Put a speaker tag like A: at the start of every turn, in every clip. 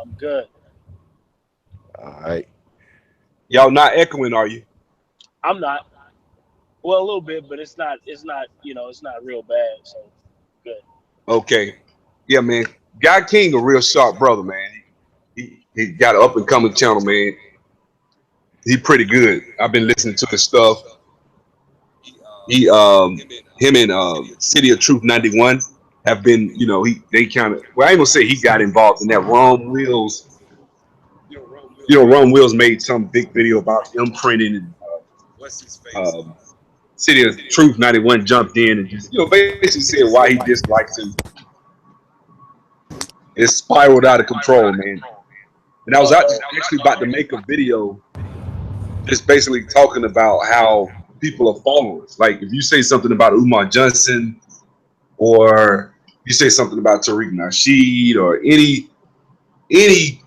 A: I'm good.
B: All right.
C: Y'all not echoing, are you?
A: I'm not. Well, a little bit, but it's not. It's not. It's not real bad. So good.
C: Okay. Yeah, man. Guy King, a real sharp brother, man. He got an up and coming channel, man. He pretty good. I've been listening to his stuff. He him and City of Truth 91 have been, they kind of, well, I ain't gonna say he got involved in that. Ron Wills, Ron Wills made some big video about imprinting, and um, City of Truth 91 jumped in and just, basically said why he dislikes him. It spiraled out of control, man. And I was
A: Uh oh.
C: actually about to make a video just basically talking about how people are followers. Like if you say something about Umar Johnson, or you say something about Tariq Nasheed, or any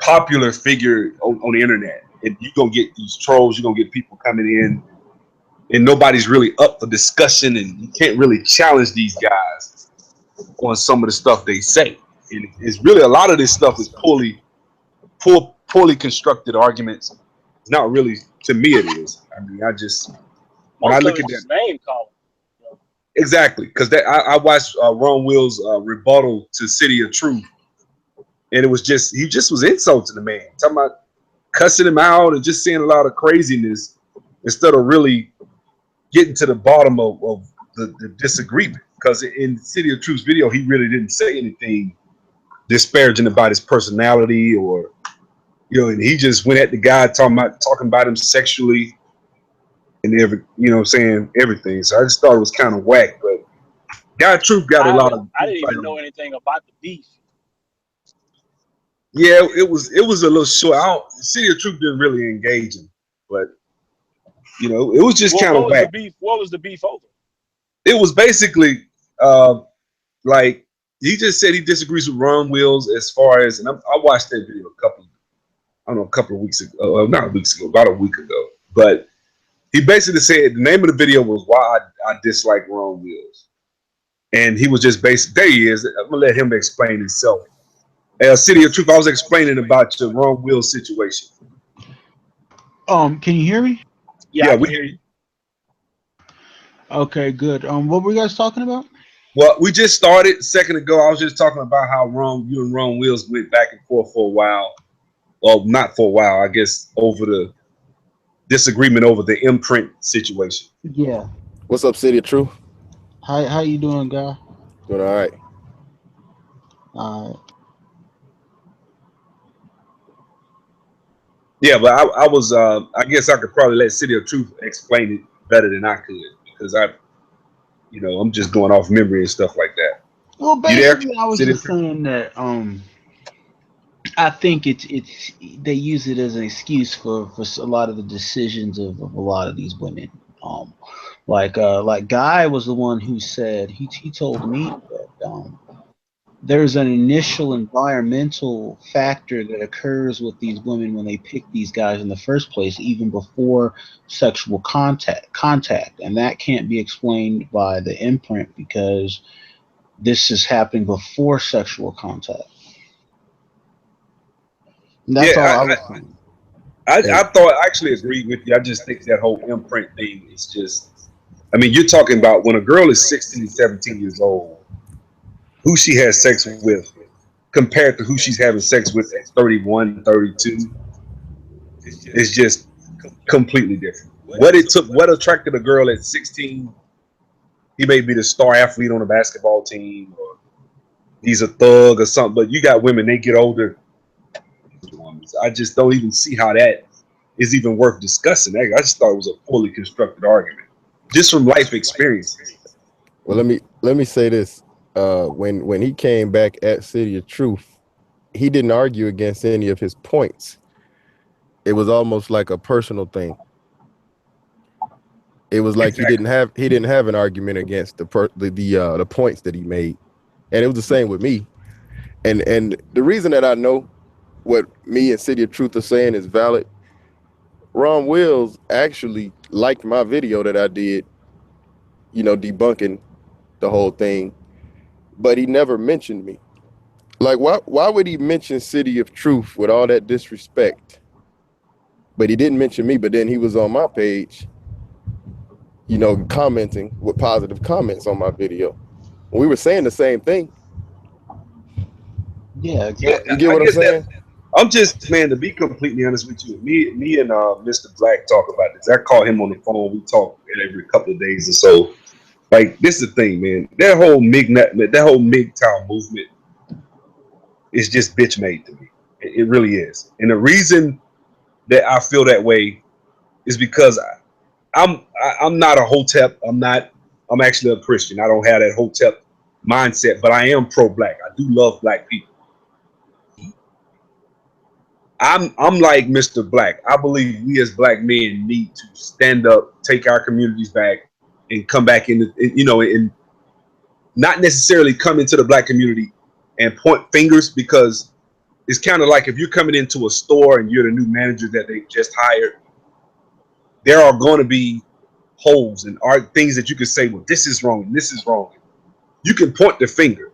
C: popular figure on the internet, and you're gonna get these trolls, you're gonna get people coming in, and nobody's really up for discussion, and you can't really challenge these guys on some of the stuff they say. And it's really, a lot of this stuff is poorly constructed arguments. It's not really, to me it is. I mean, when I
A: Most of
C: look at
A: it's
C: that,
A: just name calling.
C: exactly, because that I watched Ron Will's rebuttal to City of Truth, and it was just, he just was insulting the man, talking about cussing him out and just saying a lot of craziness instead of really getting to the bottom of the disagreement. Because in City of Truth's video, he really didn't say anything disparaging about his personality, or and he just went at the guy talking about him sexually and saying everything. So I just thought it was kind of whack. But Guy Truth got a lot of
A: I didn't
C: insight
A: even know
C: on.
A: anything about the beef.
C: Yeah, it was a little short. City of Truth didn't really engage him, but it was just
A: Well,
C: kind
A: what
C: of
A: was the
C: whack.
A: beef? What was the beef over?
C: It was basically uh, like he just said he disagrees with Ron Wills as far as, and I watched that video a couple of weeks ago, not weeks ago, about a week ago. But he basically said the name of the video was why I dislike Ron Wills, and he was just there he is. I'm gonna let him explain himself. City of Truth, I was explaining about your Ron Wills situation.
D: Can you hear me?
A: Yeah,
C: Yeah,
A: I
C: we
A: can
C: hear
A: hear
C: you.
A: you.
D: Okay, good. What were you guys talking about?
C: Well, we just started a second ago. I was just talking about how you and Ron Wills went back and forth for a while. Well, not for a while, I guess, over the disagreement over the imprint situation.
D: Yeah.
B: What's up, City of Truth?
D: How you doing, guy?
B: Doing all right.
D: Uh,
C: Yeah, but I was, I guess I could probably let City of Truth explain it better than I could, because I'm just going off memory and stuff like that.
D: well,
C: You there,
D: basically, I was
C: City of
D: just
C: Truth?
D: saying that I think it's they use it as an excuse for a lot of the decisions of a lot of these women. Um, like Guy was the one who said he told me that there's an initial environmental factor that occurs with these women when they pick these guys in the first place, even before sexual contact, and that can't be explained by the imprint because this is happening before sexual contact. And that's all
C: Yeah,
D: I was saying.
C: I
B: And
C: thought I actually agreed with you. I just think that whole imprint thing is just, I mean, you're talking about when a girl is 16, 17 years old, who she has sex with compared to who she's having sex with at 31, 32, is just completely different. What attracted a girl at 16? He may be the star athlete on a basketball team, or he's a thug or something. But you got women, they get older. I just don't even see how that is even worth discussing. I just thought it was a poorly constructed argument, just from life experiences.
B: well, let me say this. When he came back at City of Truth, he didn't argue against any of his points. It was almost like a personal thing. It was like
C: Exactly.
B: he didn't have an argument against the points that he made, and it was the same with me. And the reason that I know what me and City of Truth are saying is valid. Ron Wills actually liked my video that I did, debunking the whole thing, but he never mentioned me. Like, why would he mention City of Truth with all that disrespect? But he didn't mention me. But then he was on my page, commenting with positive comments on my video. We were saying the same thing.
D: Yeah,
C: Yeah,
B: You
D: exactly.
B: get
C: I
B: what I'm
C: guess that
B: saying?
C: I'm just, man, to be completely honest with you, me and Mr. Black talk about this. I call him on the phone. We talk every couple of days or so. Like, this is the thing, man. That whole MGTOW movement is just bitch made to me. It really is. And the reason that I feel that way is because I'm not a hotep. I'm actually a Christian. I don't have that hotep mindset, but I am pro black. I do love black people. I'm like Mr. Black. I believe we as black men need to stand up, take our communities back, and come back and not necessarily come into the black community and point fingers, because it's kind of like if you're coming into a store and you're the new manager that they just hired, there are going to be holes and are things that you can say, well, this is wrong, and this is wrong. You can point the finger,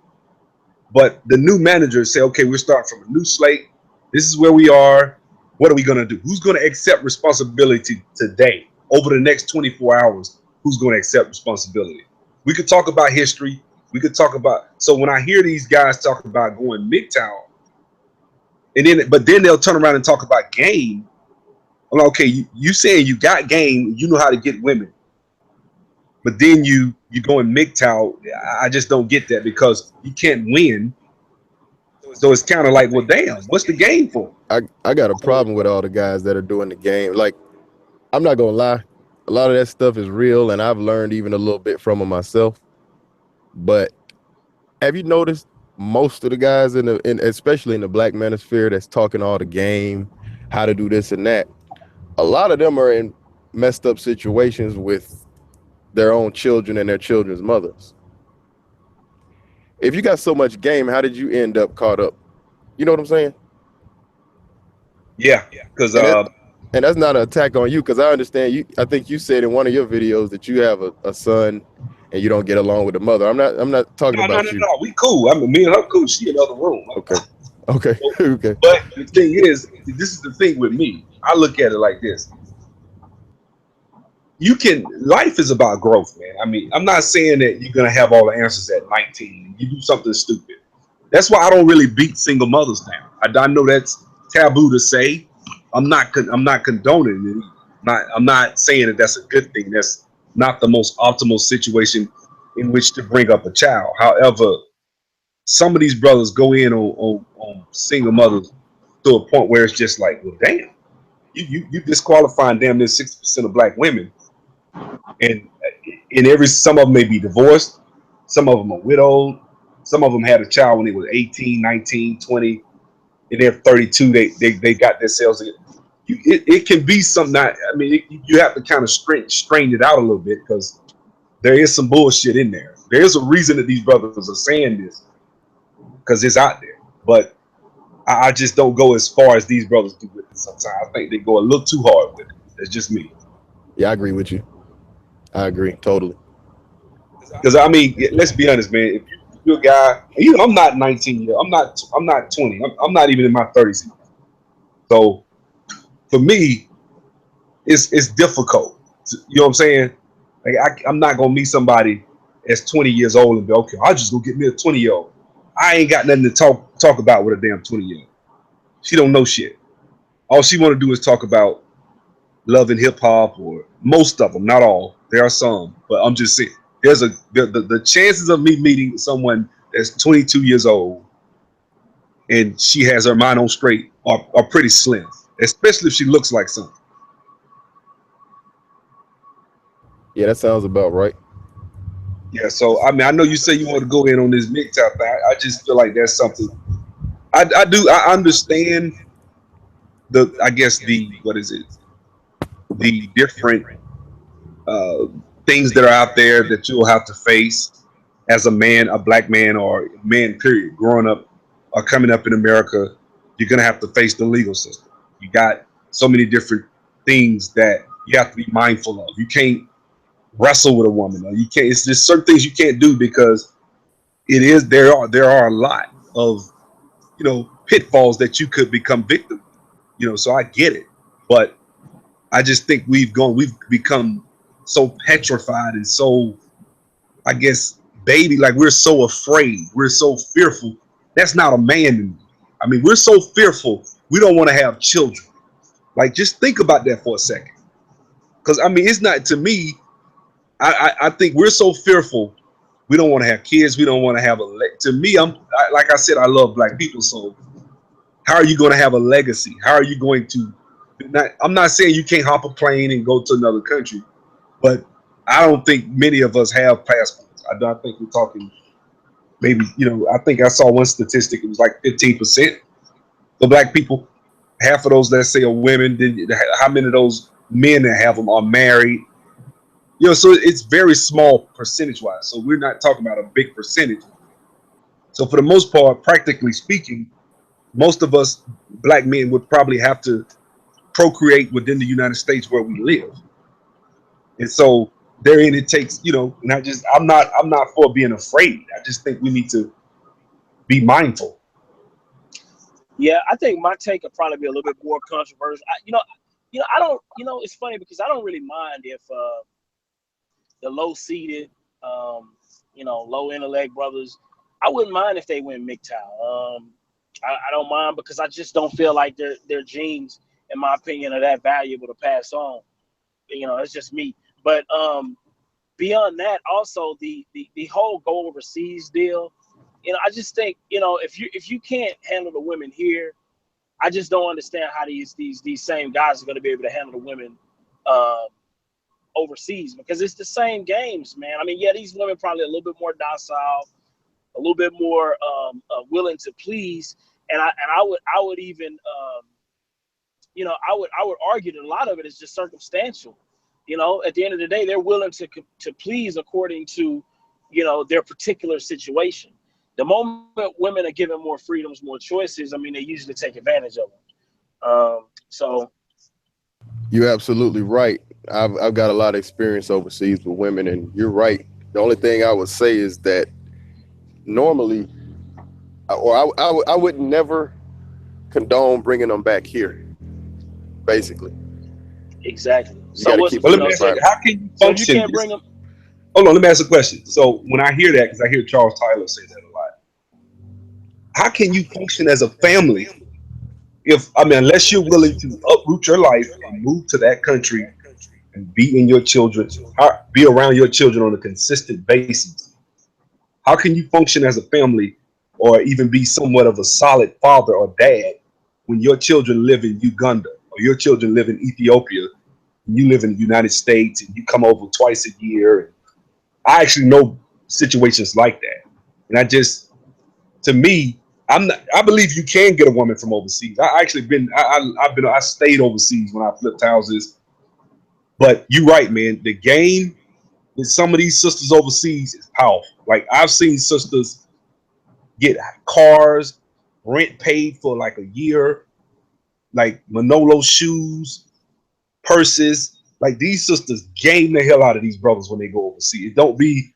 C: but the new manager say, okay, we're starting from a new slate. This is where we are. What are we going to do? Who's going to accept responsibility today? Over the next 24 hours, who's going to accept responsibility? We could talk about history. We could talk about. So when I hear these guys talk about going MGTOW, but then they'll turn around and talk about game. I'm like, okay, you saying you got game, you know how to get women, but then you go in MGTOW. I just don't get that, because you can't win. So it's kind of like, well, damn, what's the game for?
B: I got a
C: So
B: problem with all the guys that are doing the game. Like, I'm not gonna lie, a lot of that stuff is real, and I've learned even a little bit from it myself. But have you noticed most of the guys especially in the black manosphere that's talking all the game, how to do this and that? A lot of them are in messed up situations with their own children and their children's mothers. If you got so much game, how did you end up caught up? You know what I'm saying?
C: yeah, because
B: And it and that's not an attack on you, because I understand you. I think you said in one of your videos that you have a son and you don't get along with the mother. I'm not talking
C: no, no,
B: about
C: no,
B: you.
C: no, we cool. I mean, me and her cool. She in the other room.
B: Okay. Okay. Okay.
C: But the thing is, this is the thing with me. I look at it like this: life is about growth, man. I mean, I'm not saying that you're gonna have all the answers at 19. You do something stupid. That's why I don't really beat single mothers down. I know that's taboo to say. I'm not condoning it. I'm not saying that that's a good thing. That's not the most optimal situation in which to bring up a child. However, some of these brothers go in on single mothers to a point where it's just like, well, damn, you disqualifying damn near 60% of black women, and some of them may be divorced, some of them are widowed, some of them had a child when they were 18, 19, 20, and they're 32. They got themselves. It can be something. I mean, you have to kind of strain it out a little bit, because there is some bullshit in there. There's a reason that these brothers are saying this, because it's out there. But I just don't go as far as these brothers do with it sometimes. I think they go a little too hard with it. That's just me.
B: Yeah, I agree with you. I agree totally.
C: Because I mean, let's be honest, man. If you're a guy, and I'm not 19 years. I'm not 20. I'm not even in my 30s. So for me, it's difficult. You know what I'm saying? Like I'm not gonna meet somebody that's 20 years old and be okay. I'll just go get me a 20-year-old. I ain't got nothing to talk about with a damn 20-year-old. She don't know shit. All she want to do is talk about love and hip hop, or most of them, not all. There are some, but I'm just saying the chances of me meeting someone that's 22 years old and she has her mind on straight are pretty slim, especially if she looks like something.
B: Yeah, that sounds about right.
C: Yeah, so I mean, I know you say you want to go in on this MGTOW thing. I just feel like that's something. I understand I guess the what is it? The different uh, things that are out there that you'll have to face as a man, a black man, or man, period, growing up or coming up in America. You're gonna have to face the legal system. You got so many different things that you have to be mindful of. You can't wrestle with a woman, or you can't. It's just certain things you can't do, because there are a lot of pitfalls that you could become victim. So I get it, but I just think we've become so petrified and so, I guess, baby, like we're so afraid, we're so fearful. That's not a man to me. I mean, we're so fearful, we don't want to have children. Like, just think about that for a second. Because, I mean, it's not, to me, I think we're so fearful, we don't want to have kids, we don't want to have to me, like I said, I love black people, so how are you going to have a legacy? How are you going to, I'm not saying you can't hop a plane and go to another country, but I don't think many of us have passports. I think we're talking maybe, I think I saw one statistic, it was like 15% of black people. Half of those, let's say, are women. Then how many of those men that have them are married? So it's very small percentage-wise. So we're not talking about a big percentage. So for the most part, practically speaking, most of us black men would probably have to procreate within the United States where we live. And so therein it takes, and I'm not for being afraid. I just think we need to be mindful.
A: Yeah, I think my take would probably be a little bit more controversial. I don't. It's funny because I don't really mind if the low-seated, low intellect brothers. I wouldn't mind if they went MGTOW. I don't mind because I just don't feel like their genes, in my opinion, are that valuable to pass on. It's just me. But beyond that, also the whole go overseas deal. I just think if you can't handle the women here, I just don't understand how these same guys are going to be able to handle the women overseas, because it's the same games, man. I mean, yeah, these women probably a little bit more docile, a little bit more willing to please, and I would even I would argue that a lot of it is just circumstantial. At the end of the day, they're willing to please according to their particular situation. The moment women are given more freedoms, more choices, I mean, they usually take advantage of them. So
B: You're absolutely right. I've got a lot of experience overseas with women, and you're right. The only thing I would say is that normally, I would never condone bringing them back here. Basically,
A: exactly.
B: you
A: So
B: got to
A: what's
B: keep
C: Well,
B: them
C: let me
B: in
C: ask you,
B: private.
C: how can you
A: so you
C: function?
A: can't bring them.
C: Hold on, let me ask a question. So when I hear that, because I hear Charles Tyler say that a lot, how can you function as a family if, I mean, unless you're willing to uproot your life and move to that country and be around your children on a consistent basis? How can you function as a family or even be somewhat of a solid father or dad when your children live in Uganda or your children live in Ethiopia and you live in the United States and you come over twice a year? I actually know situations like that. And to me, I believe you can get a woman from overseas. I actually I stayed overseas when I flipped houses. But you're right, man. The game with some of these sisters overseas is powerful. Like, I've seen sisters get cars, rent paid for like a year, like Manolo shoes, purses. Like, these sisters game the hell out of these brothers when they go overseas. It don't be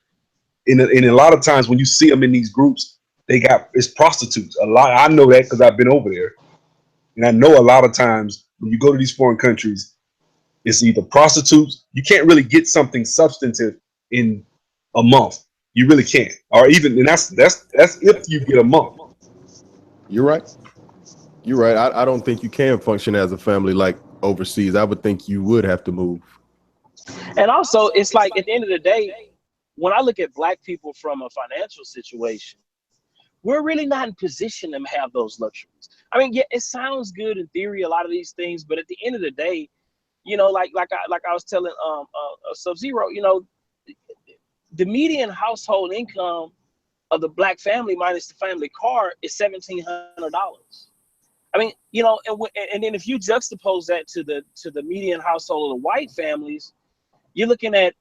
C: in a lot of times when you see them in these groups, it's prostitutes. A lot, I know that because I've been over there, and I know a lot of times when you go to these foreign countries, it's either prostitutes. You can't really get something substantive in a month. You really can't, or even, and that's if you get a month.
B: You're right. You're right. I don't think you can function as a family like overseas. I would think you would have to move.
A: And also, it's like at the end of the day, when I look at black people from a financial situation, we're really not in position to have those luxuries. I mean, yeah, it sounds good in theory, a lot of these things, but at the end of the day, like I was telling Sub Zero, the median household income of the black family minus the family car is $1,700. I mean, and then if you juxtapose that to the median household of the white families, you're looking at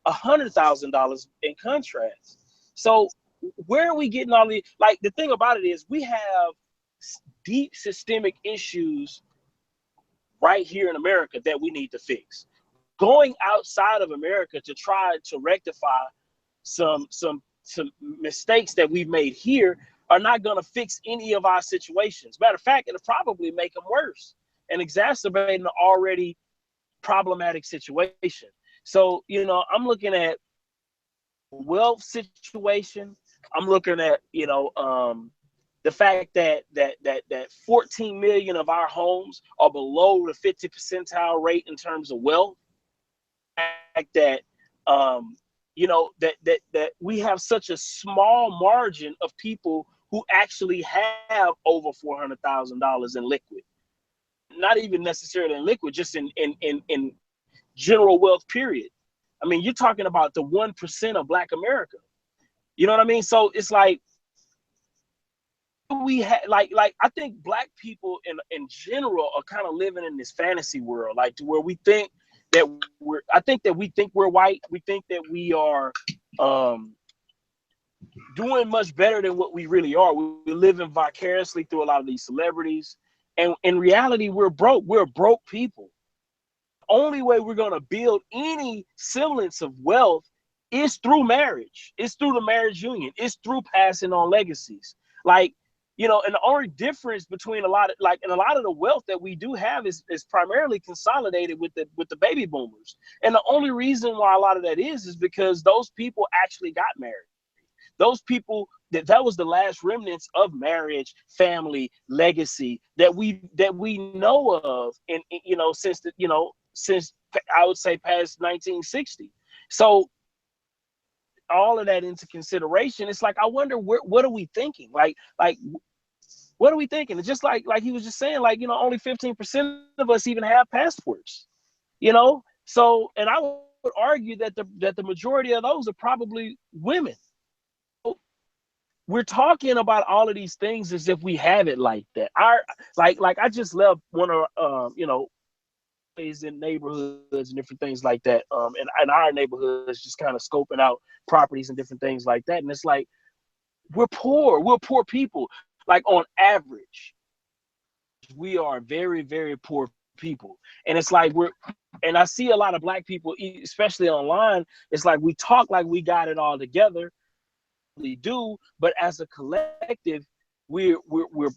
A: $100,000 in contrast. So where are we getting all the, like, the thing about it is we have deep systemic issues right here in America that we need to fix. Going outside of America to try to rectify some mistakes that we've made here are not going to fix any of our situations. Matter of fact, it'll probably make them worse and exacerbate an already problematic situation. So, you know, I'm looking at wealth situation. I'm looking at, the fact that 14 million of our homes are below the 50 percentile rate in terms of wealth. The fact that that we have such a small margin of people who actually have over $400,000 in liquid, not even necessarily in liquid, just in general wealth. Period. I mean, you're talking about the 1% of Black America. You know what I mean? So it's like we had like I think Black people in general are kind of living in this fantasy world, like to where we think that we think we're white. We think that we are doing much better than what we really are. We're living vicariously through a lot of these celebrities, and in reality, we're broke. We're broke people. Only way we're going to build any semblance of wealth is through marriage. It's through the marriage union. It's through passing on legacies. Like, and the only difference between a lot of the wealth that we do have is primarily consolidated with the baby boomers. And the only reason why a lot of that is because those people actually got married. Those people, that was the last remnants of marriage, family, legacy that we know of, and since I would say past 1960. So all of that into consideration, it's like, I wonder what are we thinking? Like what are we thinking? It's just like he was just saying, like, only 15% of us even have passports. So, and I would argue that the majority of those are probably women. We're talking about all of these things as if we have it like that. I just left one of in neighborhoods and different things like that. And our neighborhoods, just kind of scoping out properties and different things like that. And it's like, we're poor. We're poor people. Like, on average, we are very, very poor people. And it's like and I see a lot of Black people, especially online. It's like we talk like we got it all together. We do, but as a collective, we're the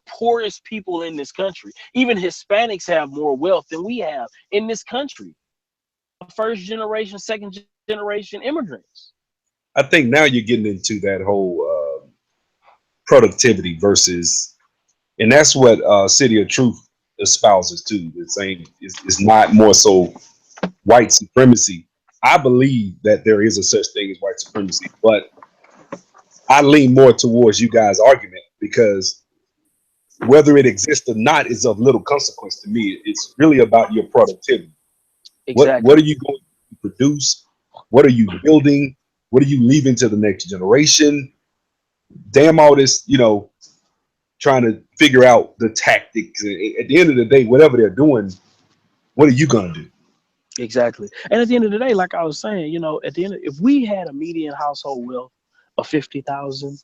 A: poorest people in this country. Even Hispanics have more wealth than we have in this country. First generation, second generation immigrants.
C: I think now you're getting into that whole productivity versus, and that's what City of Truth espouses too. It's saying it's not more so white supremacy. I believe that there is a such thing as white supremacy, but I lean more towards you guys' argument, because whether it exists or not is of little consequence to me. It's really about your productivity.
A: Exactly.
C: What are you going to produce? What are you building? What are you leaving to the next generation? Damn all this, trying to figure out the tactics. At the end of the day, whatever they're doing, what are you going to do?
A: Exactly. And at the end of the day, like I was saying, if we had a median household wealth of 50,000,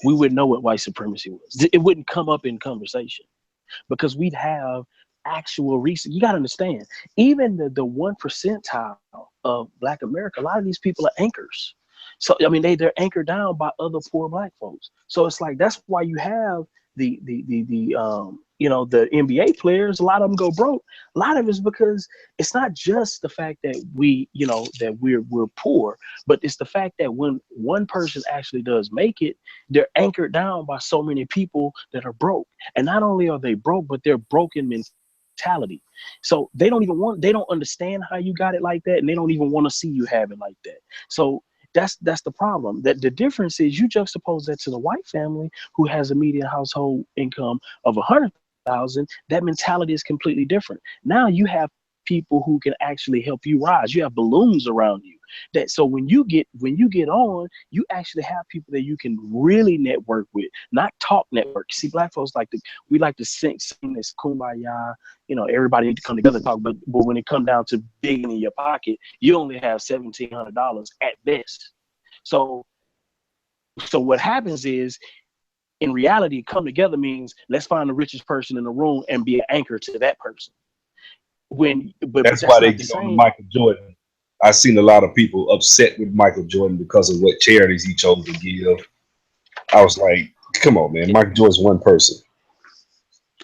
A: we wouldn't know what white supremacy was. It wouldn't come up in conversation, because we'd have actual research. You got to understand, even the 1 percentile of Black America, a lot of these people are anchors. So, I mean, they're anchored down by other poor Black folks. So it's like, that's why you have the the NBA players. A lot of them go broke. A lot of it's because it's not just the fact that we're poor, but it's the fact that when one person actually does make it, they're anchored down by so many people that are broke. And not only are they broke, but they're broken mentality. So they don't understand how you got it like that, and they don't even want to see you have it like that. So that's the problem. That the difference is, you juxtapose that to the white family who has a median household income of 100,000. That mentality is completely different. Now you have people who can actually help you rise. You have balloons around you. That so when you get on, you actually have people that you can really network with, not talk network. See, Black folks we like to sing this kumbaya. Everybody need to come together and talk. But when it comes down to digging in your pocket, you only have $1,700 at best. So what happens is, in reality, come together means let's find the richest person in the room and be an anchor to that person. But
C: That's
A: that's
C: why they
A: not the
C: get on the
A: same.
C: Michael Jordan. I've seen a lot of people upset with Michael Jordan because of what charities he chose to give. I was like, come on, man. Michael Jordan's one person.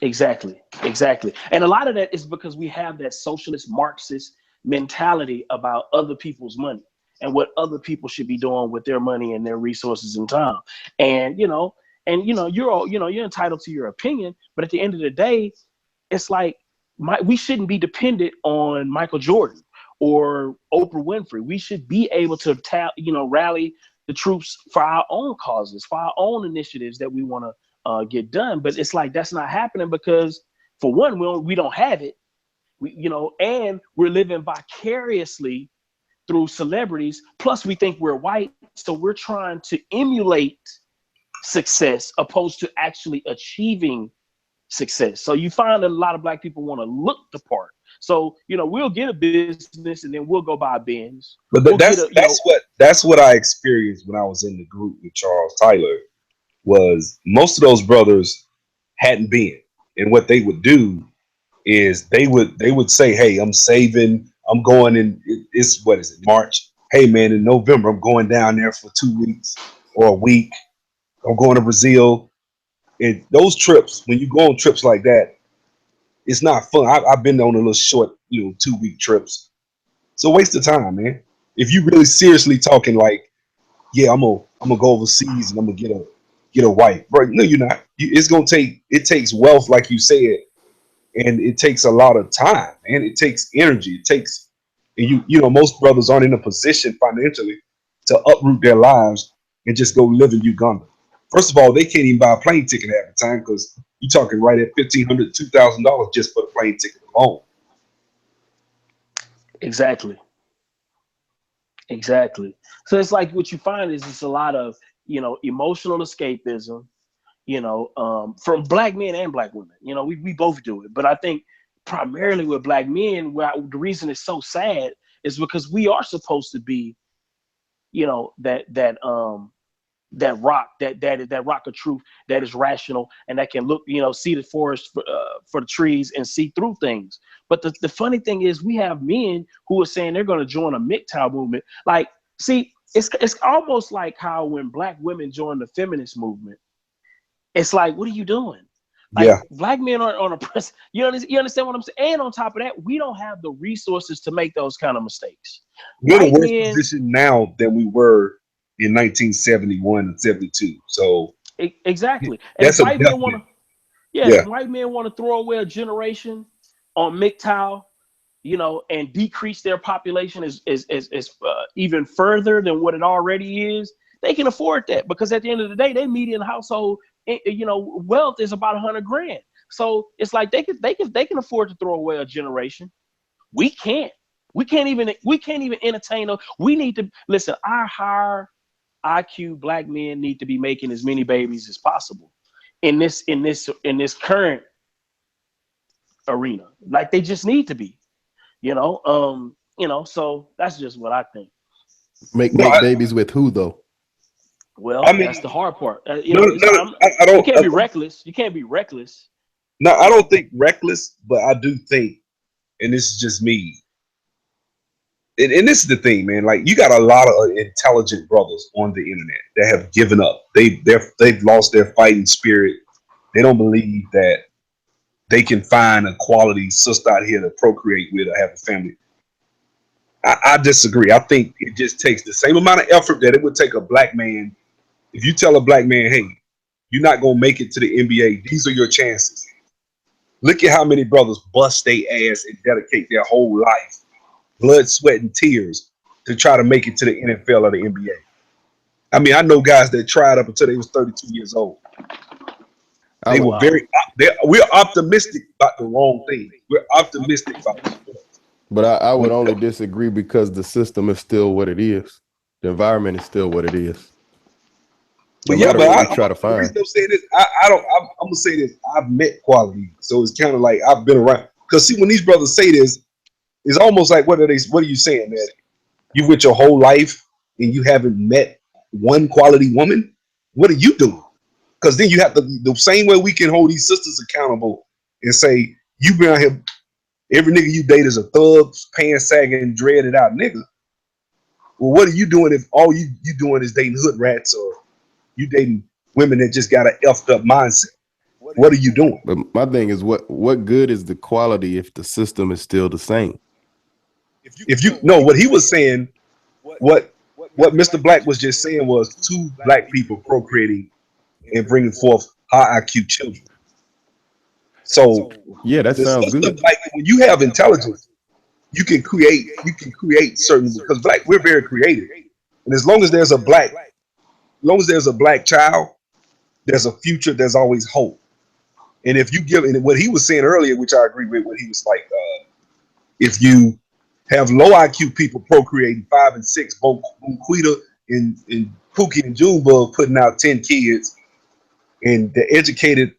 A: Exactly, exactly. And a lot of that is because we have that socialist Marxist mentality about other people's money and what other people should be doing with their money and their resources and time. And you're all, you're entitled to your opinion, but at the end of the day, it's like we shouldn't be dependent on Michael Jordan or Oprah Winfrey. We should be able to rally the troops for our own causes, for our own initiatives that we want to get done. But it's like that's not happening because, for one, we don't have it. And we're living vicariously through celebrities. Plus, we think we're white, so we're trying to emulate success opposed to actually achieving success. So you find that a lot of black people want to look the part. So we'll get a business and then we'll go buy a Benz.
C: But
A: We'll
C: that's what I experienced when I was in the group with Charles Tyler. Was most of those brothers hadn't been, and what they would do is they would say, "Hey, I'm saving. I'm going in. It's what is it, March? Hey, man, in November, I'm going down there for 2 weeks or a week. I'm going to Brazil." And those trips, when you go on trips like that, it's not fun. I've been on a little short, 2-week trips. So waste of time, man. If you really seriously talking like, yeah, I'm gonna go overseas and I'm gonna get a wife, bro. No, you're not. It takes wealth, like you said, and it takes a lot of time, and it takes energy. And most brothers aren't in a position financially to uproot their lives and just go live in Uganda. First of all, they can't even buy a plane ticket half the time because you're talking right at $1,500, $2,000 just for the plane ticket alone.
A: Exactly. So it's like what you find is it's a lot of emotional escapism, from black men and black women. We both do it, but I think primarily with black men, the reason it's so sad is because we are supposed to be, that rock, that rock of truth that is rational and that can look, see the forest for the trees and see through things. But the funny thing is, we have men who are saying they're going to join a MGTOW movement. Like, see, it's almost like how when black women join the feminist movement, it's like, what are you doing? Like,
C: Yeah,
A: black men are on a press. You understand what I'm saying? And on top of that, we don't have the resources to make those kind of mistakes.
C: we're in a
A: White
C: worse
A: men,
C: position now than we were in 1971 and 72. So
A: exactly. And if
C: that's a
A: white men want
C: definite.
A: to, yeah,
C: Yeah.
A: if white men want to throw away a generation on MGTOW, and decrease their population is even further than what it already is, they can afford that because at the end of the day, their median household, wealth is about 100 grand. So it's like they can afford to throw away a generation. We can't. We can't even entertain them. We need to listen. Our higher IQ black men need to be making as many babies as possible in this current arena. Like, they just need to be. So that's just what I think.
C: No,
B: Make babies with who though?
A: Well,
C: I
A: that's the
C: mean,
A: hard part.
C: no, no, I
A: You
C: don't.
A: can't be reckless. You can't be reckless.
C: No, I don't think reckless, but I do think, and this is just me. And this is the thing, man. Like, you got a lot of intelligent brothers on the internet that have given up. They've lost their fighting spirit. They don't believe that they can find a quality sister out here to procreate with or have a family. I disagree. I think it just takes the same amount of effort that it would take a black man. If you tell a black man, hey, you're not gonna make it to the NBA, these are your chances. Look at how many brothers bust their ass and dedicate their whole life, blood, sweat, and tears to try to make it to the NFL or the NBA. I mean, I know guys that tried up until they was 32 years old.
B: I
C: They
B: would,
C: were
A: Wow.
C: we're optimistic about the wrong thing. We're optimistic about the sports.
B: but I would only disagree because the system is still what it is. The environment is still what it is. No
C: But yeah,
B: matter
C: but
B: what we try to
C: the
B: find.
C: reason I'm saying this, I don't. I'm gonna say this. I've met quality, so it's kind of like I've been around. Because see, when these brothers say this, it's almost like what are they? What are you saying, that you with your whole life and you haven't met one quality woman? What are you doing? Because then you have to, the same way we can hold these sisters accountable and say you been out here, every nigga you date is a thug, pants sagging, dreaded out nigga. Well, what are you doing if all you doing is dating hood rats, or you dating women that just got an effed up mindset? What are you doing?
B: But my thing is, what good is the quality if the system is still the same?
C: If you know what he was saying, what what Mr. Black was just saying was two black people procreating and bringing forth high IQ children. So
B: Yeah, that
C: the
B: sounds
C: system,
B: good.
C: like when you have intelligence, you can create certain, because black, we're very creative. And as long as there's a black, as long as there's a black child, there's a future, there's always hope. And if you give, and what he was saying earlier, which I agree with, when he was like, if you have low IQ people procreating 5 and 6, both Quita and Pookie and Junebug putting out 10 kids, and the educated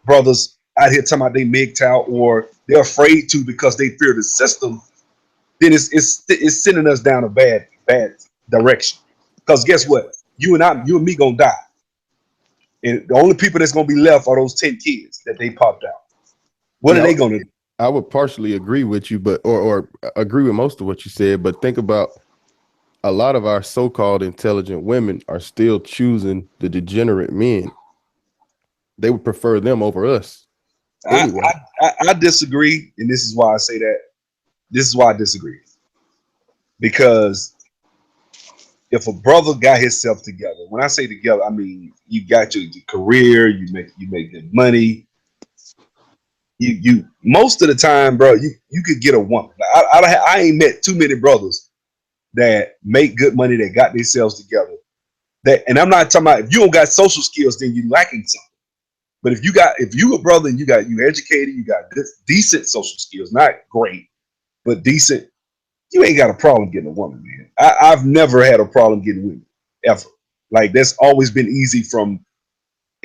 C: brothers out here talking about they MGTOW, or they're afraid to because they fear the system, then it's sending us down a bad direction. Because guess what? You and me gonna die, and the only people that's gonna be left are those 10 kids that they popped out. What are
B: Yeah,
C: they gonna do?
B: I would partially agree with you, but or agree with most of what you said. But think about a lot of our so-called intelligent women are still choosing the degenerate men. They would prefer them over us
C: I,
B: anyway.
C: I disagree, and this is why I say that. This is why I disagree, because if a brother got himself together, when I say together, I mean you got your career, you make good money. You most of the time, bro, you could get a woman. I ain't met too many brothers that make good money, that got themselves together. That, and I'm not talking about, if you don't got social skills, then you lacking something. But if you a brother and you educated, you got good, decent social skills, not great, but decent, you ain't got a problem getting a woman, man. I've never had a problem getting women, ever. Like, that's always been easy from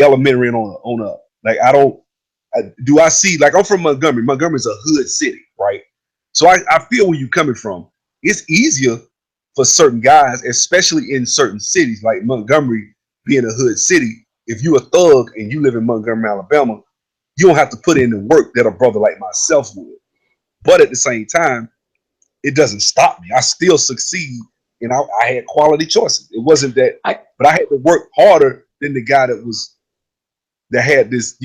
C: elementary and on up. Like, do I see, like, I'm from Montgomery. Montgomery's a hood city, right? So I feel where you're coming from. It's easier for certain guys, especially in certain cities, like Montgomery being a hood city. If you a thug and you live in Montgomery, Alabama, you don't have to put in the work that a brother like myself would. But at the same time, it doesn't stop me. I still succeed, and I had quality choices. It wasn't that,
A: I
C: but I had to work harder than the guy that had this,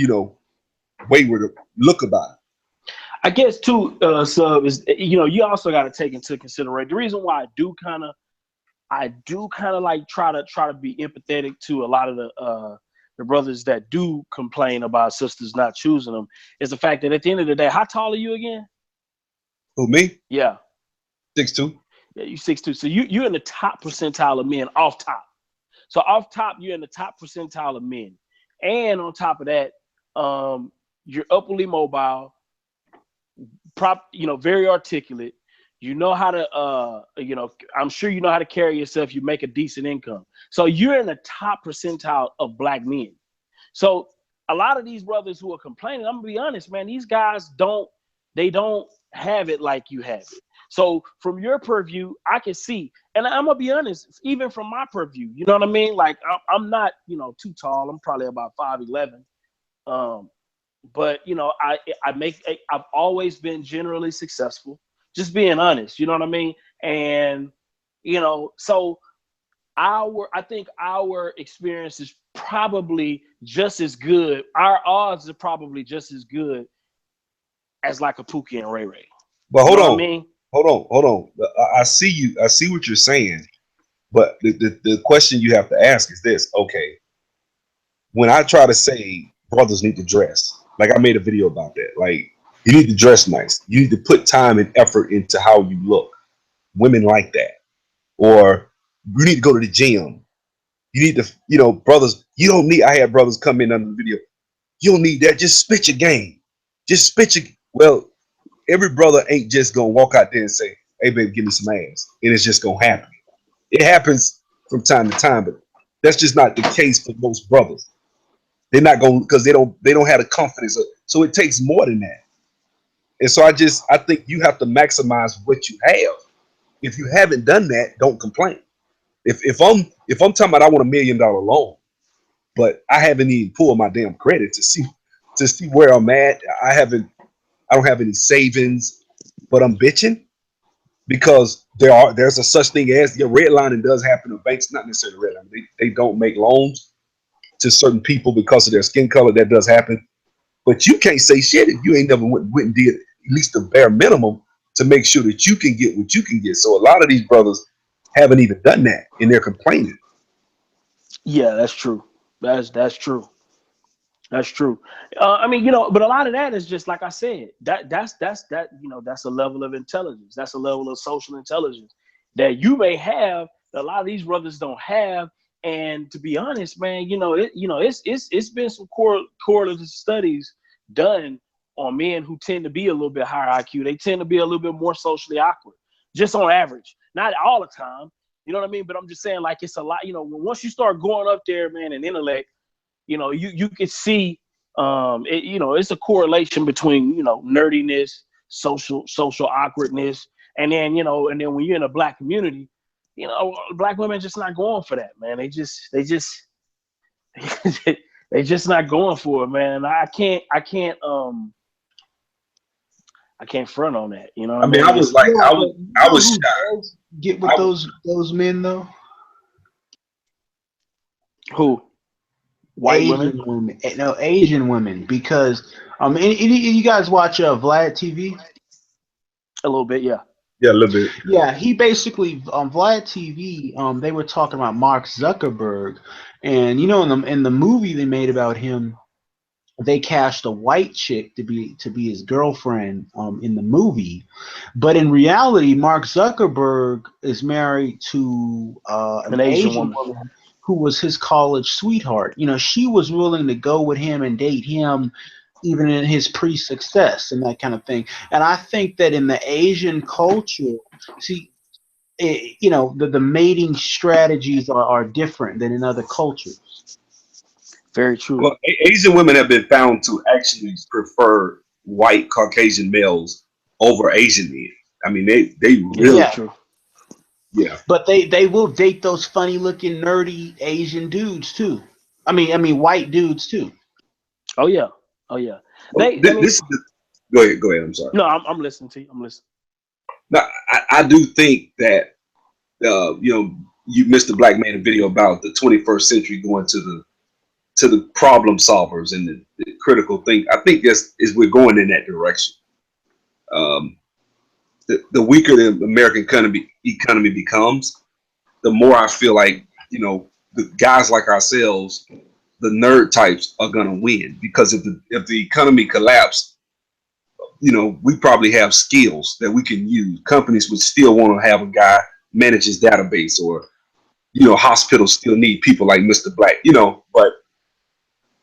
C: wayward look about it.
A: I guess too, sub is, you also got to take into consideration the reason why I do kind of like try to be empathetic to a lot of the brothers that do complain about sisters not choosing them, is the fact that at the end of the day, how tall are you again?
C: Who, me?
A: Yeah,
C: 6'2".
A: yeah, you 6'2". So you're in the top percentile of men off top. So off top, you're in the top percentile of men, and on top of that, you're upwardly mobile, very articulate. You know how to, I'm sure you know how to carry yourself. You make a decent income. So you're in the top percentile of black men. So a lot of these brothers who are complaining, I'm gonna be honest, man, these guys don't have it like you have it. So from your purview, I can see, and I'm gonna be honest, even from my purview, you know what I mean? Like, I'm not, too tall. I'm probably about 5'11". But I've always been generally successful, just being honest, you know what I mean? And so I think our experience is probably just as good. Our odds are probably just as good as like a Pookie and Ray Ray.
C: But
A: You
C: hold
A: know what I
C: on,
A: mean?
C: hold on. I see you. I see what you're saying. But the question you have to ask is this: okay, when I try to say brothers need to dress, like I made a video about that. Like, you need to dress nice. You need to put time and effort into how you look. Women like that. Or you need to go to the gym. You need to, brothers. You don't need. I had brothers come in under the video. You don't need that. Just spit your game. Just spit your. Well, every brother ain't just gonna walk out there and say, "Hey, baby, give me some ass," and it's just gonna happen. It happens from time to time, but that's just not the case for most brothers. They're not going, because they don't have the confidence. So it takes more than that. And so I think you have to maximize what you have. If you haven't done that, don't complain. If I'm talking about I want $1 million loan, but I haven't even pulled my damn credit to see where I'm at. I don't have any savings, but I'm bitching because there's a such thing as redlining does happen in banks, not necessarily redlining. They don't make loans to certain people because of their skin color. That does happen. But you can't say shit if you ain't never went and did at least the bare minimum to make sure that you can get what you can get. So a lot of these brothers haven't even done that, and they're complaining.
A: Yeah, that's true. That's true. That's true. I mean, but a lot of that is just like I said. That's a level of intelligence. That's a level of social intelligence that you may have that a lot of these brothers don't have. And to be honest, man, it's been some correlative studies done on men who tend to be a little bit higher IQ. They tend to be a little bit more socially awkward, just on average. Not all the time, you know what I mean. But I'm just saying, like, it's a lot. Once you start going up there, man, in intellect, you can see it's a correlation between nerdiness, social awkwardness, and then when you're in a black community, black women just not going for that, man. They just they just not going for it, man. I can't front on that, you know what
C: I
A: I
C: mean,
A: mean?
D: Yeah, but you
C: I
D: know
C: was
D: who
C: shocked.
D: does get with
C: I,
D: those men though?
A: Who? White women?
D: Asian women, no Asian women, because you guys watch Vlad TV?
A: A little bit, yeah.
C: yeah, a little bit.
D: Yeah, he basically on Vlad TV. They were talking about Mark Zuckerberg, and in the movie they made about him, they cast a white chick to be his girlfriend in the movie, but in reality, Mark Zuckerberg is married to
A: An
D: an
A: Asian
D: Asian
A: woman.
D: woman who was his college sweetheart. She was willing to go with him and date him even in his pre-success and that kind of thing. And I think that in the Asian culture, see, the mating strategies are different than in other cultures.
A: Very true.
C: Well, Asian women have been found to actually prefer white Caucasian males over Asian men. I mean, they
A: Yeah,
C: really,
A: that's
D: Yeah,
A: true.
C: yeah.
D: but they will date those funny looking nerdy Asian dudes too. I mean white dudes too.
A: Oh yeah. Oh yeah.
C: Well,
A: I mean,
C: this is go ahead, go ahead. I'm sorry.
A: no, I'm listening to you. I'm listening.
C: Now, I do think that you missed the black man video about the 21st century going to the problem solvers and the critical thing. I think that's is we're going in that direction. Um, the weaker the American economy becomes, the more I feel like the guys like ourselves, the nerd types, are gonna win because if the economy collapsed, we probably have skills that we can use. Companies would still want to have a guy manage his database, or hospitals still need people like Mr. Black, but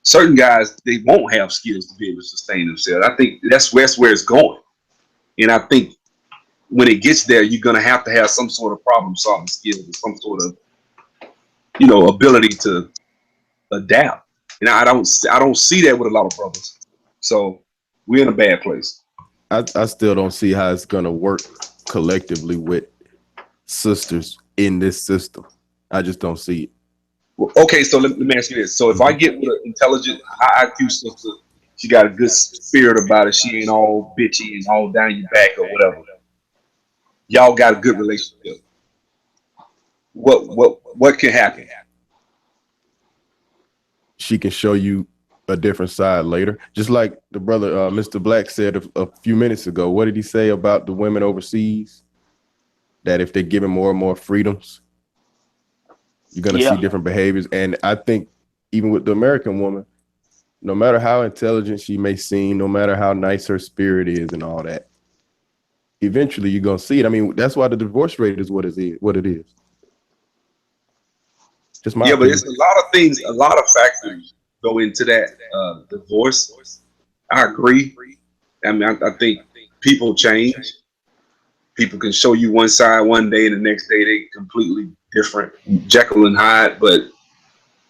C: certain guys, they won't have skills to be able to sustain themselves. I think that's where it's going, and I think when it gets there, you're gonna have to have some sort of problem solving skills, or some sort of ability to adapt. And I don't see that with a lot of brothers. So we're in a bad place.
B: I still don't see how it's gonna work collectively with sisters in this system. I just don't see it.
C: Well, okay, so let me ask you this. So if I get with an intelligent, high IQ sister, she got a good spirit about it. She ain't all bitchy and all down your back or whatever. Y'all got a good relationship. What can happen?
B: She can show you a different side later. Just like the brother, Mr. Black said a few minutes ago. What did he say about the women overseas? That if they're given more and more freedoms, you're going to see
A: Yeah.
B: different behaviors. And I think even with the American woman, no matter how intelligent she may seem, no matter how nice her spirit is and all that, eventually you're going to see it. I mean, that's why the divorce rate is what it is. Just my
C: Yeah, but
B: opinion.
C: it's a lot of things, a lot of factors go into that divorce. I agree. I mean, I think people change. People can show you one side one day, and the next day they completely different, Jekyll and Hyde. But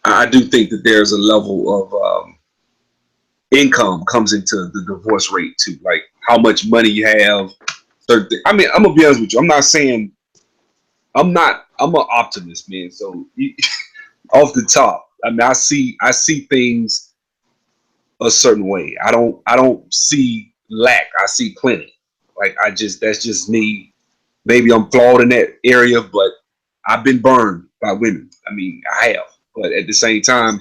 C: I do think that there's a level of income comes into the divorce rate too, like how much money you have. I mean, I'm gonna be honest with you. I'm not saying I'm not. I'm an optimist, man. So off the top, I mean, I see things a certain way. I don't see lack. I see plenty. Like that's just me. Maybe I'm flawed in that area, but I've been burned by women. I mean, I have. But at the same time,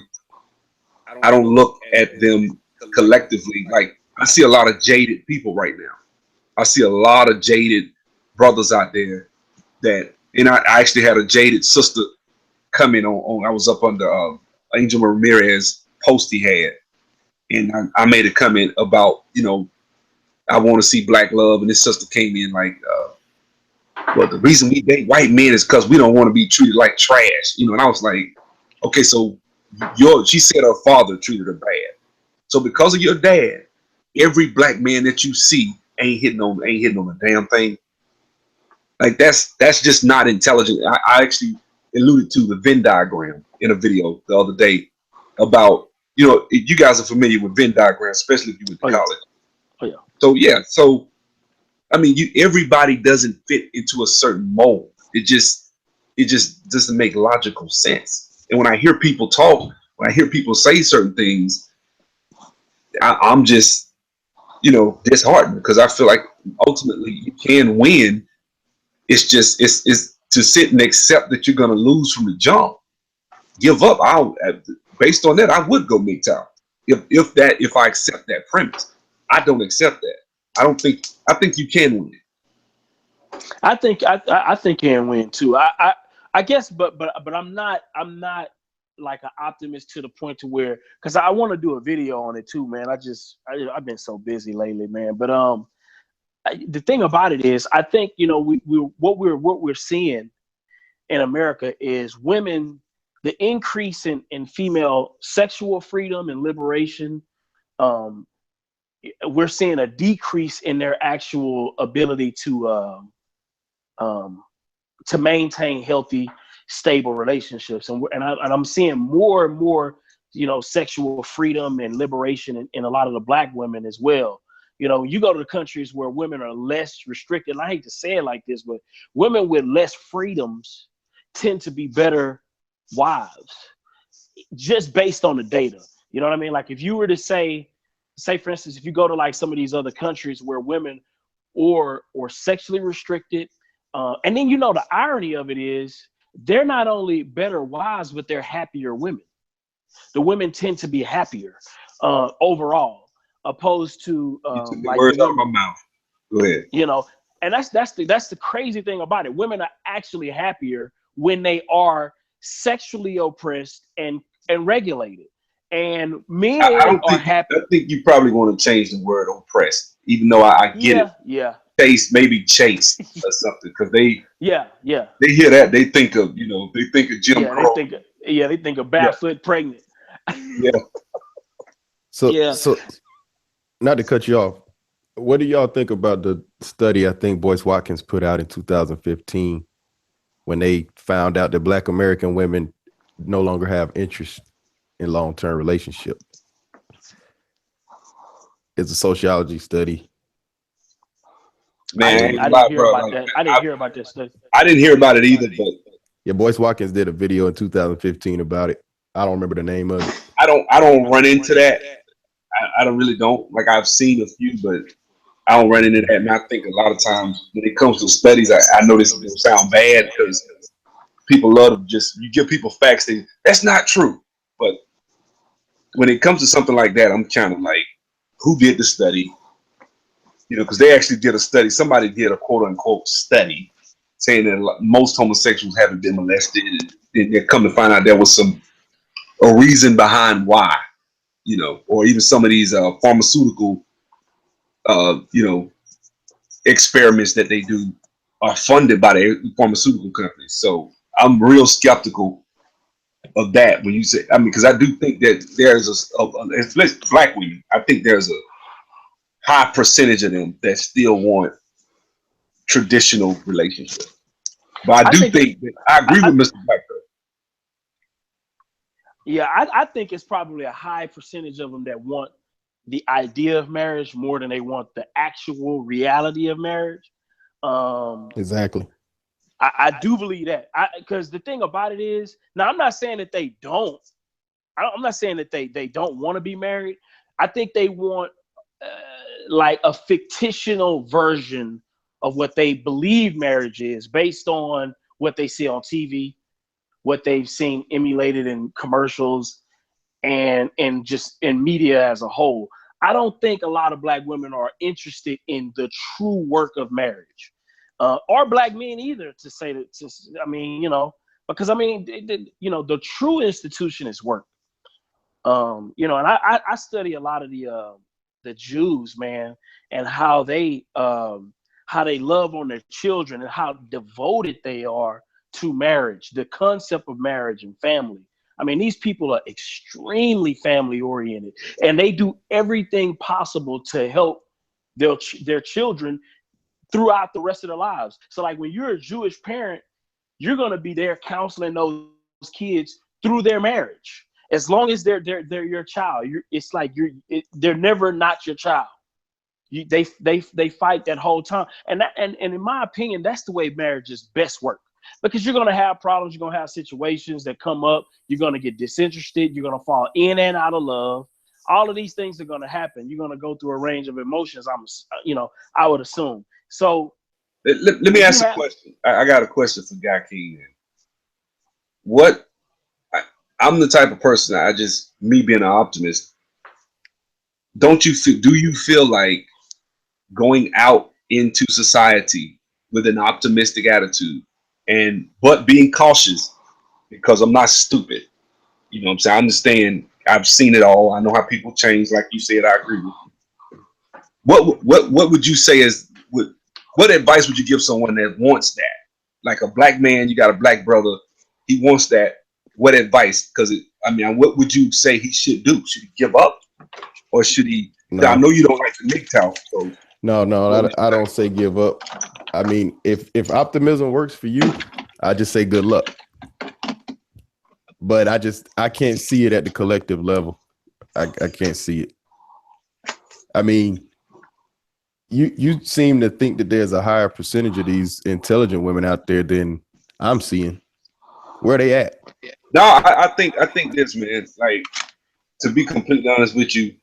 C: I don't look at them collectively. Like, I see a lot of jaded people right now. I see a lot of jaded brothers out there that, and I actually had a jaded sister come in on I was up under Angel Ramirez post he had, and I made a comment about, I want to see black love, and this sister came in like, well, the reason we date white men is because we don't want to be treated like trash, and I was like, okay, so she said her father treated her bad, so because of your dad, every black man that you see ain't hitting on a damn thing. Like, that's just not intelligent. I actually alluded to the Venn diagram in a video the other day about, you guys are familiar with Venn diagrams, especially if you went to college.
A: Oh yeah.
C: So yeah, so I mean, everybody doesn't fit into a certain mold. It just doesn't make logical sense. And when I hear people talk, when I hear people say certain things, I'm just, disheartened, because I feel like ultimately you can win. It's just it's to sit and accept that you're gonna lose from the jump. Give up. Based on that, I would go MGTOW. If I accept that premise. I don't accept that. I think you can win.
A: I think you can win too. I guess, but I'm not like an optimist to the point to where, because I want to do a video on it too, man. I've been so busy lately, man. But the thing about it is, I think, what we're seeing in America is women, the increase in female sexual freedom and liberation. We're seeing a decrease in their actual ability to maintain healthy, stable relationships, and I'm seeing more and more, sexual freedom and liberation in a lot of the black women as well. You go to the countries where women are less restricted, and I hate to say it like this, but women with less freedoms tend to be better wives, just based on the data. You know what I mean? Like, if you were to say for instance, if you go to like some of these other countries where women or sexually restricted, and then, the irony of it is, they're not only better wives, but they're happier women. The women tend to be happier overall, opposed to
C: You took the
A: like
C: words
A: the
C: out of my
A: women,
C: mouth. Go ahead.
A: And that's the crazy thing about it. Women are actually happier when they are sexually oppressed and regulated, and men
C: I don't
A: are
C: think
A: happy.
C: I think you probably want to change the word oppressed, even though I get it.
A: Yeah,
C: Maybe chase or something, because they
A: yeah.
C: hear that, they think of Jim
A: Yeah, they
C: Crow.
A: think they think of
C: Yeah,
A: barefoot pregnant.
C: yeah.
B: So
A: Yeah.
B: so not to cut you off, what do y'all think about the study I think Boyce Watkins put out in 2015, when they found out that Black American women no longer have interest in long-term relationship? It's a sociology study.
C: Man, I ain't
A: I
C: gonna
A: didn't
C: lie,
A: hear
C: bro.
A: about
C: Like,
A: that. I didn't hear about this stuff.
C: I didn't hear about it either, but
B: Yeah, Boyce Watkins did a video in 2015 about it. I don't remember the name of it.
C: I don't run into that. I don't really don't. Like, I've seen a few, but I don't run into that. And I think a lot of times when it comes to studies, I know this is gonna sound bad, because people love to you give people facts, that's not true. But when it comes to something like that, I'm kind of like, who did the study? Because they actually did a study. Somebody did a quote unquote study saying that most homosexuals haven't been molested, and they come to find out there was a reason behind why, or even some of these pharmaceutical, experiments that they do are funded by the pharmaceutical companies. So I'm real skeptical of that when you say, because I do think that there's especially black women, I think there's a high percentage of them that still want traditional relationships. But I
A: I
C: do
A: think
C: think that I agree with Mr. Black.
A: Yeah, I think it's probably a high percentage of them that want the idea of marriage more than they want the actual reality of marriage.
B: Exactly.
A: I do believe that, because the thing about it is, now I'm not saying that they don't. I'm not saying that they don't want to be married. I think they want like a fictional version of what they believe marriage is based on what they see on TV, what they've seen emulated in commercials, and just in media as a whole. I don't think a lot of black women are interested in the true work of marriage, or black men either. To say that, I mean, because I mean, the true institution is work. And I study a lot of the Jews, man, and how they love on their children and how devoted they are to marriage, the concept of marriage and family. I mean, these people are extremely family oriented, and they do everything possible to help their children throughout the rest of their lives. So, like when you're a Jewish parent, you're going to be there counseling those kids through their marriage. As long as they're your child, it's like they're never not your child. They fight that whole time, and in my opinion, that's the way marriages best work. Because you're gonna have problems, you're gonna have situations that come up, you're gonna get disinterested, you're gonna fall in and out of love. All of these things are gonna happen. You're gonna go through a range of emotions. I would assume. So
C: let me ask a question. I got a question for Guy King. What I'm the type of person, me being an optimist, do you feel like going out into society with an optimistic attitude but being cautious, because I'm not stupid. You know what I'm saying? I understand. I've seen it all. I know how people change. Like you said, I agree with you. What would you say what advice would you give someone that wants that? Like a black man, you got a black brother, he wants that. What advice? Because what would you say he should do? Should he give up, or should he? No. I know you don't like the MGTOW. So
B: no, I don't say give up. I mean, if optimism works for you, I just say good luck. But I can't see it at the collective level. I can't see it. I mean, you seem to think that there's a higher percentage of these intelligent women out there than I'm seeing. Where are they at?
C: No, I think this, man. Like, to be completely honest with you,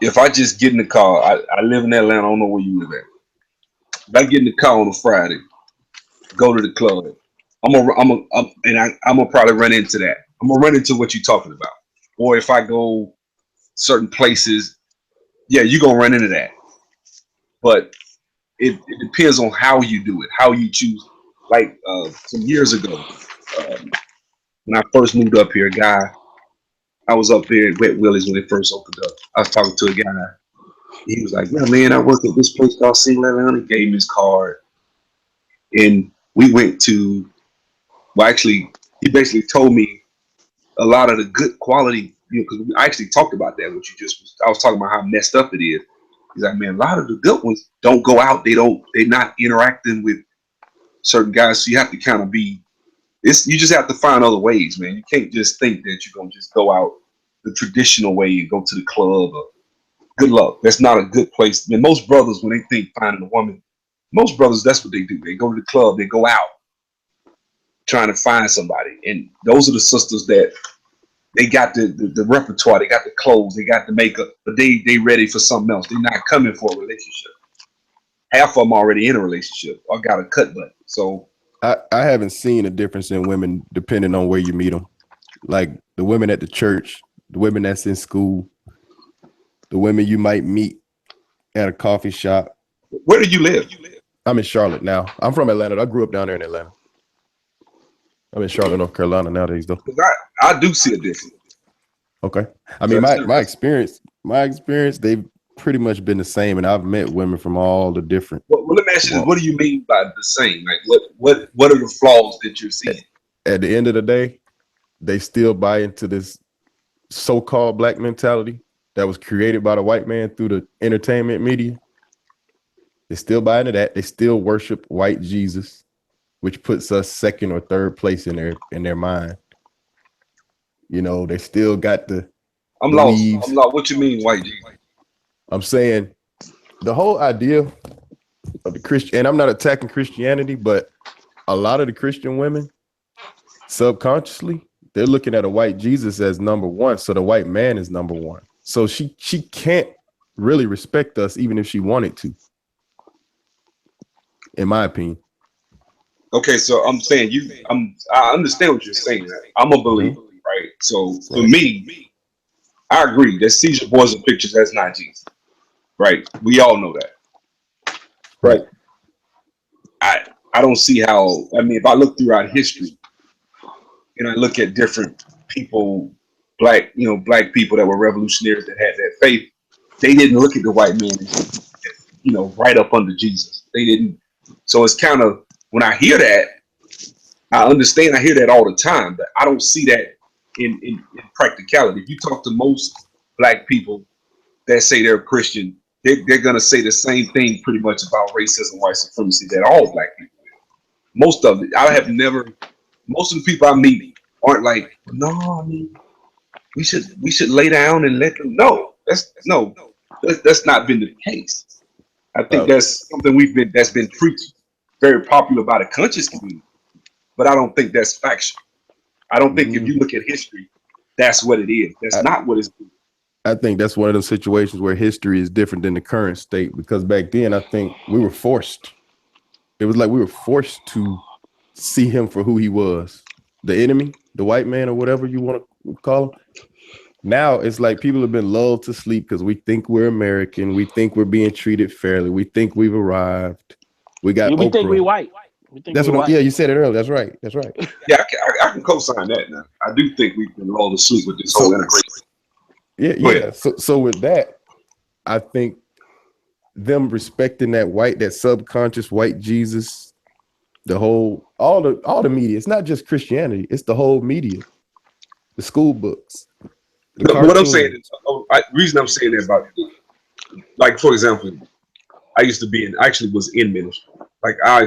C: if I just get in the car, I live in Atlanta. I don't know where you live at. If I get in the car on a Friday, go to the club, I'm gonna probably run into that. I'm gonna run into what you're talking about. Or if I go certain places, yeah, you're gonna run into that. But it depends on how you do it, how you choose. Like some years ago, when I first moved up here, I was up there at Wet Willie's when they first opened up. I was talking to a guy. He was like, "Yeah, man, I work at this place called Single Atlanta." He gave me his card, and we went to. Well, actually, he basically told me a lot of the good quality. Because I actually talked about that. I was talking about how messed up it is. He's like, "Man, a lot of the good ones don't go out. They're not interacting with certain guys. So you have to kind of be. You just have to find other ways, man. You can't just think that you're gonna just go out the traditional way and go to the club. Good luck. That's not a good place. I mean, most brothers, when they think finding a woman, most brothers, that's what they do. They go to the club. They go out trying to find somebody. And those are the sisters that they got the repertoire. They got the clothes. They got the makeup. But they ready for something else. They're not coming for a relationship. Half of them already in a relationship or got a cut button. So
B: I haven't seen a difference in women depending on where you meet them. Like the women at the church, the women that's in school, the women you might meet at a coffee shop.
C: Where do you live?
B: I'm in Charlotte now. I'm from Atlanta. I grew up down there in Atlanta. I'm in Charlotte, North Carolina nowadays, though.
C: I do see a difference.
B: Okay. I mean, my experience, they've pretty much been the same, and I've met women from all the different.
C: Well, let me ask you this. What do you mean by the same? Like, what are the flaws that you're seeing?
B: At the end of the day, they still buy into this so-called black mentality that was created by the white man through the entertainment media. They still buy into that. They still worship white Jesus, which puts us second or third place in their mind. You know, they still got the.
C: I'm lost. What you mean, white Jesus?
B: I'm saying the whole idea of the Christian, and I'm not attacking Christianity, but a lot of the Christian women, subconsciously, they're looking at a white Jesus as number one. So the white man is number one. So she can't really respect us even if she wanted to. in my opinion.
C: Okay, so I'm saying I understand what you're saying. I'm a believer, right? So for
B: Right.
C: me, I agree that Caesar Boys and Pictures, that's not Jesus, right? We all know that.
B: Right.
C: But I don't see how. I mean, if I look throughout history and I look at different people, black people that were revolutionaries that had that faith, they didn't look at the white man as, right up under Jesus. They didn't. So it's kind of, when I hear that, I understand. I hear that all the time, but I don't see that in practicality. If you talk to most black people that say they're Christian, they're going to say the same thing pretty much about racism, white supremacy that all black people. Most of it, most of the people I meet aren't like, no, I mean, we should lay down and let them know. That's not been the case. I think
B: Uh,
C: that's something that's been preached very popular by the conscious community, but I don't think that's factual. I don't think if
B: mm,
C: you look at history, that's what it is. That's
B: I,
C: not what it's.
B: I think that's one of those situations where history is different than the current state, because back then I think we were forced. It was like we were forced to see him for who he was, the enemy, the white man, or whatever you want to call him. Now it's like people have been lulled to sleep because we think we're American. We think we're being treated fairly. We think we've arrived. We got
A: Yeah, we think we
B: Oprah.
A: white. We think
B: That's
A: we
B: what
A: white.
B: yeah, you said it earlier. That's right. That's right.
C: Yeah, I can co-sign that now. I do think we've been lulled to sleep with this whole
B: So
C: integration.
B: yeah,
C: Go
B: yeah.
C: ahead.
B: So with that, I think them respecting that subconscious white Jesus, the whole all the media. It's not just Christianity, it's the whole media, the school books, the
C: No, but what I'm saying
B: cartoons.
C: is, reason I'm saying that about, like, for example, I actually was in ministry. Like, I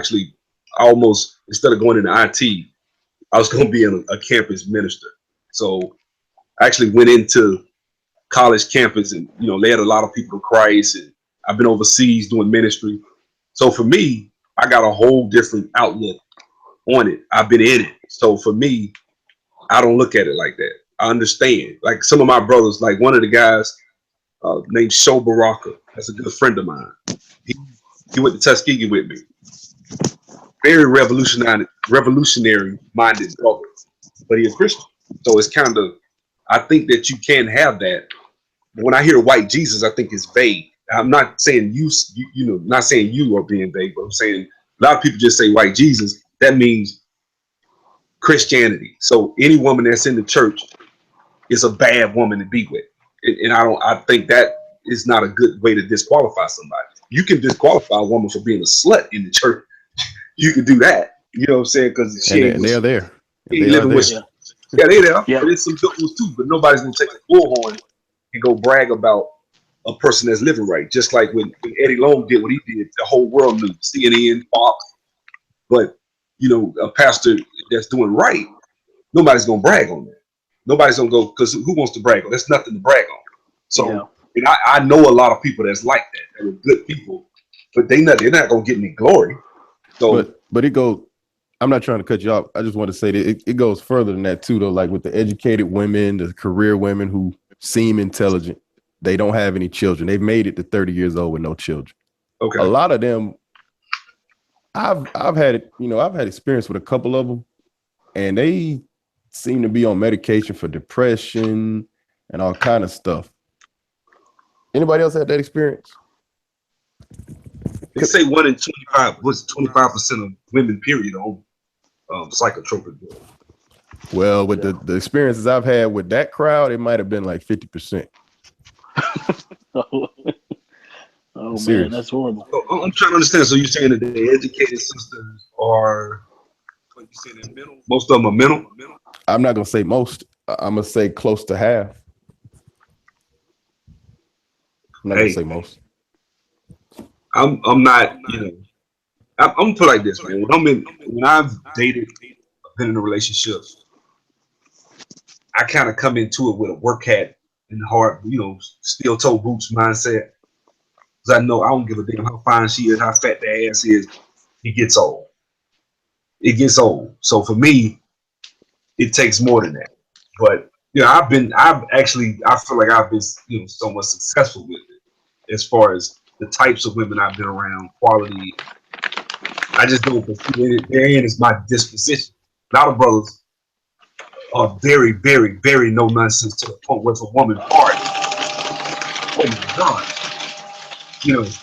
C: almost, instead of going into IT, I was going to be a campus minister. So I actually went into college campus and, led a lot of people to Christ. And I've been overseas doing ministry. So for me, I got a whole different outlook on it. I've been in it. So for me, I don't look at it like that. I understand. Like some of my brothers, like one of the guys named Sho Baraka, that's a good friend of mine. He went to Tuskegee with me. Very revolutionary minded brother, but he's a Christian. So it's kind of, I think that you can have that. But when I hear white Jesus, I think it's vague. I'm not saying not saying you are being vague, but I'm saying a lot of people just say white Jesus. That means Christianity. So any woman that's in the church is a bad woman to be with. And I think that is not a good way to disqualify somebody. You can disqualify a woman for being a slut in the church. You can do that. You know what I'm saying? Because
B: And they are there.
C: she ain't
B: They are
C: living with
B: there.
A: Yeah.
C: yeah, they there.
A: Yeah.
C: But it's some good ones too. But nobody's gonna take a bullhorn and go brag about a person that's living right. Just like when Eddie Long did what he did, the whole world knew. CNN, Fox. But a pastor that's doing right, nobody's gonna brag on that. Nobody's gonna go, because who wants to brag on? There's nothing to brag on.
A: Yeah.
C: So, and I know a lot of people that's like that. That are good people, but they're not gonna get any glory. So
B: But it goes. I'm not trying to cut you off. I just want to say that it goes further than that too, though. Like with the educated women, the career women who seem intelligent, they don't have any children. They've made it to 30 years old with no children. A
C: okay.
B: lot of them, I've had it. I've had experience with a couple of them, and they seem to be on medication for depression and all kind of stuff. Anybody else had that experience?
C: They say 1 in 25 was 25% of women, period, on psychotropic drugs.
B: Well, with the experiences I've had with that crowd, it might have been like 50%.
A: Oh man,
B: Serious.
A: that's horrible.
C: So I'm trying to understand. So you're saying that the educated sisters are, what you saying, they're mental? Most of them are mental?
B: I'm not gonna say most. I'm gonna say close to half. I'm not gonna
C: Hey,
B: say most.
C: I'm not, I'm gonna put it like this, man. When I've dated, been in a relationship, I kind of come into it with a work hat and hard, steel toe boots mindset. Because I know I don't give a damn how fine she is, how fat the ass is. It gets old. It gets old. So for me, it takes more than that. But I feel like I've been, somewhat successful with it as far as the types of women I've been around, quality. I just don't consider it. Therein is my disposition. A lot of brothers are very, very, very no nonsense to the point where if a woman farts, oh my God,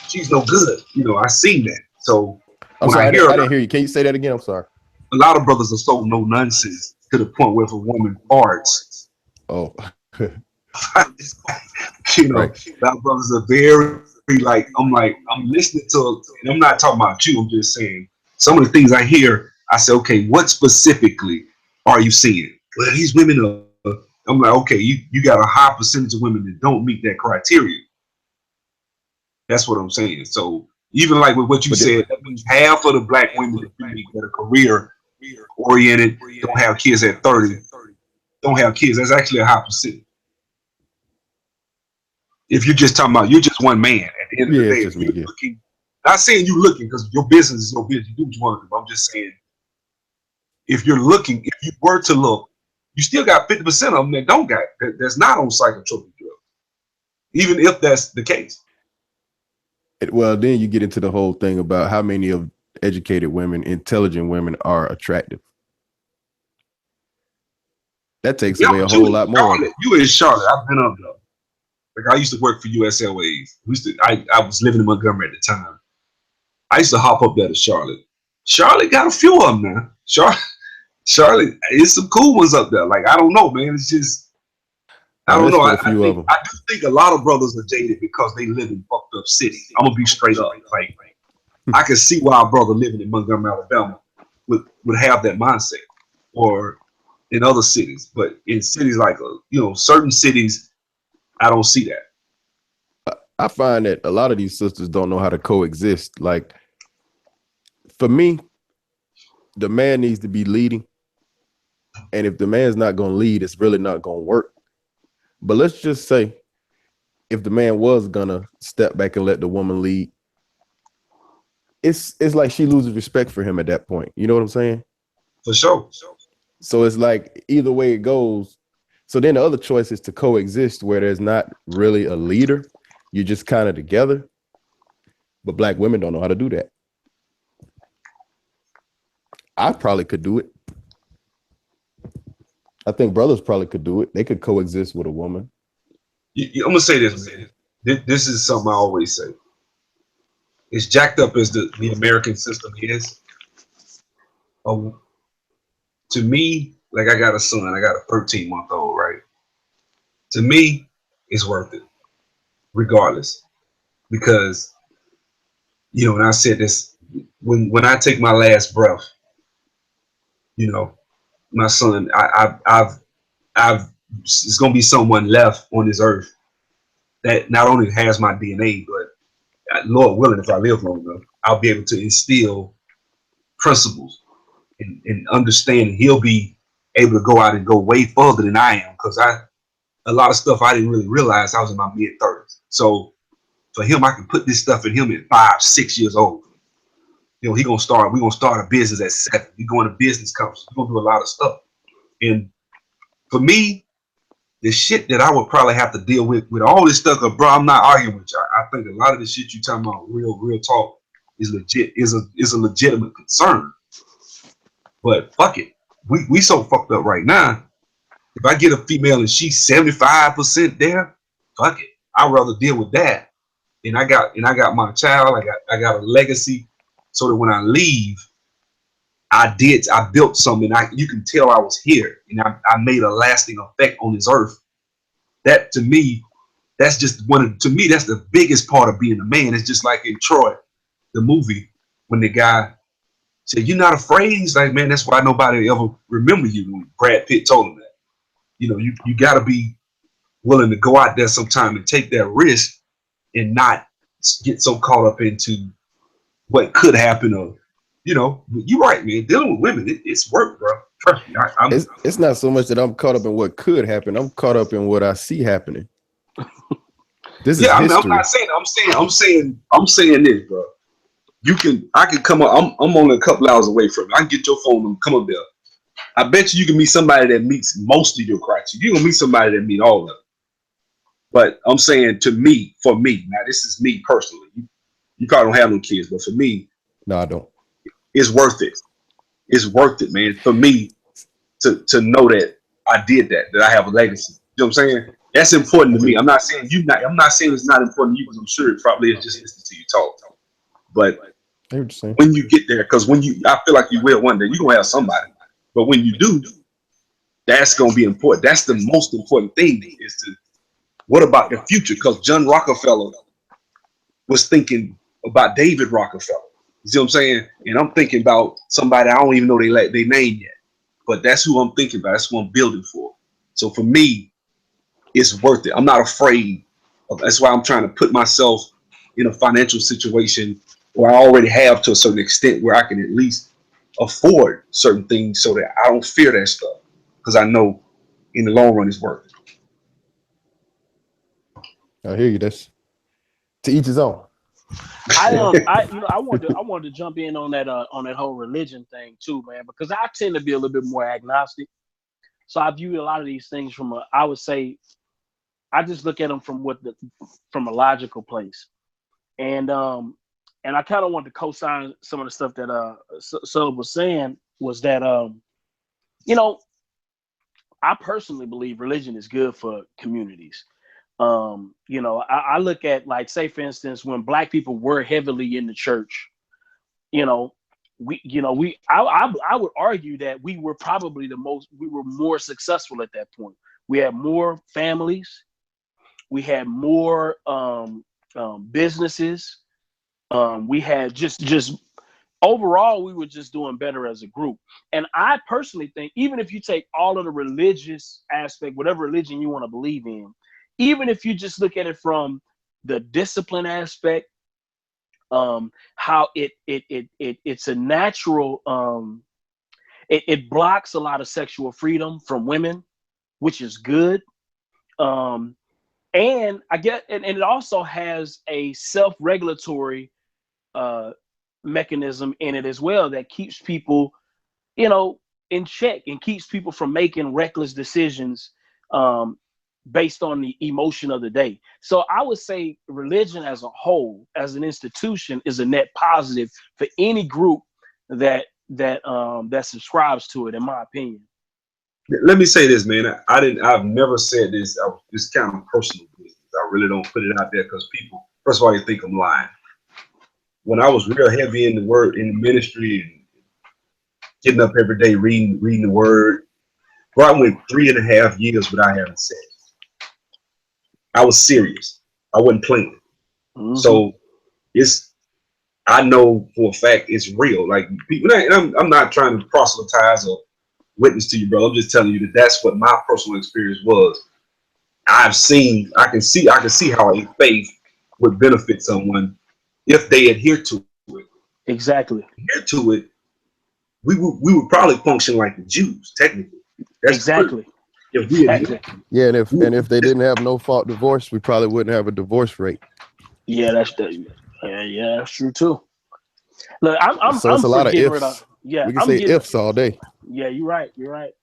C: she's no good. I seen that. So
B: I'm
C: when I
B: sorry,
C: hear
B: I didn't hear you. Can you say that again? I'm sorry.
C: a lot of brothers are so no nonsense to the point where if a woman farts,
B: Oh,
C: a
B: right.
C: lot of brothers are very I'm listening to, and I'm not talking about you. I'm just saying some of the things I hear. I say, okay, what specifically are you seeing? Well, these women are. I'm like, okay, you got a high percentage of women that don't meet that criteria. That's what I'm saying. So even like with what you
B: But then,
C: said, that means half of the black women that you meet that are career oriented, don't have kids at 30, don't have kids. That's actually a high percentage. If you're just talking about you're just one man at the end of
B: yeah,
C: the day,
B: it's
C: if
B: just me.
C: you're
B: Yeah.
C: looking, not saying you looking because your business is your business, you do what you want to do. I'm just saying if you're looking, if you were to look, you still got 50% of them that don't got that's not on psychotropic drugs, even if that's the case.
B: Well, then you get into the whole thing about how many of educated women, intelligent women are attractive. That takes
C: Yeah,
B: away a
C: but you
B: whole
C: in
B: lot more of
C: Charlotte,
B: it.
C: you in Charlotte. I've been up there. Like I used to work for USLAs. I was living in Montgomery at the time. I used to hop up there to Charlotte. Charlotte got a few of them now. Charlotte, it's some cool ones up there. Like I don't know, man. It's just I
B: Now,
C: don't
B: there's
C: know.
B: still a few of them.
C: I do think a lot of brothers are jaded because they live in fucked up cities. I'm gonna be straight up. Like I can see why a brother living in Montgomery, Alabama would have that mindset, or in other cities. But in cities like certain cities, I don't see that.
B: I find that a lot of these sisters don't know how to coexist. Like for me, the man needs to be leading. And if the man's not going to lead, it's really not going to work. But let's just say if the man was going to step back and let the woman lead, it's like she loses respect for him at that point. You know what I'm saying?
C: For sure.
B: So it's like either way it goes. So then the other choice is to coexist where there's not really a leader. You're just kind of together. But black women don't know how to do that. I probably could do it. I think brothers probably could do it. They could coexist with a woman.
C: I'm gonna say this, man. This is something I always say. As jacked up as the American system is, uh, to me, like I got a son, I got a 13-month-old, right? To me, it's worth it, regardless, because and I said this when I take my last breath, my son, I've it's gonna be someone left on this earth that not only has my DNA, but Lord willing, if I live long enough, I'll be able to instill principles and understand. He'll be able to go out and go way further than I am because a lot of stuff I didn't really realize I was in my mid-30s. So for him, I can put this stuff in him at 5, 6 years old. We're gonna start a business at 7. We're going to business conferences. We're gonna do a lot of stuff. And for me, the shit that I would probably have to deal with all this stuff, bro, I'm not arguing with you. I think a lot of the shit you talking about, real talk, is legit, is a legitimate concern. But fuck it, we so fucked up right now. If I get a female and she's 75% there, fuck it. I'd rather deal with that. And I got my child. I got a legacy, so that when I leave, I built something. You can tell I was here, and I made a lasting effect on this earth. That to me, that's just to me, that's the biggest part of being a man. It's just like in Troy, the movie, when the guy said, "You're not afraid." He's like, "Man, that's why nobody ever remember you." When Brad Pitt told him that, you got to be willing to go out there sometime and take that risk and not get so caught up into what could happen. Or, you're right, man. Dealing with women, it's work, bro. Trust me.
B: It's not so much that I'm caught up in what could happen. I'm caught up in what I see happening. This is
C: Yeah, I'm
B: history.
C: not saying. I'm saying this, bro. I can come up. I'm only a couple hours away from it. I can get your phone and come up there. I bet you can meet somebody that meets most of your criteria. You can meet somebody that meet all of them. But I'm saying for me, now this is me personally. You probably don't have no kids, but for me,
B: No, I don't.
C: it's worth it. It's worth it, man, for me to know that I did that I have a legacy. You know what I'm saying? That's important to me. I'm not saying I'm not saying it's not important to you, because I'm sure it probably is just listening to you talk. But
B: I hear what you're saying.
C: when you get there, because I feel like you will one day, you're gonna have somebody. But when you do, that's gonna be important. That's the most important thing, is to what about the future? Because John Rockefeller was thinking about David Rockefeller. You see what I'm saying? And I'm thinking about somebody I don't even know their name yet. But that's who I'm thinking about. That's who I'm building for. So for me, it's worth it. I'm not afraid. That's why I'm trying to put myself in a financial situation where I already have, to a certain extent, where I can at least afford certain things, so that I don't fear that stuff, because I know in the long run it's worth it.
B: I hear you. That's to each his own.
A: I wanted to jump in on that whole religion thing too, man, because I tend to be a little bit more agnostic. So I view a lot of these things I would say, I just look at them from a logical place, and I kind of want to co-sign some of the stuff that Sub was saying, was that you know, I personally believe religion is good for communities. I look at, like, say for instance, when Black people were heavily in the church, you know, I would argue that we were probably we were more successful at that point. We had more families, we had more businesses, we had just overall, we were just doing better as a group. And I personally think, even if you take all of the religious aspect, whatever religion you want to believe in, even if you just look at it from the discipline aspect, how it's a natural, it blocks a lot of sexual freedom from women, which is good. And and it also has a self-regulatory mechanism in it as well, that keeps people, in check, and keeps people from making reckless decisions based on the emotion of the day. So I would say religion as a whole, as an institution, is a net positive for any group that subscribes to it, in my opinion.
C: Let me say this, man. I've never said this. It's kind of personal business. I really don't put it out there, because people, first of all, you think I'm lying. When I was real heavy in the word, in the ministry, and getting up every day reading the word, bro, I went 3.5 years without having sex. I was serious. I wasn't playing.
A: Mm-hmm.
C: So I know for a fact it's real. Like, people, and I'm not trying to proselytize or witness to you, bro. I'm just telling you that that's what my personal experience was. I can see how a faith would benefit someone if they adhere to it.
A: Exactly.
C: Adhere to it, we would probably function like the Jews, technically. That's
A: exactly.
C: True. If we adhere,
B: Yeah, and if they didn't have no fault divorce, we probably wouldn't have a divorce rate.
A: Yeah, that's true too. Look,
B: So it's
A: I'm
B: a lot
A: for
B: of
A: getting rid of.
B: ifs.
A: Yeah,
B: We can
A: I'm
B: say
A: getting.
B: ifs all day.
A: Yeah, you're right. You're right.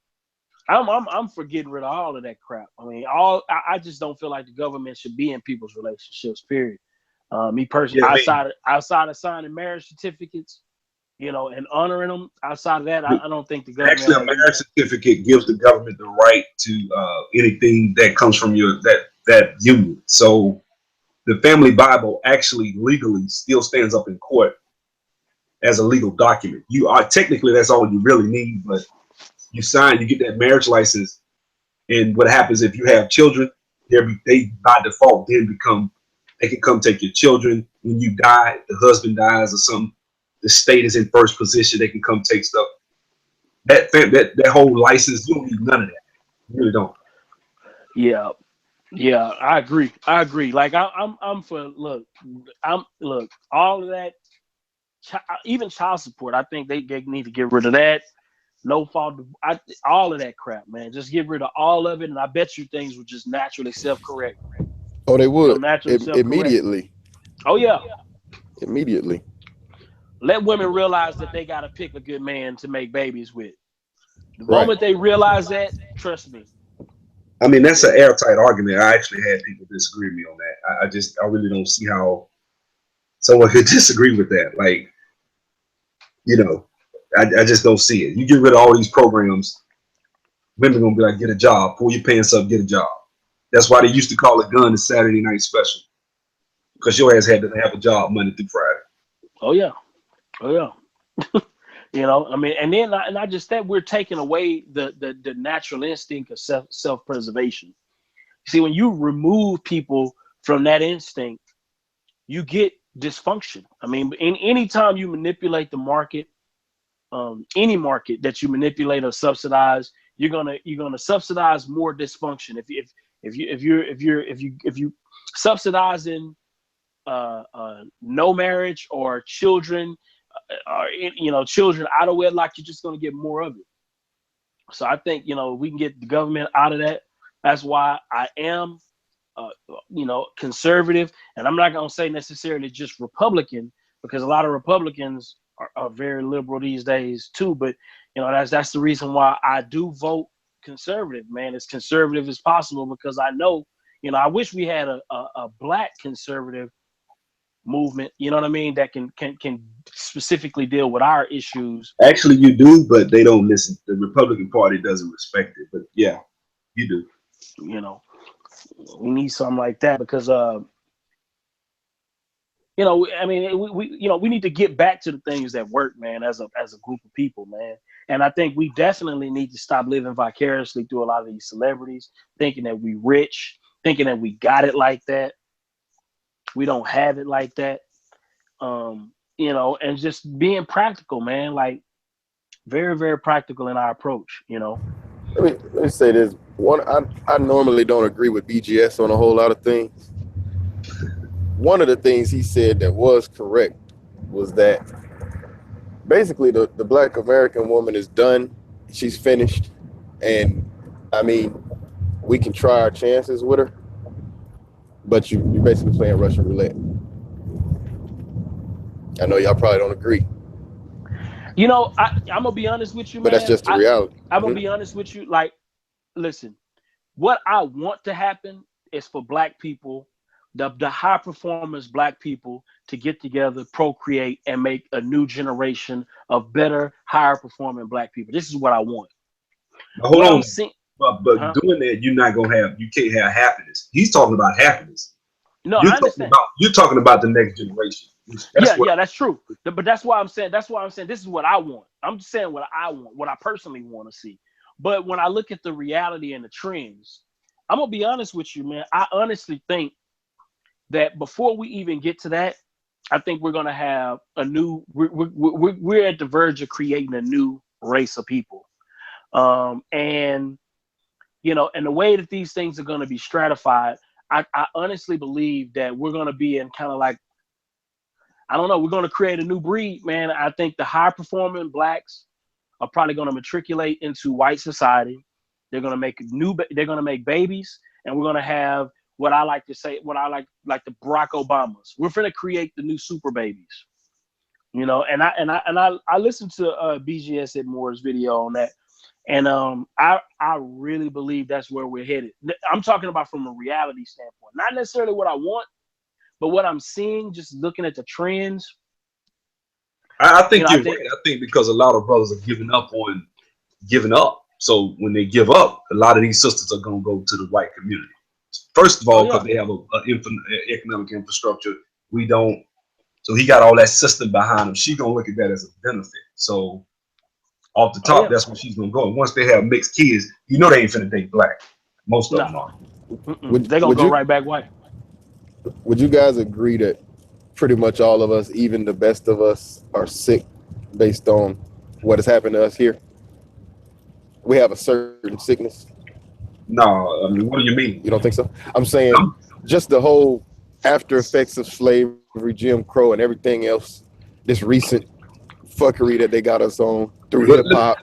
A: I'm for getting rid of all of that crap. I mean, I just don't feel like the government should be in people's relationships. Period. Me personally,
C: yeah,
A: outside of signing marriage certificates, and honoring them, outside of that, I don't think the government.
C: actually, a marriage certificate gives the government the right to anything that comes from that union. So the family Bible actually legally still stands up in court as a legal document. You are technically, that's all you really need, but you get that marriage license, and what happens if you have children? They by default they can come take your children when you die. The husband dies or something, the state is in first position. They can come take stuff. That whole license, you don't need none of that. You really don't.
A: Yeah, I agree. Like I'm for look, all of that, even child support. I think they need to get rid of that. No fault, all of that crap, man. Just get rid of all of it, and I bet you things would just naturally self-correct.
B: Oh, they would
A: Naturally self-correct.
B: immediately.
A: Oh yeah.
B: Immediately.
A: Let women realize that they got to pick a good man to make babies with. The
B: Right.
A: moment they realize that, trust me.
C: I mean, that's an airtight argument. I actually had people disagree with me on that. I really don't see how someone could disagree with that. Like, You know, I just don't see it. You get rid of all these programs, women gonna be like, get a job, pull your pants up, get a job. That's why they used to call a gun a Saturday night special, because your ass had to have a job Monday through Friday.
A: Oh yeah, oh yeah. You know, I mean, and then not just that, we're taking away the natural instinct of self preservation. See, when you remove people from that instinct, you get dysfunction. I mean, in any time you manipulate the market, any market that you manipulate or subsidize, you're gonna subsidize more dysfunction. If you subsidizing no marriage or children, or children out of wedlock, you're just gonna get more of it. So I think we can get the government out of that. That's why I am conservative, and I'm not gonna say necessarily just Republican, because a lot of Republicans are very liberal these days too. But that's the reason why I do vote conservative, man, as conservative as possible, because I know, I wish we had a black conservative movement, you know what I mean, that can specifically deal with our issues.
C: Actually, you do, but they don't listen. The Republican Party doesn't respect it. But yeah, you do.
A: We need something like that, because I mean, we need to get back to the things that work, man, as a group of people, man. And I think we definitely need to stop living vicariously through a lot of these celebrities, thinking that we rich, thinking that we got it like that. We don't have it like that. And just being practical, man, like very, very practical in our approach.
B: Let me say this. One, I normally don't agree with BGS on a whole lot of things. One of the things he said that was correct was that basically the Black American woman is done. She's finished. And I mean, we can try our chances with her, but you're basically playing Russian roulette. I know y'all probably don't agree.
A: I'm gonna be honest with you,
B: but
A: man.
B: That's just the reality.
A: I'm gonna be honest with you. Like, listen, what I want to happen is for Black people, the high performance Black people, to get together, procreate, and make a new generation of better, higher performing Black people. This is what I want.
C: Now, hold on. But doing that, you can't have happiness. He's talking about happiness.
A: No, I understand.
C: You're talking about the next generation.
A: That's true. But that's why I'm saying this is what I want. I'm just saying what I want, what I personally want to see. But when I look at the reality and the trends, I'm gonna be honest with you, man. I honestly think that before we even get to that, I think we're gonna have a new. We're at the verge of creating a new race of people, and the way that these things are gonna be stratified, I honestly believe that we're gonna be in kind of like, I don't know, we're going to create a new breed, man. I think the high performing Blacks are probably going to matriculate into white society. They're going to make babies, and we're going to have what I like to say, what I like the Barack Obamas. We're going to create the new super babies, and I listened to BGS at Moore's video on that, and I really believe that's where we're headed. I'm talking about from a reality standpoint, not necessarily what I want, but what I'm seeing, just looking at the trends.
C: I think you're right. I think because a lot of brothers are giving up. So when they give up, a lot of these sisters are going to go to the white community. First of all, because they have an economic infrastructure. We don't. So he got all that system behind him. She's going to look at that as a benefit. So off the top, that's where she's going to go. And once they have mixed kids, they ain't finna date Black. Most of them are.
A: They're going to go right back white.
B: Would you guys agree that pretty much all of us, even the best of us, are sick based on what has happened to us here? We have a certain sickness.
C: No, I mean, what do you mean?
B: You don't think so? I'm saying just the whole after effects of slavery, Jim Crow, and everything else, this recent fuckery that they got us on through hip hop.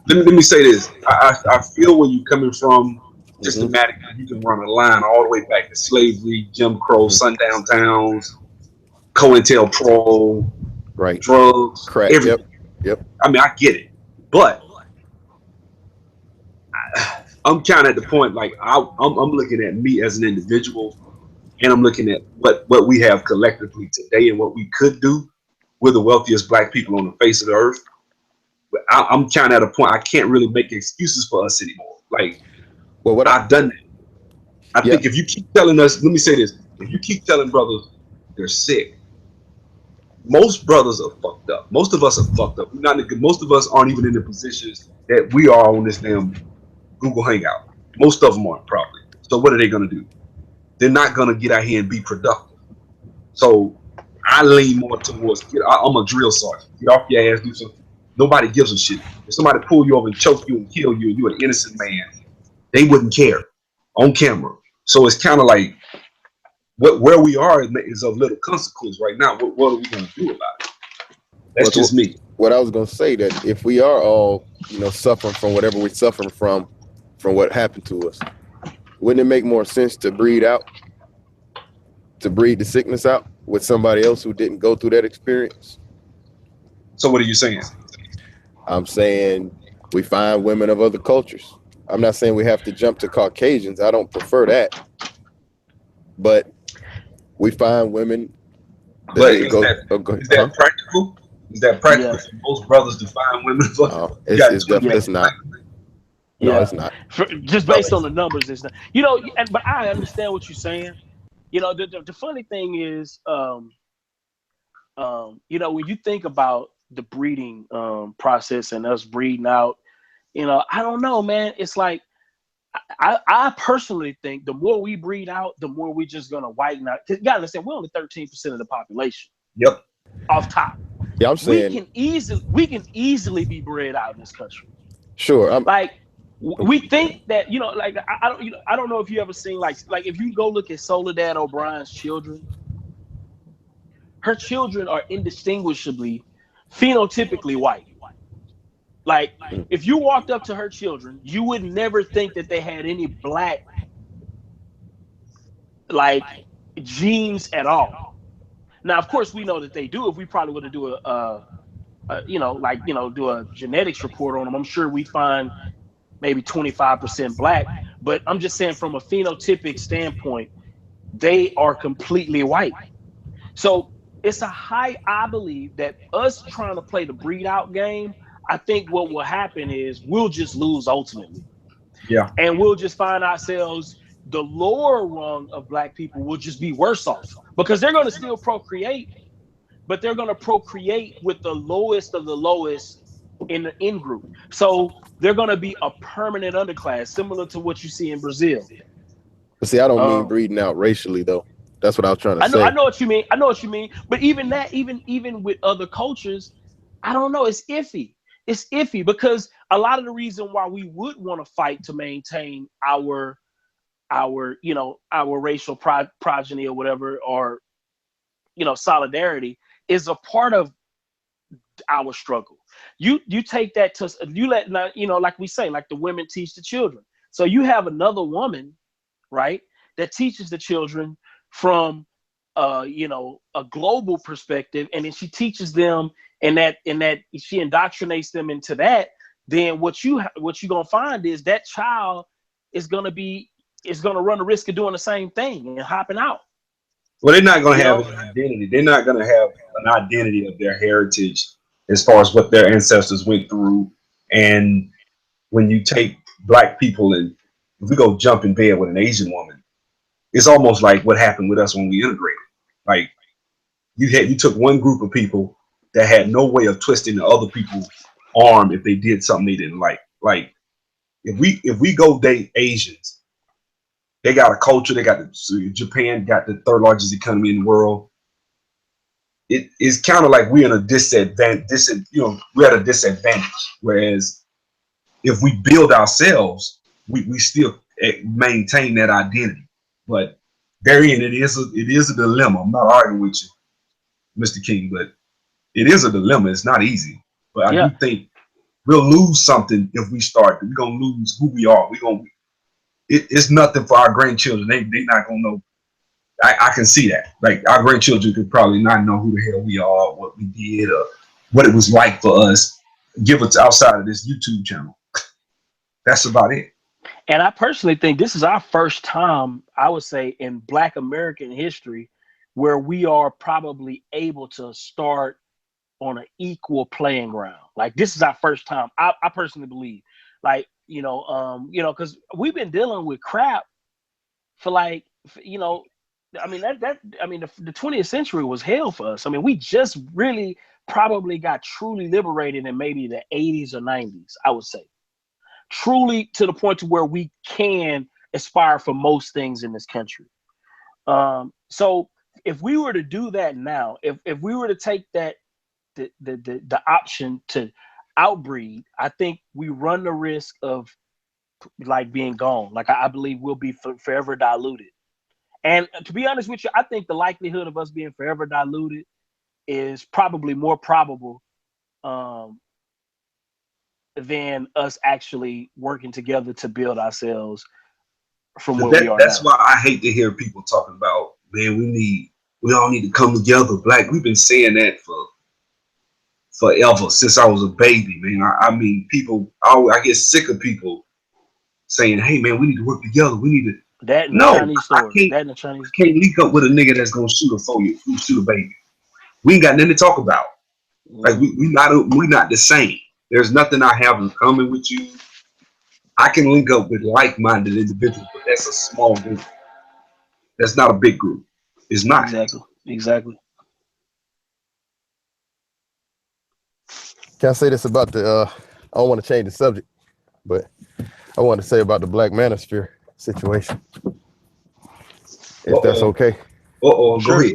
C: Let me say this. I feel where you're coming from. Systematically, you can run a line all the way back to slavery, Jim Crow, sundown towns, COINTELPRO,
B: right,
C: drugs,
B: crack,
C: everything.
B: Yep.
C: I mean, I get it, but I'm kind of at the point like I'm looking at me as an individual, and I'm looking at what we have collectively today and what we could do. we're the wealthiest black people on the face of the earth. But I'm kind of at a point I can't really make excuses for us anymore. Like,
B: Well, what I
C: I've done that. I
B: yeah,
C: think if you keep telling us, let me say this: if you keep telling brothers they're sick, most brothers are fucked up. Most of us are fucked up. We're not. Most of us aren't even in the positions that we are on this damn Google Hangout. Most of them aren't probably. So what are they gonna do? They're not gonna get out here and be productive. So I lean more towards I'm a drill sergeant. Get off your ass, do something. Nobody gives a shit. If somebody pull you over and choke you and kill you, and you're an innocent man, they wouldn't care on camera. So it's kind of like where we are is of little consequence right now. What are we gonna do about it? That's
B: what
C: just me.
B: what I was gonna say, that if we are all, suffering from whatever we're suffering from what happened to us, wouldn't it make more sense to breed the sickness out with somebody else who didn't go through that experience?
C: So what are you saying?
B: I'm saying we find women of other cultures. I'm not saying we have to jump to Caucasians. I don't prefer that. But we find women that
C: But
B: didn't go. Oh, go
C: is
B: huh?
C: that practical? Is that
A: Yeah,
C: practical for most brothers to find women?
B: Oh,
C: You got
B: it's
C: two
B: definitely
A: yeah,
B: it's not. No,
A: yeah.
B: it's not.
A: Just based on the numbers, it's not. But I understand what you're saying. The funny thing is, when you think about the breeding process and us breeding out, I don't know, man. It's like I personally think the more we breed out, the more we just gonna whiten out. 'Cause you gotta understand, we're only 13% of the population.
C: Yep.
A: Off top,
B: Yeah, I'm
A: we
B: saying
A: can easily be bred out in this country.
B: sure.
A: Like we think that like I don't I don't know if you ever seen like if you go look at Soledad O'Brien's children, her children are indistinguishably phenotypically white. Like if you walked up to her children, you would never think that they had any black like genes at all. Now, of course, we know that they do. If we probably would to do do a genetics report on them, I'm sure we'd find maybe 25% black. But I'm just saying, from a phenotypic standpoint, they are completely white. So it's a high, I believe, that us trying to play the breed out game, I think what will happen is we'll just lose ultimately.
C: Yeah.
A: And we'll just find ourselves, the lower rung of black people will just be worse off because they're going to still procreate, but they're going to procreate with the lowest of the lowest in the in group. So they're going to be a permanent underclass, similar to what you see in Brazil.
B: But see, I don't mean
A: Um,
B: breeding out racially though. That's what I was trying to
A: I
B: say.
A: know what you mean. I know what you mean. But even that, even with other cultures, I don't know. It's iffy. It's iffy because a lot of the reason why we would want to fight to maintain our racial progeny or whatever, or solidarity, is a part of our struggle. You take that to you let like we say, like the women teach the children. So you have another woman, right, that teaches the children from a global perspective, and then she teaches them, and that she indoctrinates them into that. Then what you're gonna find is that child is gonna run the risk of doing the same thing and hopping out.
C: Well, they're not going
A: You
C: to have
A: know,
C: an identity. They're not going to have an identity of their heritage as far as what their ancestors went through. And when you take black people and if we go jump in bed with an Asian woman, it's almost like what happened with us when we integrated. Like you took one group of people that had no way of twisting the other people's arm if they did something they didn't like. Like if we go date Asians, they got a culture. They got Japan got the third largest economy in the world. It is kind of like we're in a disadvantage. We're at a disadvantage. Whereas if we build ourselves, we still maintain that identity. But therein, it is a dilemma. I'm not arguing with you, Mr. King, but it is a dilemma. It's not easy. But I
A: yeah.
C: do think we'll lose something if we start. We're gonna lose who we are. It's nothing for our grandchildren. They not gonna know. I can see that. Like our grandchildren could probably not know who the hell we are, what we did, or what it was like for us. Give us outside of this YouTube channel. That's about it.
A: And I personally think this is our first time, I would say, in Black American history where we are probably able to start on an equal playing ground. Like this is our first time. I personally believe, like because we've been dealing with crap for like I mean the 20th century was hell for us. I mean, we just really probably got truly liberated in maybe the 80s or 90s, I would say. Truly to the point to where we can aspire for most things in this country. So if we were to do that now, if we were to take that the option to outbreed, I think we run the risk of like being gone. Like I believe we'll be forever diluted. And to be honest with you, I think the likelihood of us being forever diluted is probably more probable than us actually working together to build ourselves from where we are
C: That's
A: now.
C: why I hate to hear people talking about, man, we all need to come together. Black, we've been saying that for forever, since I was a baby, man. I mean, people, I get sick of people saying, hey, man, we need to work together. We need to.
A: That and the
C: No,
A: Chinese
C: I
A: stores.
C: can't.
A: That and the Chinese.
C: I can't link up with a nigga that's gonna shoot a shoot a baby. We ain't got nothing to talk about. Like we not the same. There's nothing I have in common with you. I can link up with like-minded individuals, but that's a small group. That's not a big group. It's not.
A: Exactly.
B: Can I say this about the? I don't want to change the subject, but I want to say about the Black Manosphere situation, if that's okay.
C: Go ahead.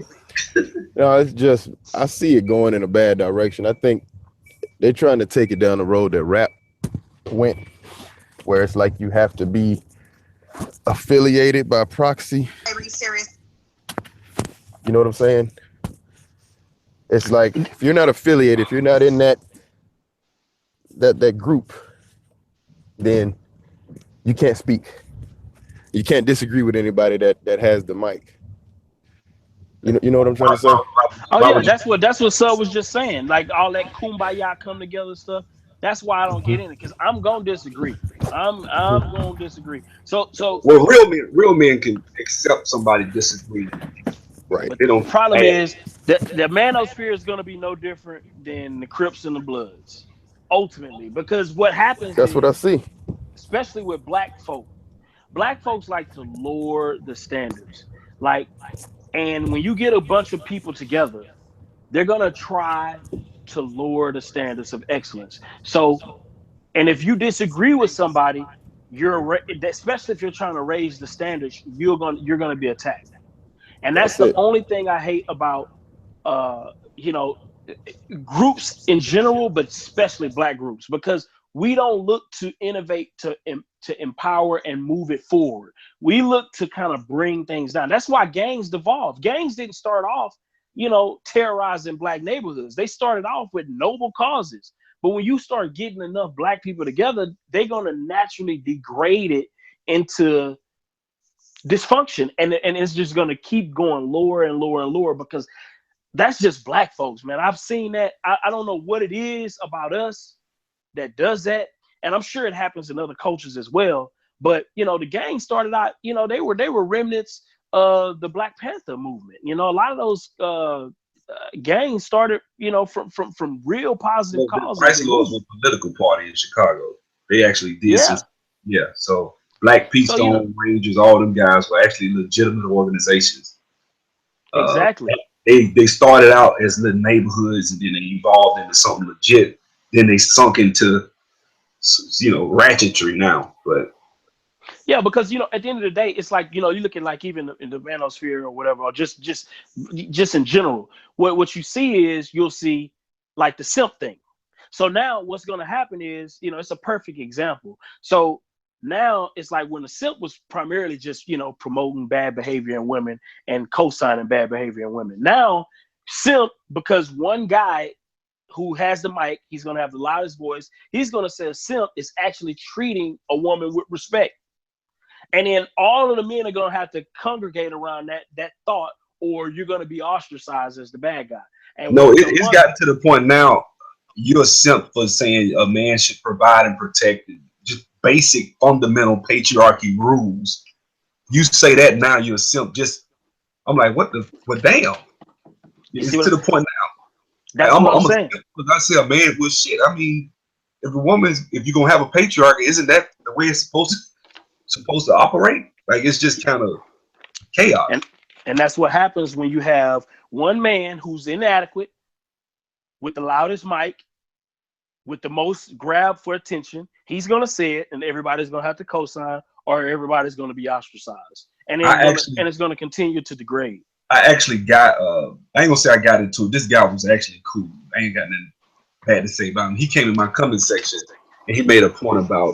B: No, it's just I see it going in a bad direction. I think they're trying to take it down the road that rap went, where it's like you have to be affiliated by proxy. Are you serious? You know what I'm saying? It's like if you're not affiliated, if you're not in that group, then you can't speak. You can't disagree with anybody that has the mic. You know what I'm trying to say?
A: Oh yeah, that's what Sub was just saying. Like all that kumbaya come together stuff. That's why I don't get in it, because I'm gonna disagree. I'm gonna disagree. So
C: well, real men can accept somebody disagreeing.
B: Right.
A: But
C: They
A: the
C: don't.
A: problem is that the manosphere is gonna be no different than the Crips and the Bloods, ultimately, because what happens
B: That's what I
A: is,
B: see.
A: especially with black folks like to lower the standards. Like, and when you get a bunch of people together, they're going to try to lower the standards of excellence. So, and if you disagree with somebody, especially if you're trying to raise the standards, you're going to be attacked. And that's
B: That's
A: the
B: it.
A: only thing I hate about uh you know groups in general, but especially black groups, because we don't look to innovate, to empower and move it forward. We look to kind of bring things down. That's why gangs devolved. Gangs didn't start off terrorizing black neighborhoods. They started off with noble causes, but when you start getting enough black people together, they're going to naturally degrade it into dysfunction, and it's just going to keep going lower and lower and lower, because that's just black folks, man. I've seen that. I don't know what it is about us that does that, and I'm sure it happens in other cultures as well. But the gang started out, they were remnants of the Black Panther movement. A lot of those gangs started, from real positive
C: Well, the
A: causes
C: Price
A: and
C: Lords were
A: movements.
C: a political party in Chicago. They actually did some.
A: Yeah.
C: Yeah. So Black Peace
A: So
C: Stone Rangers, all them guys were actually legitimate organizations. Uh,
A: exactly.
C: they started out as little neighborhoods, and then they evolved into something legit. Then they sunk into ratchetry now. But
A: Yeah, because at the end of the day, it's like you look at, like, even in the manosphere or whatever, or just in general. What you see is, you'll see like the simp thing. So now what's going to happen is, it's a perfect example. So now it's like when the simp was primarily just promoting bad behavior in women and co-signing bad behavior in women. Now simp, because one guy who has the mic, he's going to have the loudest voice. He's going to say a simp is actually treating a woman with respect. And then all of the men are going to have to congregate around that thought, or you're going to be ostracized as the bad guy. And
C: no,
A: when it's a
C: it's
A: woman,
C: gotten to the point now. You're a simp for saying a man should provide and protect, just basic fundamental patriarchy rules. You say that now, you're a simp. I'm like, what damn?
A: you see
C: It's to
A: what
C: the point now.
A: That's what I'm
C: I'm a
A: saying.
C: because I say a man. Well, shit. I mean, if you're gonna have a patriarchy, isn't that the way it's supposed to operate? Like it's just kind of chaos.
A: And and that's what happens when you have one man who's inadequate with the loudest mic, with the most grab for attention. He's gonna say it, and everybody's gonna have to co-sign, or everybody's gonna be ostracized, and
C: I actually
A: it's gonna continue to degrade.
C: I actually got I ain't gonna say I got into it. This guy was actually cool. I ain't got nothing bad to say about him. He came in my comment section and he made a point about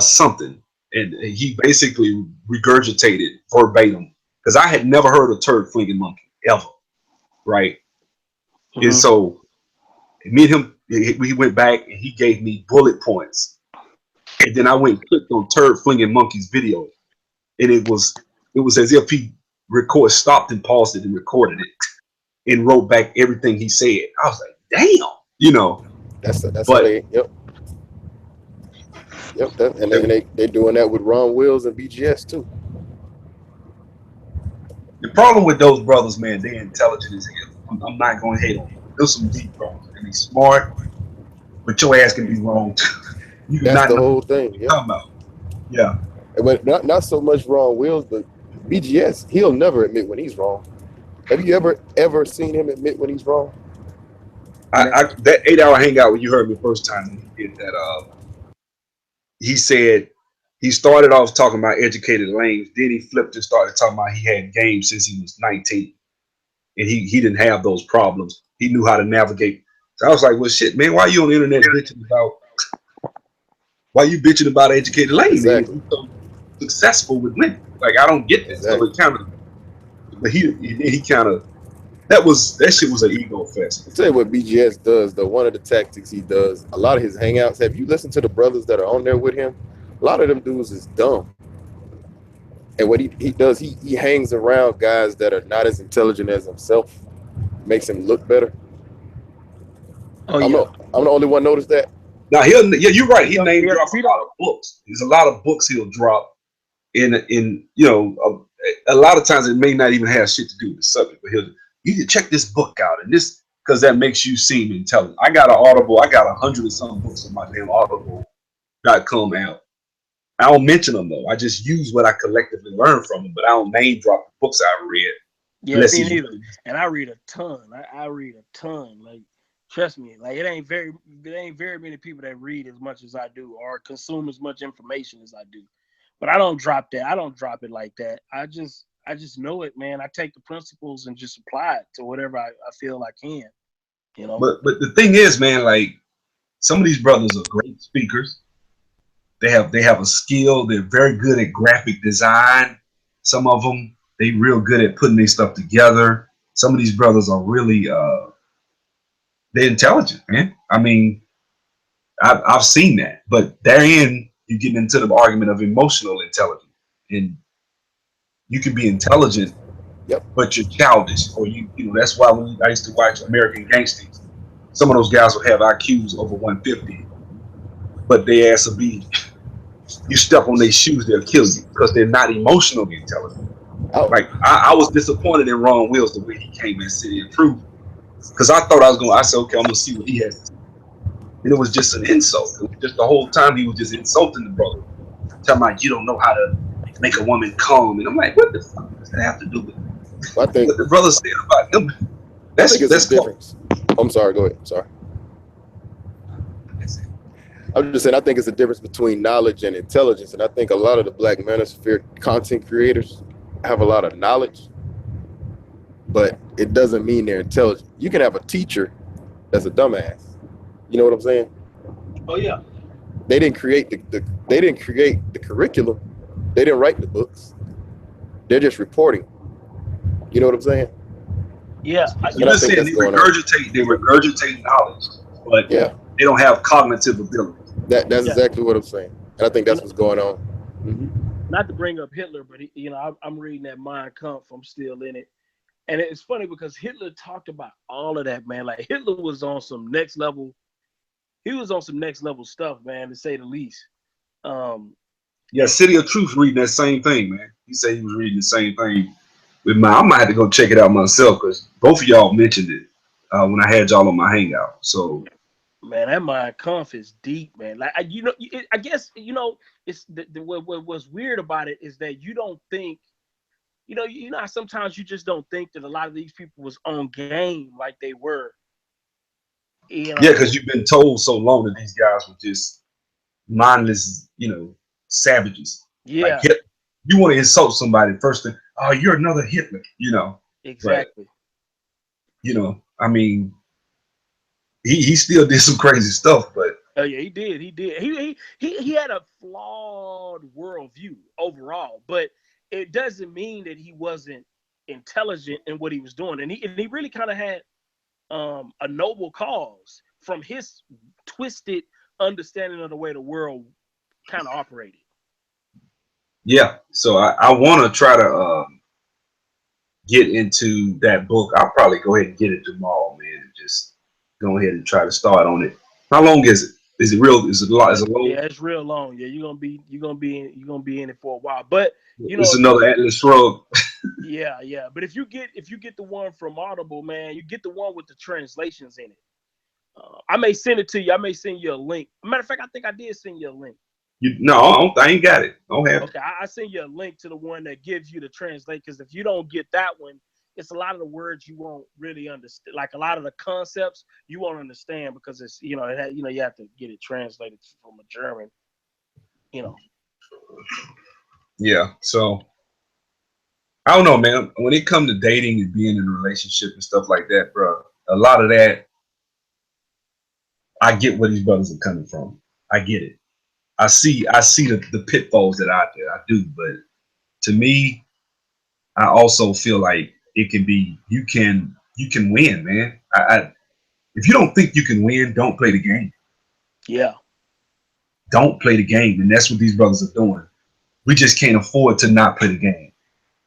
C: something, and he basically regurgitated verbatim because I had never heard of turd flinging monkey ever, right? And
A: Mm-hmm.
C: so me and him, we went back and he gave me bullet points, and then I went and clicked on turd flinging monkey's video, and it was as if he stopped and paused it and recorded it and wrote back everything he said. I was like, damn, you know.
B: That's how
C: But
B: they. Yep. They doing that with Ron Wills and BGS too.
C: the problem with those brothers, man, they're intelligent as hell. I'm not going to hate on them. There's some deep brothers and they smart, but your ass can be wrong too. You do
B: That's
C: not
B: the
C: know what
B: whole thing.
C: you're
B: Yep.
C: talking about. Yeah.
B: But not so much Ron Wills, but BGS. He'll never admit when he's wrong. Have you ever seen him admit when he's wrong?
C: That 8 hour hangout when you heard me first time when he did that, he said he started off talking about educated lanes, then he flipped and started talking about he had games since he was 19. And he didn't have those problems. He knew how to navigate. So I was like, well shit, man, why you bitching about educated lane, man? If
B: Exactly.
C: you so successful with women. Like I don't get that. So
B: Exactly.
C: it kind of but he kind of that shit was an ego fest.
B: I'll tell you what BGS does, though. One of the tactics he does, a lot of his hangouts. Have you listened to the brothers that are on there with him? A lot of them dudes is dumb. And what he does, he hangs around guys that are not as intelligent as himself, makes him look better.
A: Oh
B: I'm
A: yeah.
B: not I'm the only one noticed that.
C: Now you're right. He name
A: Yeah,
C: drop
A: he
C: a lot
A: don't.
C: of books. There's a lot of books he'll drop in a lot of times it may not even have shit to do with the subject, but you can check this book out and this because that makes you seem intelligent. I got an Audible. I got 100 and some books on my damn Audible.com app. I don't mention them though. I just use what I collectively learned from them, but I don't name drop the books I read
A: Yeah,
C: unless
A: me
C: he's
A: neither.
C: really.
A: And I read a ton. I read a ton. Like, trust me, like it ain't very many people that read as much as I do or consume as much information as I do. But I don't drop that. I don't drop it like that. I just know it, man. I take the principles and just apply it to whatever I feel I can. You know.
C: But the thing is, man, like some of these brothers are great speakers. They have a skill. They're very good at graphic design. Some of them they real good at putting their stuff together. Some of these brothers are really they're intelligent, man. I mean, I've seen that, but therein you get into the argument of emotional intelligence, and you can be intelligent,
B: Yep.
C: but you're childish, or that's why when I used to watch American Gangsters, some of those guys would have IQs over 150, but they ass will be you step on their shoes, they'll kill you because they're not emotionally intelligent.
B: Oh,
C: Like I was disappointed in Ron Wills the way he came in City and Truth because I thought I said, okay, I'm gonna see what he has to say. And it was just an insult. It was just the whole time he was just insulting the brother. Talking about you don't know how to make a woman calm. And I'm like, what the fuck does that have to do with
B: I think
C: what the brother said about him?
B: I think it's a
C: That's called.
B: difference. I'm sorry. Go ahead. Sorry. I'm just saying. I think it's a difference between knowledge and intelligence, and I think a lot of the Black Manosphere content creators have a lot of knowledge, but it doesn't mean they're intelligent. You can have a teacher that's a dumbass. You know what I'm saying?
A: Oh yeah.
B: They didn't create they didn't create the curriculum. They didn't write the books. They're just reporting. You know what I'm saying?
A: Yeah.
C: You're just saying they regurgitate knowledge, but
B: Yeah,
C: they don't have cognitive ability.
B: that's
A: Yeah.
B: exactly what I'm saying. And I think that's what's going on.
A: Not to bring up Hitler, but I'm reading that Mein Kampf. I'm still in it. And it's funny because Hitler talked about all of that, man. Like Hitler was on some next level. He was on some next level stuff, man, to say the least. Um,
C: Yeah, City of Truth reading that same thing, man. He said he was reading the same thing with mine. I might have to go check it out myself because both of y'all mentioned it when I had y'all on my hangout. So
A: Man, that mind conf is deep, man. Like I guess it's what's weird about it is that you don't think, how sometimes you just don't think that a lot of these people was on game like they were,
C: yeah, because you've been told so long that these guys were just mindless, savages. Like
A: Yeah,
C: you want to insult somebody first thing, oh, you're another Hitler. But
A: exactly.
C: I mean, he still did some crazy stuff, but
A: Oh yeah, he did. He did. He had a flawed worldview overall, but it doesn't mean that he wasn't intelligent in what he was doing, and he really kind of had a noble cause from his twisted understanding of the way the world kind of operated.
C: yeah. So I want to try to get into that book. I'll probably go ahead and get it tomorrow, man. And just go ahead and try to start on it. How long is it? Is it real? Is it a lot? Is it long?
A: Yeah, it's real long. Yeah, you're gonna be in it for a while. But
C: It's another Atlas Shrugged.
A: yeah. But if you get the one from Audible, man, you get the one with the translations in it. I may send it to you. I may send you a link. Matter of fact, I think I did send you a link.
C: No, I ain't got it. I don't have it.
A: Okay, I send you a link to the one that gives you the translate. Because if you don't get that one, it's a lot of the words you won't really understand. Like a lot of the concepts you won't understand because it's you have to get it translated from a German. You know.
C: Yeah. So I don't know, man. When it comes to dating and being in a relationship and stuff like that, bro, a lot of that, I get where these brothers are coming from. I get it. I see the pitfalls that are out there. I do, but to me, I also feel like it can be you can win, man. If you don't think you can win, don't play the game.
A: Yeah.
C: Don't play the game, and that's what these brothers are doing. We just can't afford to not play the game.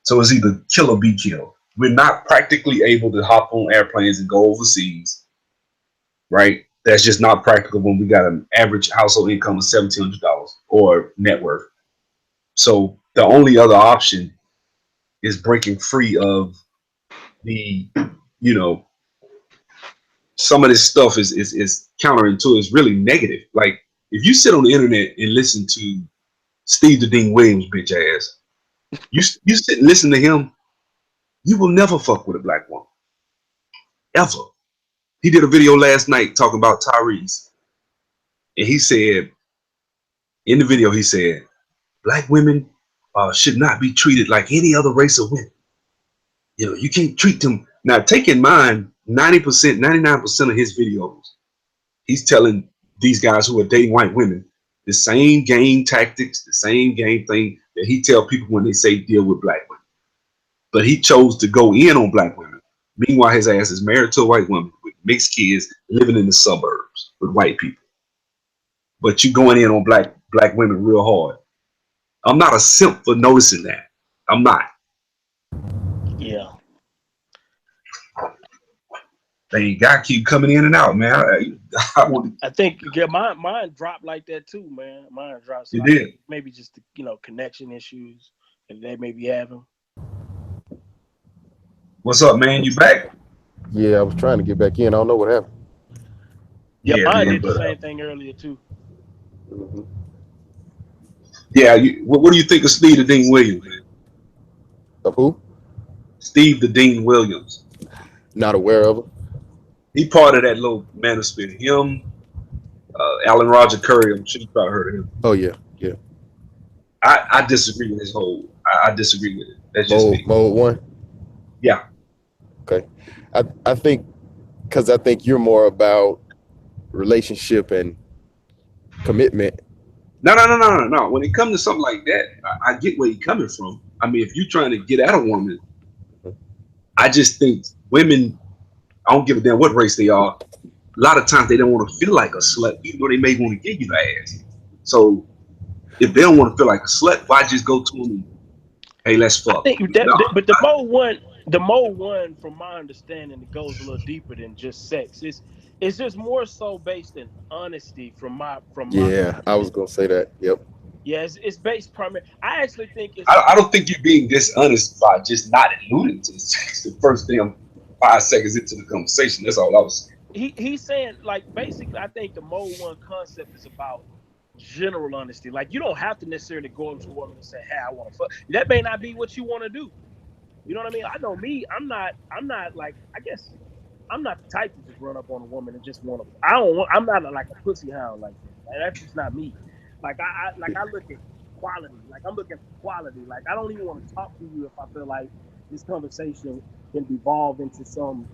C: So it's either kill or be killed. We're not practically able to hop on airplanes and go overseas, right? That's just not practical when we got an average household income of $1,700 or net worth. So the only other option is breaking free of the, you know, some of this stuff is counterintuitive. It's really negative. Like if you sit on the internet and listen to Steve the Dean Williams bitch ass, you sit and listen to him, you will never fuck with a black woman ever. He did a video last night talking about Tyrese, and he said in the video he said black women should not be treated like any other race of women. You can't treat them. Now, take in mind, 90%, 99% of his videos, he's telling these guys who are dating white women the same game tactics, the same game thing that he tell people when they say deal with black women. But he chose to go in on black women. Meanwhile, his ass is married to a white woman with mixed kids living in the suburbs with white people. But you going in on black women real hard. I'm not a simp for noticing that. I'm not.
A: Yeah.
C: They got to keep coming in and out, man. I want
A: I think mine dropped like that too, man. Mine dropped. So
C: to.
A: I
C: It
A: think
C: did.
A: maybe just the, connection issues that they may be having.
C: What's up, man? You back?
B: Yeah, I was trying to get back in. I don't know what happened.
A: Yeah,
C: Yeah,
A: mine
C: man.
A: did the
C: But
A: same thing earlier too.
B: Mhm.
C: yeah, what do you think of Steve the Dean Williams, man?
B: Of who?
C: Steve the Dean Williams.
B: Not aware of it.
C: He part of that little manosphere. Him, Alan Roger Curry. I'm sure you probably heard of him.
B: Oh yeah, yeah.
C: I disagree with his whole. I disagree with it. That's just me.
B: Mode one.
C: Yeah.
B: Okay. I think because I think you're more about relationship and commitment.
C: No. When it comes to something like that, I get where you're coming from. I mean, if you're trying to get at a woman, I just think women. I don't give a damn what race they are. A lot of times they don't want to feel like a slut, even though they may want to give you the ass. So if they don't want to feel like a slut, why just go to them and hey, let's
A: I
C: fuck?
A: think
C: No,
A: but the mode one, from my understanding, it goes a little deeper than just sex. It's just more so based in honesty from my
B: Yeah, I was
A: understanding.
B: gonna say that. Yep.
A: Yeah, it's based primarily. I actually think it's
C: I don't think you're being dishonest by just not alluding to sex the first thing. 5 seconds into the conversation. That's all I was saying.
A: He's saying like basically I think the mode one concept is about general honesty. Like you don't have to necessarily go up to a woman and say, "Hey, I want to fuck." That may not be what you want to do. You know what I mean? I know me. I'm not like. I guess I'm not the type to just run up on a woman and just want to. I don't want. I'm not like a pussy hound like that. Like, that's just not me. Like I look at quality. Like I'm looking for quality. Like I don't even want to talk to you if I feel like this conversation can devolve into some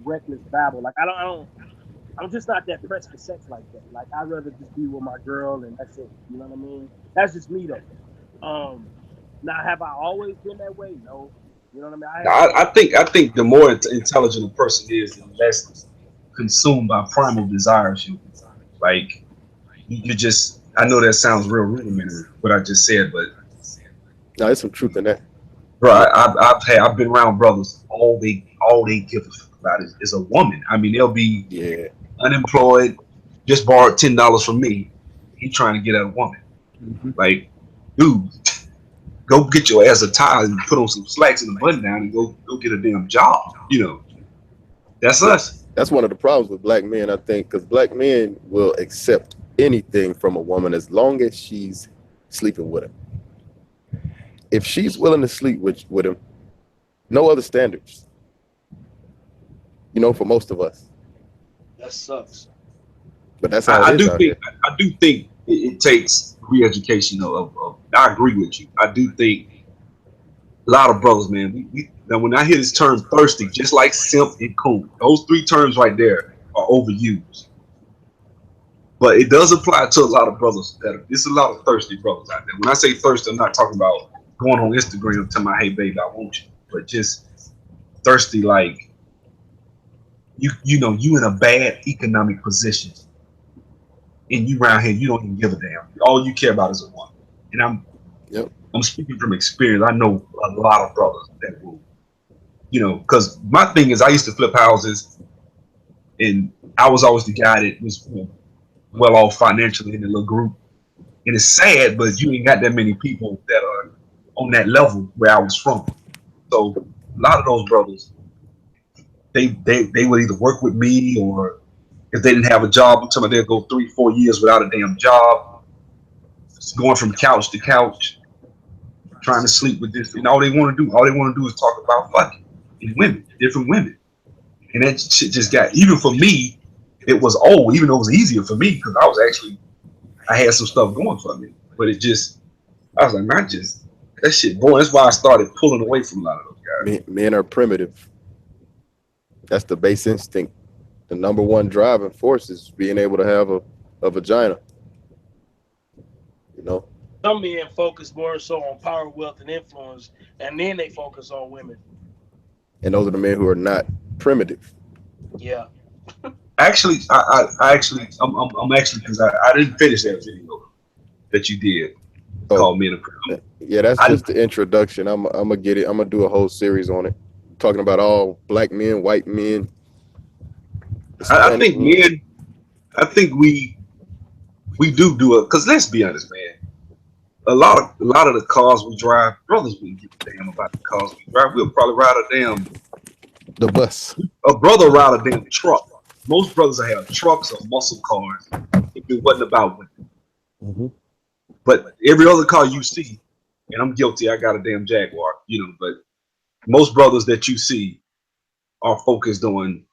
A: reckless babble. Like I don't. I'm just not that pressed for sex like that. Like I'd rather just be with my girl and that's it. You know what I mean? That's just me though. Now have I always been that way? No. You know what I mean? I
C: Now,
A: had some.
C: I think the more intelligent a person is, the less consumed by primal desires. Like you just. I know that sounds real rudimentary what I just said, but
B: No, there's some truth in that.
C: bro, I've been around brothers. All they give a fuck about is a woman. I mean, they'll be
B: Yeah.
C: unemployed, just borrowed $10 from me. He trying to get at a woman.
D: Mm-hmm.
C: Like, dude, go get your ass a tie and put on some slacks and a button down and go get a damn job. That's
B: Yeah.
C: us.
B: That's one of the problems with black men, I think, because black men will accept anything from a woman as long as she's sleeping with him. If she's willing to sleep with him, no other standards. For most of us.
A: That sucks.
B: But that's how
C: I,
B: it
C: I
B: is
C: do
B: out
C: think
B: here.
C: I do think it takes re-education of. I agree with you. I do think a lot of brothers, man. Now when I hear this term thirsty, just like simp and coon, those three terms right there are overused. But it does apply to a lot of brothers. There's a lot of thirsty brothers out there. When I say thirsty, I'm not talking about going on Instagram telling my, hey baby, I want you, but just thirsty like you in a bad economic position and you around here you don't even give a damn. All you care about is a woman. And
B: Yep.
C: I'm speaking from experience. I know a lot of brothers that will, because my thing is I used to flip houses and I was always the guy that was well off financially in the little group. And it's sad, but you ain't got that many people that are on that level where I was from. So a lot of those brothers, they would either work with me or if they didn't have a job, I'm talking about they'd go 3-4 years without a damn job, going from couch to couch, trying to sleep with this, and all they want to do is talk about fucking and women, different women, and that shit just got even for me. It was old, even though it was easier for me because I had some stuff going for me, but I was like, man, just that shit, boy. That's why I started pulling away from a lot of those guys.
B: Men are primitive. That's the base instinct. The number one driving force is being able to have a vagina. You know,
A: Some men focus more so on power, wealth, and influence, and then they focus on women.
B: and those are the men who are not primitive.
A: Yeah.
C: Actually, I'm actually because I didn't finish that video that you did
B: Oh,
C: called Men of
B: yeah, that's
C: I,
B: just the introduction. I'm gonna get it. I'm gonna do a whole series on it, talking about all black men, white men,
C: I
B: Hispanic
C: think
B: men.
C: men. I think we do it because let's be honest, man. A lot of the cars we drive, brothers wouldn't give a damn about the cars we drive. We'll probably ride
B: The bus.
C: a brother ride a damn truck. Most brothers have trucks or muscle cars if it wasn't about women.
B: Mm-hmm.
C: But every other car you see, and I'm guilty, I got a damn Jaguar, but most brothers that you see are focused on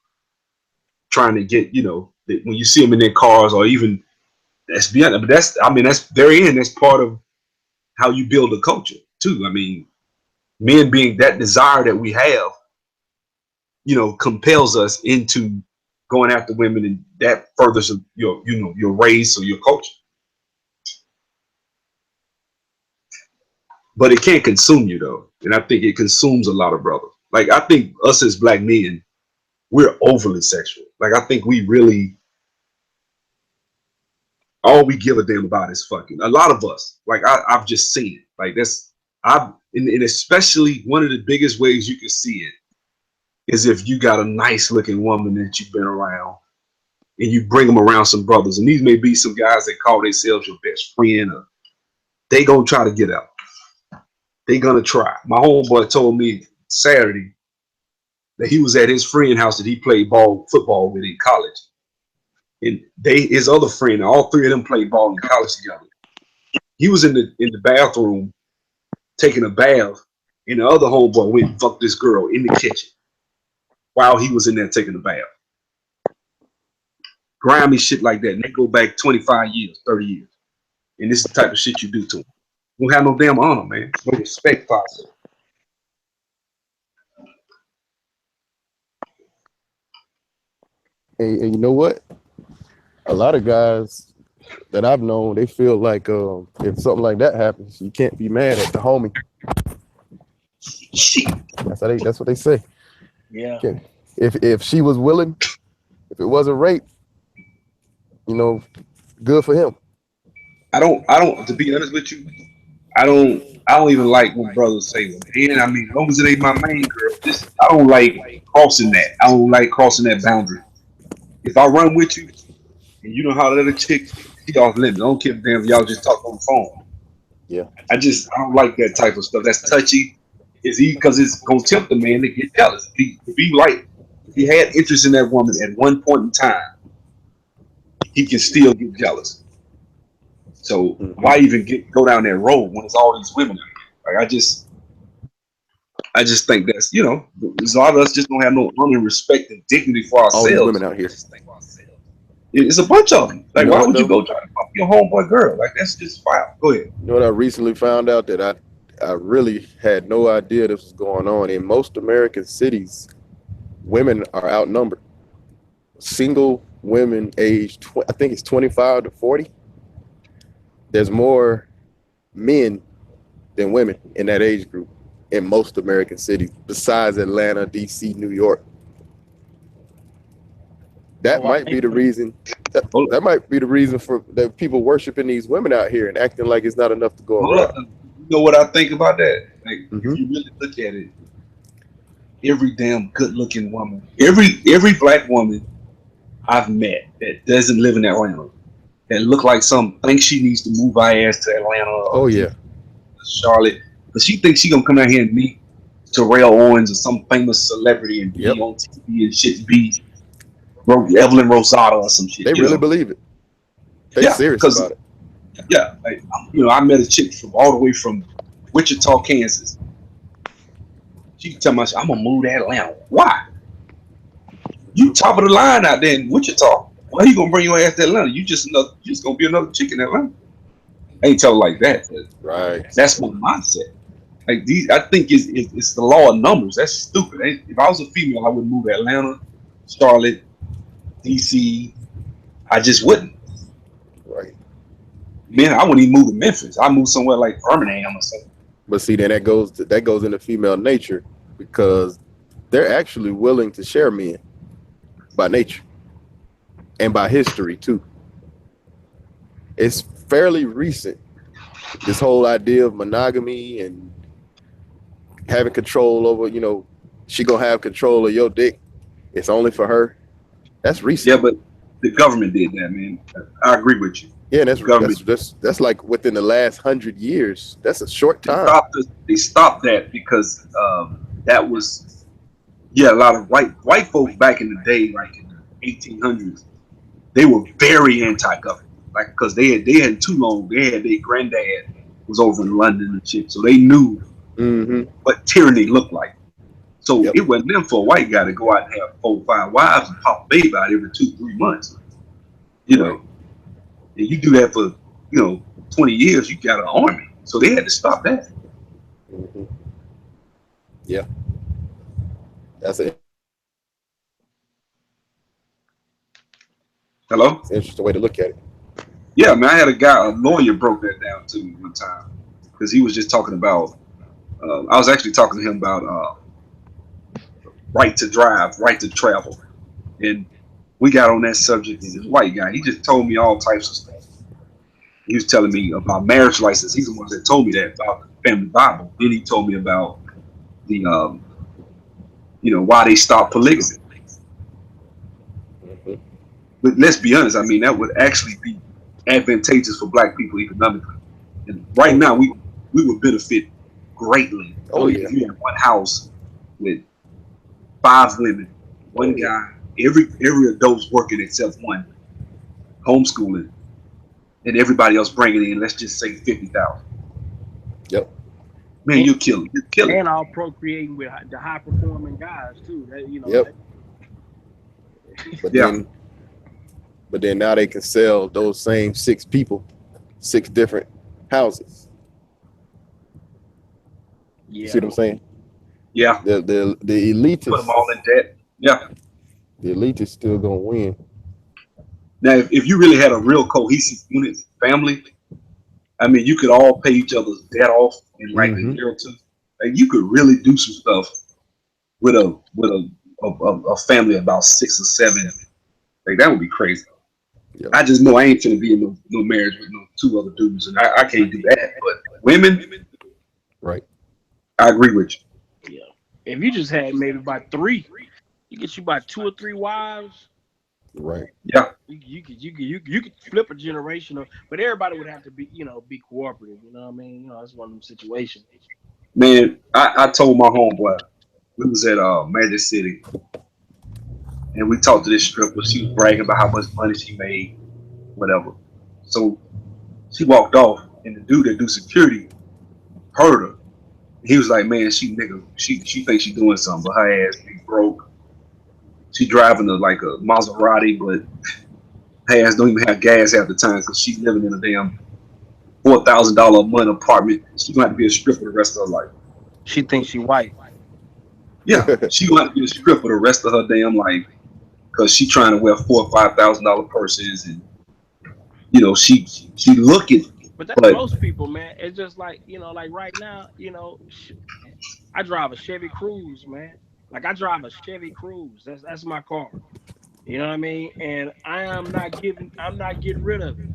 C: trying to get, when you see them in their cars or even that's beyond, but that's very end. That's part of how you build a culture too. I mean, men being that desire that we have, compels us into going after women, and that furthers your race or your culture. But it can't consume you though, and I think it consumes a lot of brothers. Like I think us as black men, we're overly sexual. Like I think we really all we give a damn about is fucking. A lot of us, like I've just seen it. Like and especially one of the biggest ways you can see it is if you got a nice looking woman that you've been around and you bring them around some brothers. And these may be some guys that call themselves your best friend or they gonna try to get out. They gonna try. My homeboy told me Saturday, that he was at his friend's house that he played football with in college. And his other friend, all three of them played ball in college together. He was in the bathroom taking a bath, and the other homeboy went and fucked this girl in the kitchen while he was in there taking a bath. Grimy shit like that. And they go back 25 years, 30 years. And this is the type of shit you do to them. You don't have no damn honor, man. No respect for yourself.
B: And you know what? A lot of guys that I've known, they feel like if something like that happens, you can't be mad at the homie.
C: Shit.
B: That's what they say.
A: Yeah.
B: If she was willing, if it wasn't rape, good for him.
C: I don't. To be honest with you, I don't even like when brothers say, "Well, man, I mean, as long as it ain't my main girl." I don't like crossing that. I don't like crossing that boundary. If I run with you, and you know how the other chick, she off limits. I don't care damn if y'all just talk on the phone.
B: Yeah.
C: I don't like that type of stuff. That's touchy. Is he because it's gonna tempt the man to get jealous? If he had interest in that woman at one point in time, he can still get jealous. So why even go down that road when it's all these women? Like I just think that's a lot of us just don't have no honor, respect, and dignity for ourselves.
B: All these women out here.
C: It's a bunch of them. Like, why would you
B: though?
C: go try to fuck your homeboy girl? Like, that's just foul. Go ahead.
B: You know what I recently found out that I really had no idea this was going on. In most American cities, women are outnumbered. Single women aged, I think it's 25 to 40. There's more men than women in that age group in most American cities, besides Atlanta, DC, New York. That might be the reason. That might be the reason for that people worshiping these women out here and acting like it's not enough to go around.
C: You know what I think about that? Like, if you really look at it, every damn good-looking woman, every black woman I've met that doesn't live in Atlanta, that look like thinks she needs to move her ass to Atlanta.
B: Oh yeah,
C: Charlotte, because she thinks she gonna come out here and meet Terrell Owens or some famous celebrity and be on TV and shit, be Evelyn Rosada or some shit.
B: They really believe it. They serious about it.
C: Yeah, like I met a chick from all the way from Wichita, Kansas. She tell me, I'm gonna move to Atlanta. Why? You top of the line out there in Wichita. Why you gonna bring your ass to Atlanta? You just gonna be another chick in Atlanta. I ain't tell her like that.
B: Right.
C: That's my mindset. Like I think it's the law of numbers. That's stupid. If I was a female, I would move to Atlanta, Charlotte, DC. I just wouldn't.
B: Right.
C: Man, I wouldn't even move to Memphis. I move somewhere like Birmingham or something.
B: But see, then that goes into female nature, because they're actually willing to share men by nature and by history too. It's fairly recent, this whole idea of monogamy and having control over, she gonna have control of your dick. It's only for her. That's recent.
C: Yeah, but the government did that, man. I agree with you.
B: Yeah, that's like within the last 100 years. That's a short time.
C: They stopped that because that was a lot of white folks back in the day, like in the 1800s, they were very anti-government, like because they had too long. They had their granddad was over in London and shit, so they knew what tyranny looked like. So it wasn't them for a white guy to go out and have 4 or 5 wives and pop a baby out every 2-3 months. And you do that for 20 years, you got an army. So they had to stop that.
B: Yeah, that's it.
C: Hello?
B: It's an interesting way to look at it.
C: Yeah, man, I had a lawyer broke that down to me one time because he was just talking about. I was actually talking to him about right to drive, right to travel, and we got on that subject. And this white guy, he just told me all types of stuff. He was telling me about marriage license. He's the one that told me that about the family Bible. Then he told me about the why they stopped polygamy. But let's be honest, I mean, that would actually be advantageous for black people economically. And right now, we would benefit greatly.
B: Oh, yeah.
C: If you had one house with 5 women, one
A: Oh,
C: guy. Every adult's working except one, homeschooling, and everybody else bringing in, let's just say 50,000.
B: Yep.
C: Man,
A: and,
C: you're killing. You're killing.
A: and all procreating with the high performing guys too. That
B: Yep.
A: that,
B: But
C: Yeah.
B: then but then now they can sell those same 6 people, 6 different houses. You see
A: yeah.
B: what I'm saying?
C: Yeah.
B: The
C: Put them all in debt. Yeah.
B: elite is still gonna win.
C: Now, if you really had a real cohesive unit family, I mean, you could all pay each other's debt off in like a
B: Mm-hmm.
C: year or two. Like, you could really do some stuff with a family of about 6 or 7. Like, that would be crazy.
B: Yep.
C: I just know I ain't finna be in no marriage with no 2 other dudes, and I can't do that. But women,
B: Right.
C: I agree with you.
A: Yeah. If you just had maybe about three, you get you about 2 or 3 wives.
B: Right.
C: Yeah,
A: You could flip a generation of, but everybody would have to be be cooperative. You know what I mean? That's one of them situations.
C: man. I told my homeboy we was at Magic City, and we talked to this stripper. She was bragging about how much money she made, whatever. So she walked off, and the dude that do security heard her. He was like, "Man, she thinks she doing something, but her ass be broke. She driving like a Maserati, but her ass don't even have gas half the time because she's living in a damn $4,000 a month apartment. She gonna have to be a stripper the rest of her life.
A: She thinks she white.
C: Yeah, she gonna have to be a stripper the rest of her damn life because she trying to wear $4 or $5,000 purses, and she looking,
A: But that's
C: but
A: most people, man. It's just like like right now, I drive a Chevy Cruze, man. Like I drive a Chevy Cruze. That's my car. You know what I mean? And I'm not getting rid of it.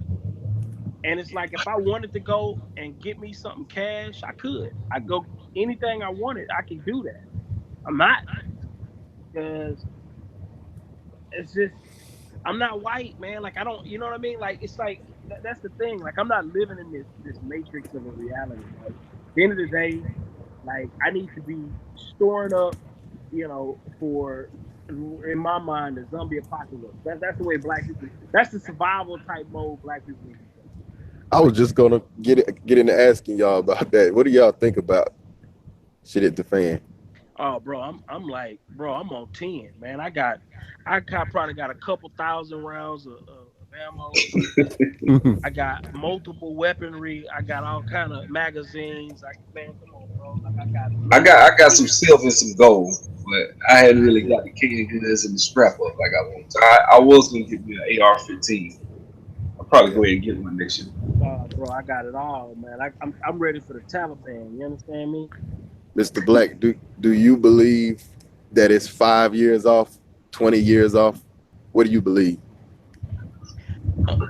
A: And it's like if I wanted to go and get me something cash, I could. I go anything I wanted, I can do that. I'm not because it's just I'm not white, man. Like I don't, you know what I mean? Like it's like that's the thing. Like I'm not living in this matrix of a reality. Like at the end of the day, like I need to be storing up, for in my mind the zombie apocalypse. That's the way black people. That's the survival type mode black people need to be in.
B: I was just gonna get into asking y'all about that. What do y'all think about shit at the fan?
A: Oh, bro, I'm like, bro, I'm on 10, man. I probably got a couple thousand rounds of ammo. I got multiple weaponry. I got all kind of magazines. Man, come on, bro. Like I got loads.
C: I got some silver and some gold, but I hadn't really got the canned goods and the strap up like I want. So I was gonna get me an AR-15. I'll probably
B: Yeah.
C: go ahead and get one next year.
A: Bro, I got it all, man. I'm ready for the Taliban. You understand me?
B: Mr. Black, do you believe that it's 5 years off, 20 years off? What do you believe?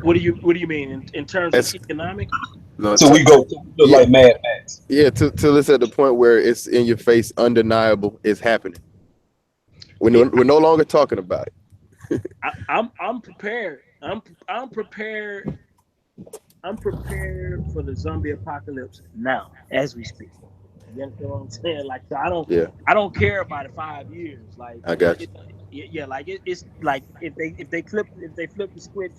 A: What do you mean in terms of
B: As
A: economic?
B: no,
C: So we go
B: yeah,
C: like Mad Max.
B: yeah, till it's at the point where it's in your face, undeniable, it's happening. We're no longer talking about
A: I'm prepared. I'm prepared. I'm prepared for the zombie apocalypse now, as we speak. You understand what I'm saying? Like, so
B: it. Yeah,
A: I don't care about it 5 years. Like,
B: I got you.
A: yeah, like it's like if they flip the switch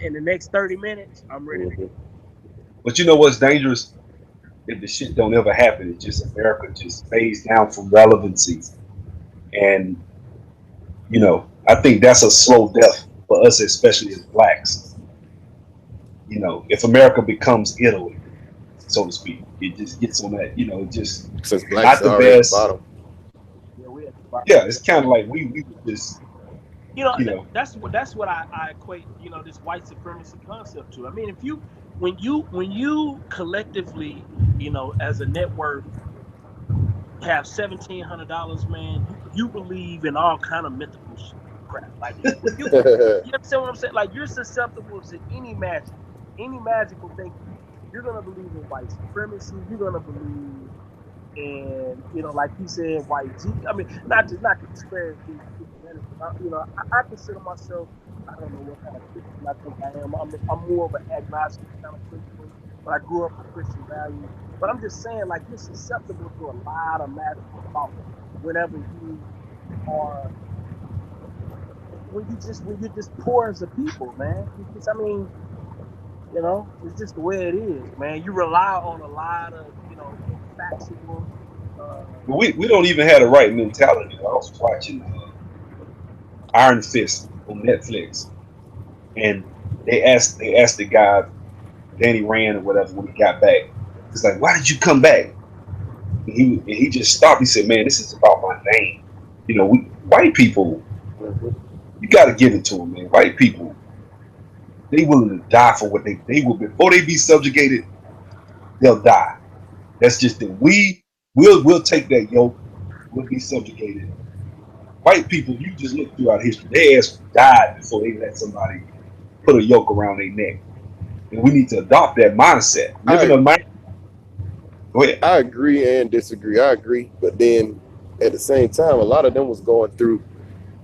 A: in the next 30 minutes, I'm ready to
B: Hmm.
A: go.
C: But you know what's dangerous? If the shit don't ever happen, it's just America just fades down from relevancy. And I think that's a slow death for us, especially as blacks. If America becomes Italy, so to speak, it just gets on that. Just
B: Since blacks
C: not
B: are
C: the
B: already at the
C: best.
B: bottom.
A: Yeah, we at the bottom.
C: Yeah, it's kind of like we were just
A: And
C: you know
A: that's what I equate this white supremacy concept to. I mean, if you when you collectively as a network have $1,700, man, you believe in all kind of mythical crap. Like when you understand what I'm saying? Like you're susceptible to any magical thinking. You're gonna believe in white supremacy. You're gonna believe in like he said, white G. I mean, not to disparage these men, but I consider myself. I don't know what kind of Christian I think I am. I'm more of an agnostic kind of Christian, but I grew up with Christian values. But I'm just saying, like you're susceptible to a lot of magical thought whenever you are when you're just poor as a people, man. It's just, I mean, it's just the way it is, man. You rely on a lot of, factual.
C: But we don't even have the right mentality. I was watching Iron Fist on Netflix, and they asked the guy Danny Rand or whatever when he got back. It's like, why did you come back? And he just stopped. He said, "Man, this is about my name. We white people. You got to give it to them, man. White people, they willing to die for what they will before they be subjugated. They'll die. That's just it. We'll take that yoke. We'll be subjugated. White people, you just look throughout history. They ass died before they let somebody put a yoke around their neck. And we need to adopt that mindset. Living
B: I
C: a mind. Go ahead.
B: I agree and disagree. I agree, but then at the same time, a lot of them was going through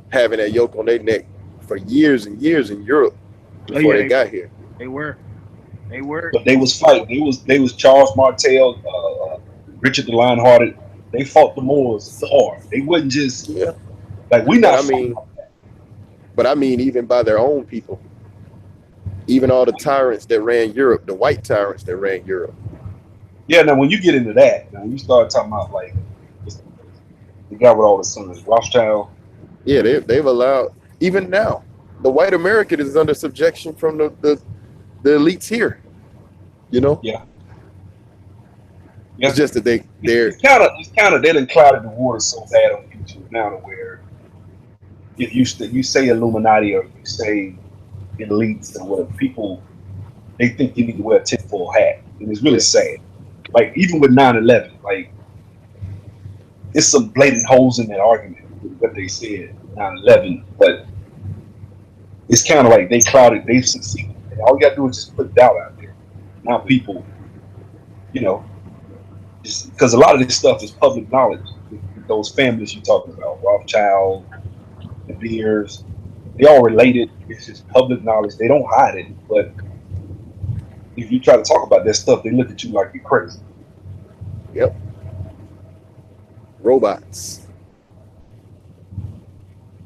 B: having that yoke on their neck for years and years in Europe
A: Oh
B: before
A: yeah,
B: they got here.
A: they were, they were.
C: But they was fighting. They was Charles Martel, Richard the Lionhearted. They fought the Moors hard. They wasn't just
B: Yeah,
C: like we
B: but
C: not
B: I
C: fighting.
B: mean, even by their own people, even all the tyrants that ran Europe, the white tyrants that ran Europe.
C: Yeah, now when you get into that, now when you start talking about like the guy with all the sons, Rothschild.
B: Yeah, they've allowed even now the white American is under subjection from the elites here. You know,
C: Yeah,
B: it's
C: yeah.
B: just that
C: It's,
B: they're
C: it's kind of it's kind of they done clouded the water so bad on YouTube now to where if you say Illuminati or you say elites or whatever, people they think you need to wear a tinfoil hat, and it's really
B: yeah.
C: sad. Like even with 9/11, like there's some blatant holes in that argument with what they said 9/11, but it's kind of like they clouded, they've succeeded, and all you got to do is just put doubt out there. Now people, you know, just because a lot of this stuff is public knowledge with those families you're talking about, Rothschild, the Beers, they all related. It's just public knowledge. They don't hide it, but if you try to talk about that stuff, they look at you like you're crazy.
B: Yep, robots.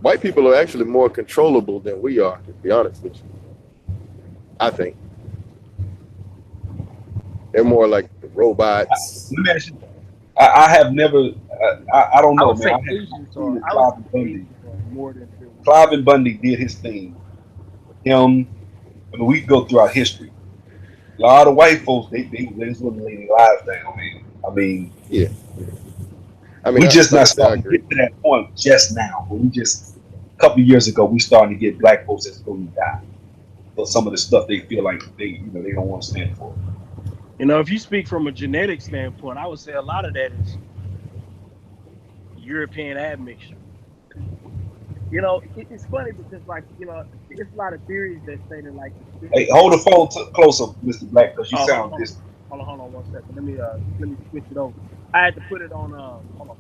B: White people are actually more controllable than we are, to be honest with you. I think they're more like the robots.
C: Let me ask you, I have never, I don't
A: I
C: know,
A: would
C: man. I
A: say
C: haven't
A: Asians
C: seen
A: are.
C: the
A: I would
C: Clive
A: say
C: Bundy.
A: Asians are more than
C: Clive and Bundy did his thing. Him, I mean, we go through our history. A lot of white folks, they just want to lay their lives down, man. I mean,
B: Yeah, I mean,
C: we just
B: like
C: not
B: I said, I
C: starting to
B: agree.
C: get to that point just now. But we just a couple of years ago, we starting to get black folks that's going to die for some of the stuff they feel like they don't want to stand for.
A: If you speak from a genetic standpoint, I would say a lot of that is European admixture. It's funny because, like, there's a lot of theories that say that, like, the
C: Hey,
A: skin.
C: hold the phone closer, Mister Black, because you
A: Oh, hold on,
C: sound
A: hold on,
C: distant.
A: hold on 1 second. Let me switch it over. I had to put it on. Hold on.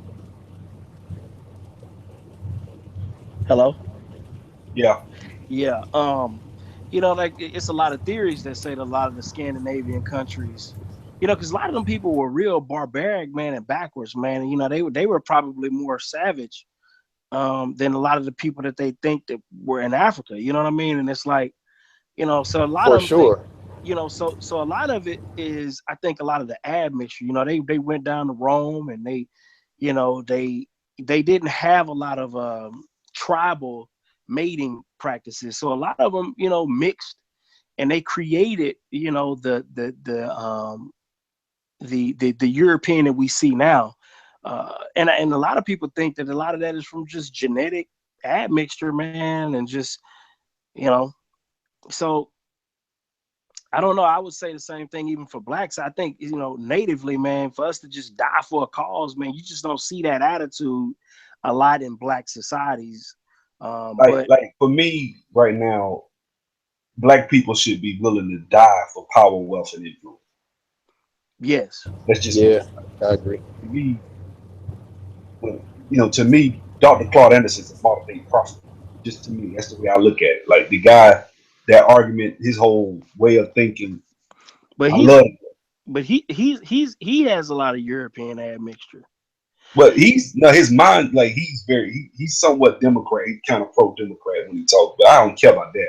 A: Hello.
C: Yeah,
A: Yeah. Like it's a lot of theories that say that a lot of the Scandinavian countries, because a lot of them people were real barbaric, man, and backwards, man. And, they were probably more savage than a lot of the people that they think that were in Africa. You know what I mean? And it's like, so a lot
B: For
A: of them think,
B: sure.
A: so a lot of it is, I think, a lot of the admixture. They went down to Rome, and you know, they they didn't have a lot of tribal mating practices. So a lot of them, mixed, and they created, the European that we see now. And a lot of people think that a lot of that is from just genetic admixture, man, and just, you know. So I don't know. I would say the same thing even for blacks. I think, natively, man, for us to just die for a cause, man, you just don't see that attitude a lot in black societies. But
C: like for me right now, black people should be willing to die for power, wealth, and influence.
A: yes,
C: That's just me.
B: Yeah, I agree.
C: To me, to me, Dr. Claude Anderson's a modern day prophet. Just to me, that's the way I look at it. Like the guy, that argument, his whole way of thinking,
A: but
C: I love it.
A: he has a lot of European admixture.
C: But he's no his mind like he's somewhat Democrat. He's kind of pro-Democrat when he talks, but I don't care about that.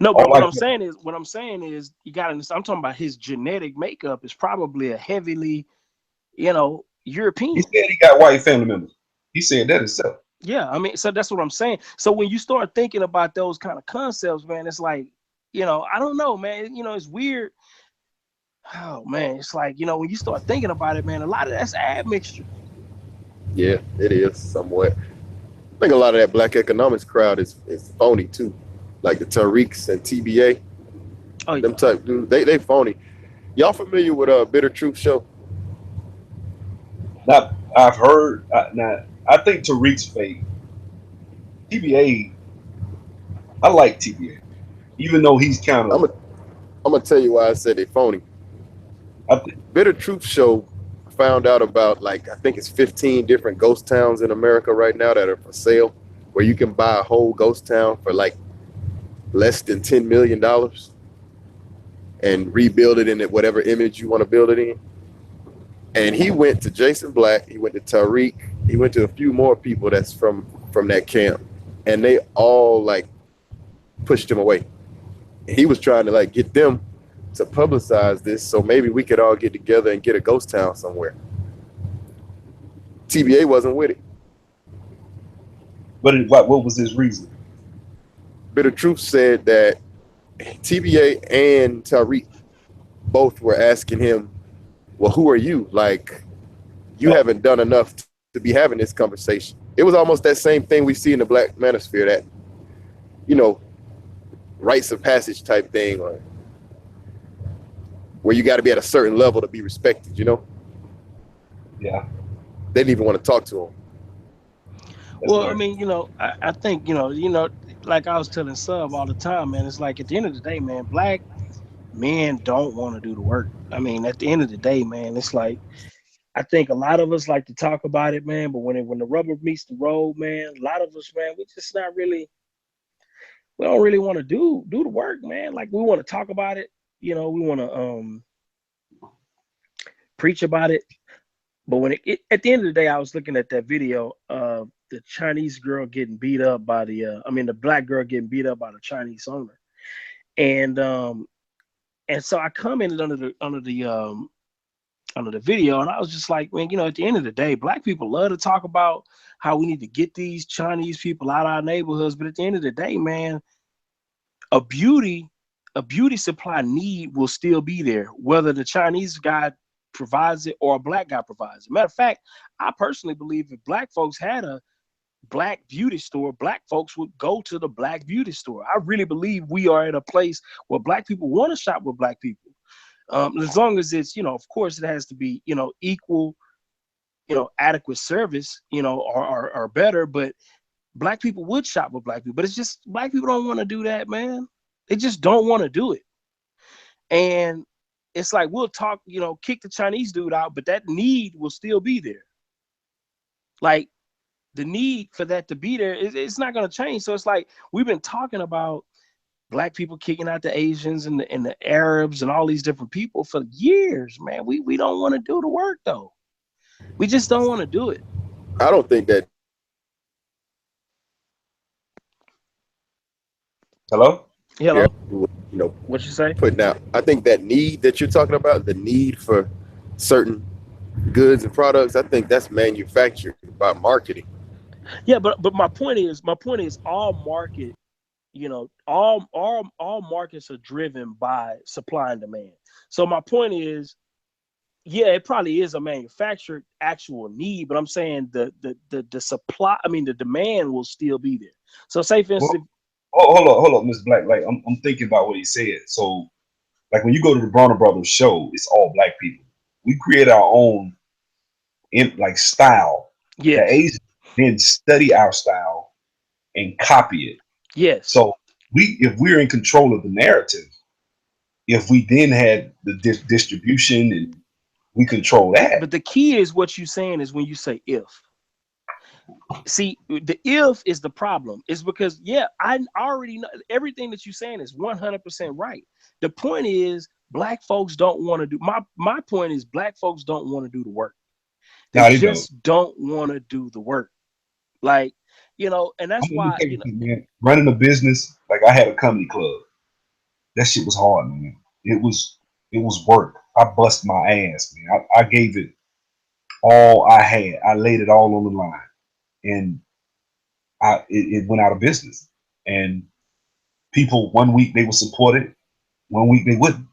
A: No, but
C: All
A: what
C: I
A: I'm saying is you got to understand. I'm talking about his genetic makeup is probably a heavily,
C: he
A: European.
C: said he got white family members. He said that himself.
A: Yeah, I mean, so that's what I'm saying. So when you start thinking about those kind of concepts, man, it's like, I don't know, man. It's weird. Oh man, it's like, when you start thinking about it, man, a lot of that's admixture.
B: Yeah, it is somewhat. I think a lot of that black economics crowd is phony too. Like the Tariqs and TBA,
A: Oh
B: them
A: yeah.
B: type dudes, they phony. Y'all familiar with Bitter Truth Show?
C: Now I've heard. Now I think Tariq's fake. TBA, I like TBA, even though he's kind
B: I'm
C: of.
B: gonna I'm gonna tell you why I said they phony.
C: I think
B: Bitter Truth Show found out about, like, I think it's 15 different ghost towns in America right now that are for sale, where you can buy a whole ghost town for like less than $10 million and rebuild it in whatever image you want to build it in. And he went to Jason Black, he went to Tariq, he went to a few more people that's from that camp, and they all like pushed him away. He was trying to like get them to publicize this so maybe we could all get together and get a ghost town somewhere. TBA wasn't with it.
C: what was his reason?
B: Bitter Truth said that TBA and Tariq both were asking him, well, who are you? Like, you
C: Oh,
B: haven't done enough to be having this conversation. It was almost that same thing we see in the Black Manosphere, that, you know, rites of passage type thing, or where you got to be at a certain level to be respected, you know?
C: yeah,
B: They didn't even want to talk to him.
C: that's
A: Well, I
C: weird.
A: mean, I think, like I was telling Sub all the time, man, it's like at the end of the day, man, black men don't want to do the work. I mean, at the end of the day, man, it's like I think a lot of us like to talk about it, man, but when the rubber meets the road, man, a lot of us, man, we don't really want to do the work, man. Like we want to talk about it, we want to preach about it. But at the end of the day, I was looking at that video of the Chinese girl getting beat up by the black girl getting beat up by the Chinese owner, and so I commented under the video, and I was just like, man, at the end of the day, black people love to talk about how we need to get these Chinese people out of our neighborhoods, but at the end of the day, man, a beauty a beauty supply need will still be there, whether the Chinese guy provides it or a black guy provides it. Matter of fact, I personally believe if black folks had a black beauty store, black folks would go to the black beauty store. I really believe we are at a place where black people want to shop with black people. As long as it's, of course, it has to be, equal, adequate service, or better. But black people would shop with black people. But it's just black people don't want to do that, man. They just don't want to do it. And it's like we'll talk, kick the Chinese dude out, but that need will still be there. Like the need for that to be there, it's not going to change. So it's like we've been talking about black people kicking out the Asians and the Arabs and all these different people for years, man. We don't want to do the work though. We just don't want to do it.
B: I don't think that,
C: Hello?
A: Hello,
B: you know,
A: what you say?
B: putting out. I think that need that you're talking about, the need for certain goods and products, I think that's manufactured by marketing.
A: Yeah, but my point is all market, all markets are driven by supply and demand. So my point is, yeah, it probably is a manufactured actual need, but I'm saying the supply, I mean the demand will still be there. So say for
C: Well,
A: instance,
C: hold up, Mr. Black. Like I'm thinking about what he said. So like when you go to the Bronner Brothers show, it's all black people. We create our own like style. The
A: yes,
C: Asians then study our style and copy it.
A: yes.
C: So if we're in control of the narrative, if we then had the distribution and we control
A: But
C: that.
A: the key is what you're saying is when you say if. See, the if is the problem. It's because yeah, I already know everything that you're saying is 100% right. The point is black folks don't want to do my point is black folks don't want to do the work. They
C: Nah, they don't.
A: just don't want to do the work. Like, and
C: I'm
A: that's
C: gonna
A: why,
C: tell you something, man. Running a business, like I had a comedy club. That shit was hard, man. It was work. I bust my ass, man. I gave it all I had. I laid it all on the line, and it went out of business. And people, one week they would support it, one week they wouldn't.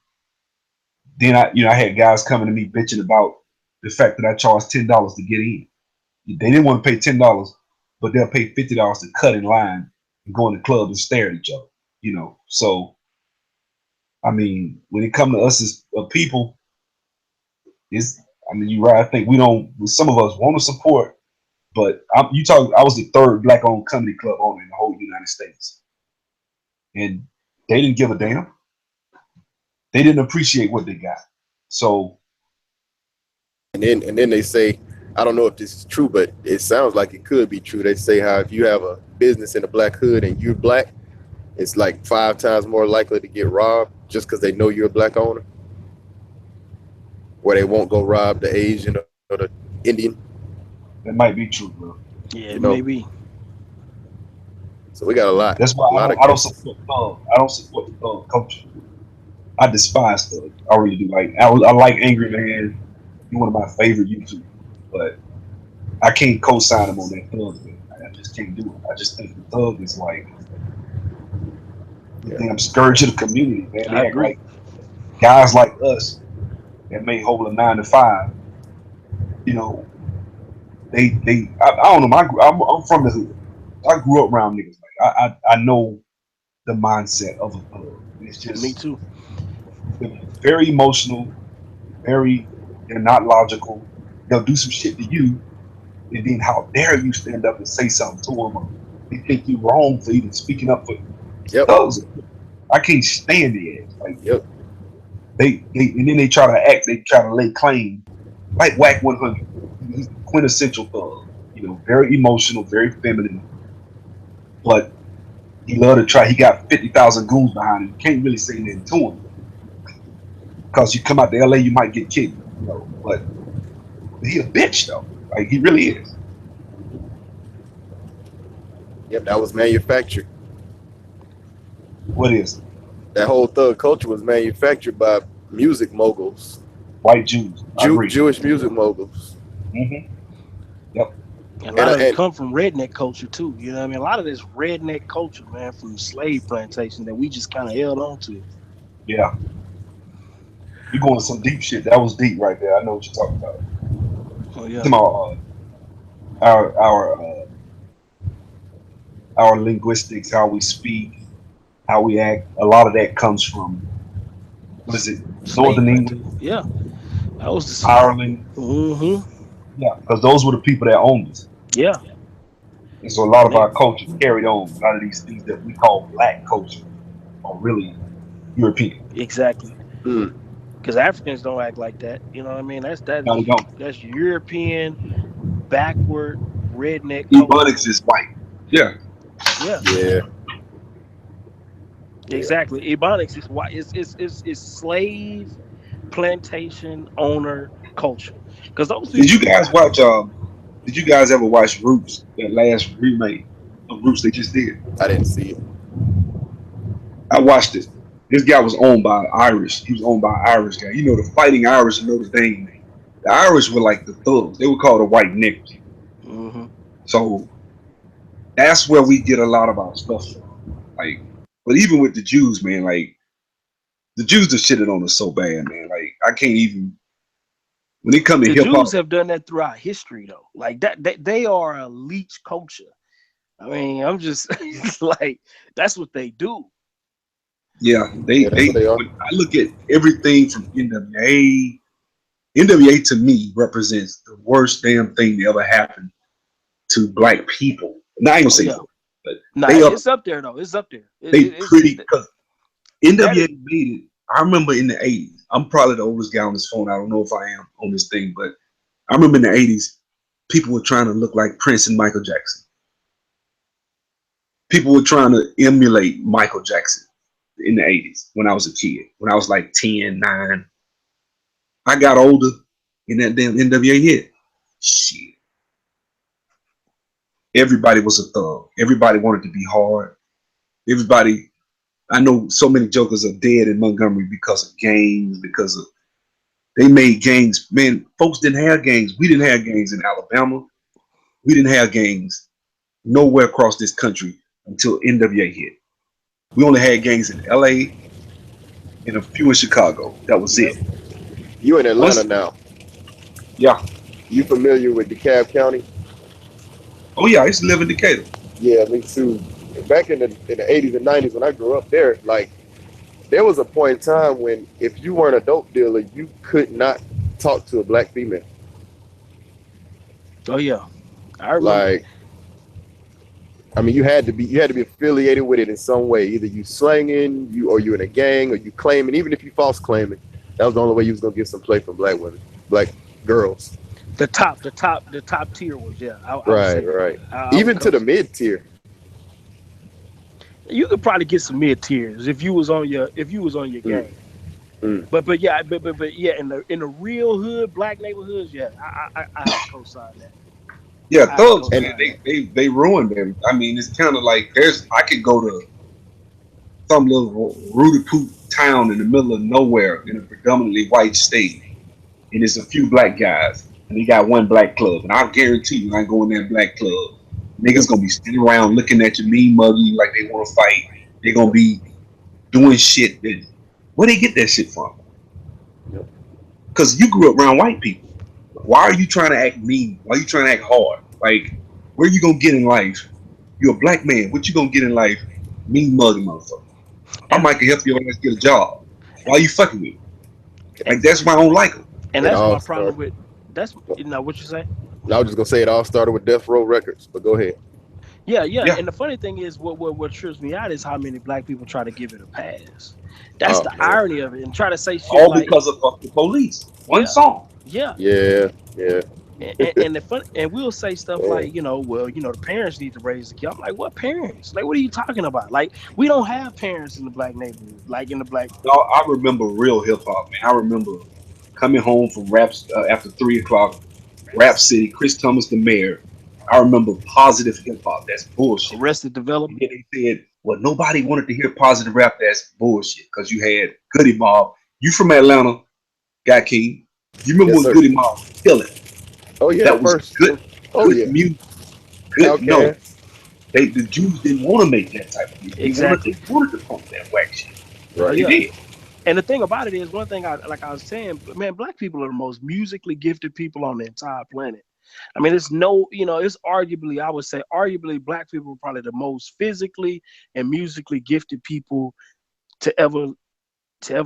C: Then I had guys coming to me bitching about the fact that I charged $10 to get in. They didn't want to pay $10, but they'll pay $50 to cut in line and go in the club and stare at each other. So I mean, when it comes to us as people, it's I mean, you're right. I think we don't. Some of us want to support, but I was the third black-owned comedy club owner in the whole United States, and they didn't give a damn. They didn't appreciate what they got. So
B: And then they say, I don't know if this is true, but it sounds like it could be true. They say how if you have a business in the black hood and you're black, it's like 5 times more likely to get robbed just because they know you're a black owner, where they won't go rob the Asian or the Indian,
C: that might be true, bro.
A: yeah,
B: you know.
A: maybe.
B: So we got
C: That's why
B: a lot of
C: I don't
B: cases.
C: support thug. I don't support the thug culture. I despise thug. I really do. Like I like Angry Man. He's one of my favorite YouTubers, but I can't co-sign him on that thug thing. I just can't do it. I just think the thug is like the
B: Yeah.
C: damn scourge of the community, man.
A: I
C: They act
A: agree.
C: like guys like us that may hold a 9 to 5. You know, I don't know. I'm from the hood. I grew up around niggas. Like I know the mindset of a thug. It's
A: Me
C: just
A: too.
C: they're very emotional, very they're not logical. They'll do some shit to you, and then how dare you stand up and say something to them? Or they think you wrong for even speaking up for
B: Yep.
C: thugs. I can't stand the ass. Like
B: Yep.
C: they and then they try to act. They try to lay claim like Whack 100. He's the quintessential thug. Very emotional, very feminine, but he love to try. He got 50,000 goons behind him. You can't really say nothing to him because you come out to LA, you might get kicked. But he a bitch though. Like he really is.
B: Yep. That was manufactured.
C: What is it?
B: That whole thug culture was manufactured by music moguls,
C: White Jews. I agree.
B: Jewish music moguls.
C: Hmm. Yep.
A: And a
B: And
A: lot of it
B: and
A: come from redneck culture too. You know what I mean? A lot of this redneck culture, man, from the slave plantation that we just kind of held on to.
C: Yeah. You going some deep shit. That was deep right there. I know what you're talking about.
A: Oh
C: You
A: yeah.
C: talking about our linguistics, how we speak, how we act. A lot of that comes from what is it?
A: Slave
C: Northern
A: plantation.
C: England,
A: Yeah. That was
C: Ireland.
A: mm-hmm.
C: Yeah, because those were the people that owned us.
A: Yeah.
C: And so a lot
A: And
C: of
A: they
C: our culture carried on. A lot of these things that we call black culture are really European.
A: exactly.
B: mm,
A: Because Africans don't act like that. You know what I mean?
C: Now they don't.
A: That's European backward redneck culture.
C: Ebonics is white. Yeah.
A: Yeah.
B: yeah, yeah.
A: Exactly. Ebonics is why it's slave plantation owner culture. Because those
C: Did
A: people,
C: you guys watch did you guys ever watch Roots, that last remake of Roots they just did?
B: I didn't see it.
C: I watched it. This guy was owned by Irish. He was owned by an Irish guy. The fighting Irish in Notre Dame. The Irish were like the thugs. They were called the white niggers.
A: hmm
C: So that's where we get a lot of our stuff from. Like, but even with the Jews, man, like the Jews are shitted on us so bad, man. Like I can't even when it come to
A: the
C: hip
A: Jews
C: hop.
A: have done that throughout history, though. Like that, they are a leech culture. I mean, I'm just it's like that's what they do.
C: Yeah,
B: Yeah, that's what they are.
C: when I look at everything from NWA, NWA to me represents the worst damn thing that ever happened to black people. Now I ain't gonna
A: Oh
C: say
A: yeah.
C: no, but
A: Nah,
C: they are
A: it's up there though. It's up there.
C: they pretty because
A: That is
C: NWA made it. I remember in the '80s. I'm probably the oldest guy on this phone. I don't know if I am on this thing, but I remember in the '80s, people were trying to look like Prince and Michael Jackson. People were trying to emulate Michael Jackson in the '80s when I was a kid. When I was like 10, 9, I got older and that damn NWA hit. shit, everybody was a thug. Everybody wanted to be hard. Everybody, I know so many jokers are dead in Montgomery because of gangs, because of they made gangs. Man, folks didn't have gangs. We didn't have gangs in Alabama. We didn't have gangs nowhere across this country until NWA hit. We only had gangs in LA and a few in Chicago. That was
A: Yep.
C: it.
B: You in Atlanta
C: Once,
B: now?
C: yeah.
B: You familiar with DeKalb County?
C: Oh yeah, I used to live in Decatur.
B: Yeah, me too. Back in the 80s and 90s when I grew up there, like there was a point in time when if you weren't a dope dealer, you could not talk to a black female.
A: Oh yeah, I remember that.
B: Like, I mean, you had to be affiliated with it in some way. Either you slanging, you or you in a gang, or you claiming. Even if you false claiming, that was the only way you was gonna get some play from black women, black girls.
A: The top tier was, yeah. I would
B: Right,
A: say that.
B: right.
A: I would
B: Even to the
A: co-sign.
B: mid tier.
A: You could probably get some mid tiers if you was on your
B: Mm,
A: game.
B: mm.
A: But yeah, but yeah, in the real hood, black neighborhoods, yeah, I have to co-sign that.
C: Yeah,
A: I have to
C: thugs,
B: And
C: man.
A: co-sign that.
C: They ruined them. I mean, it's kind of like I could go to some little rooty poot town in the middle of nowhere in a predominantly white state, and there's a few black guys, and they got one black club, and I guarantee you, when I go in that black club,
B: yep,
C: niggas gonna be standing around looking at you, mean mugging like they want to fight. They're gonna
B: yep,
C: be doing shit that where they get that shit from?
B: yep.
C: Because you grew up around white people. Why are you trying to act mean? Why are you trying to act hard? Like, where you gonna get in life? You're a black man. What you gonna get in life? Mean mugging motherfucker. I
A: And
C: might can help your ass get a job. Why you fucking with me?
A: and,
C: Like that's why I don't like them.
A: and
B: It
A: that's
B: all
A: my problem
B: started.
A: with that's what you say.
B: I was just gonna say it all started with Death Row Records, but go ahead.
A: Yeah, yeah.
C: Yeah.
A: And the funny thing is, what trips me out is how many black people try to give it a pass. That's
B: Oh
A: the
B: man,
A: irony of it, and try to say shit
C: All
A: like,
C: because of fuck the police. One
A: yeah,
C: song.
A: yeah.
B: yeah, yeah,
A: And the fun, and we'll say stuff
B: yeah.
A: like, well, the parents need to raise the kid. I'm like, what parents? Like, what are you talking about? Like, we don't have parents in the black neighborhood, like in the black.
C: No, I remember real hip hop, man. I remember coming home from raps after 3 o'clock, Rap City, Chris Thomas the mayor. I remember positive hip hop. That's bullshit.
A: Arrested
C: And
A: Development.
C: then they said, well, nobody wanted to hear positive rap. That's bullshit. Because you had Goody Mob. You from Atlanta, Guy King. You remember
B: Yes,
C: when
B: sir.
C: Goody Mob was killing?
B: Oh yeah,
C: That was
B: first.
C: good,
B: Oh
C: good
B: yeah,
C: music. Good. No,
B: Outcast.
C: the Jews didn't want to make that type of music.
A: Exactly.
C: They wanted to pump that whack shit.
A: Oh
B: Right.
C: They
A: yeah.
C: did.
A: And the thing about it is, one thing I was saying, man, black people are the most musically gifted people on the entire planet. I mean, it's arguably, I would say, arguably, black people are probably the most physically and musically gifted people to ever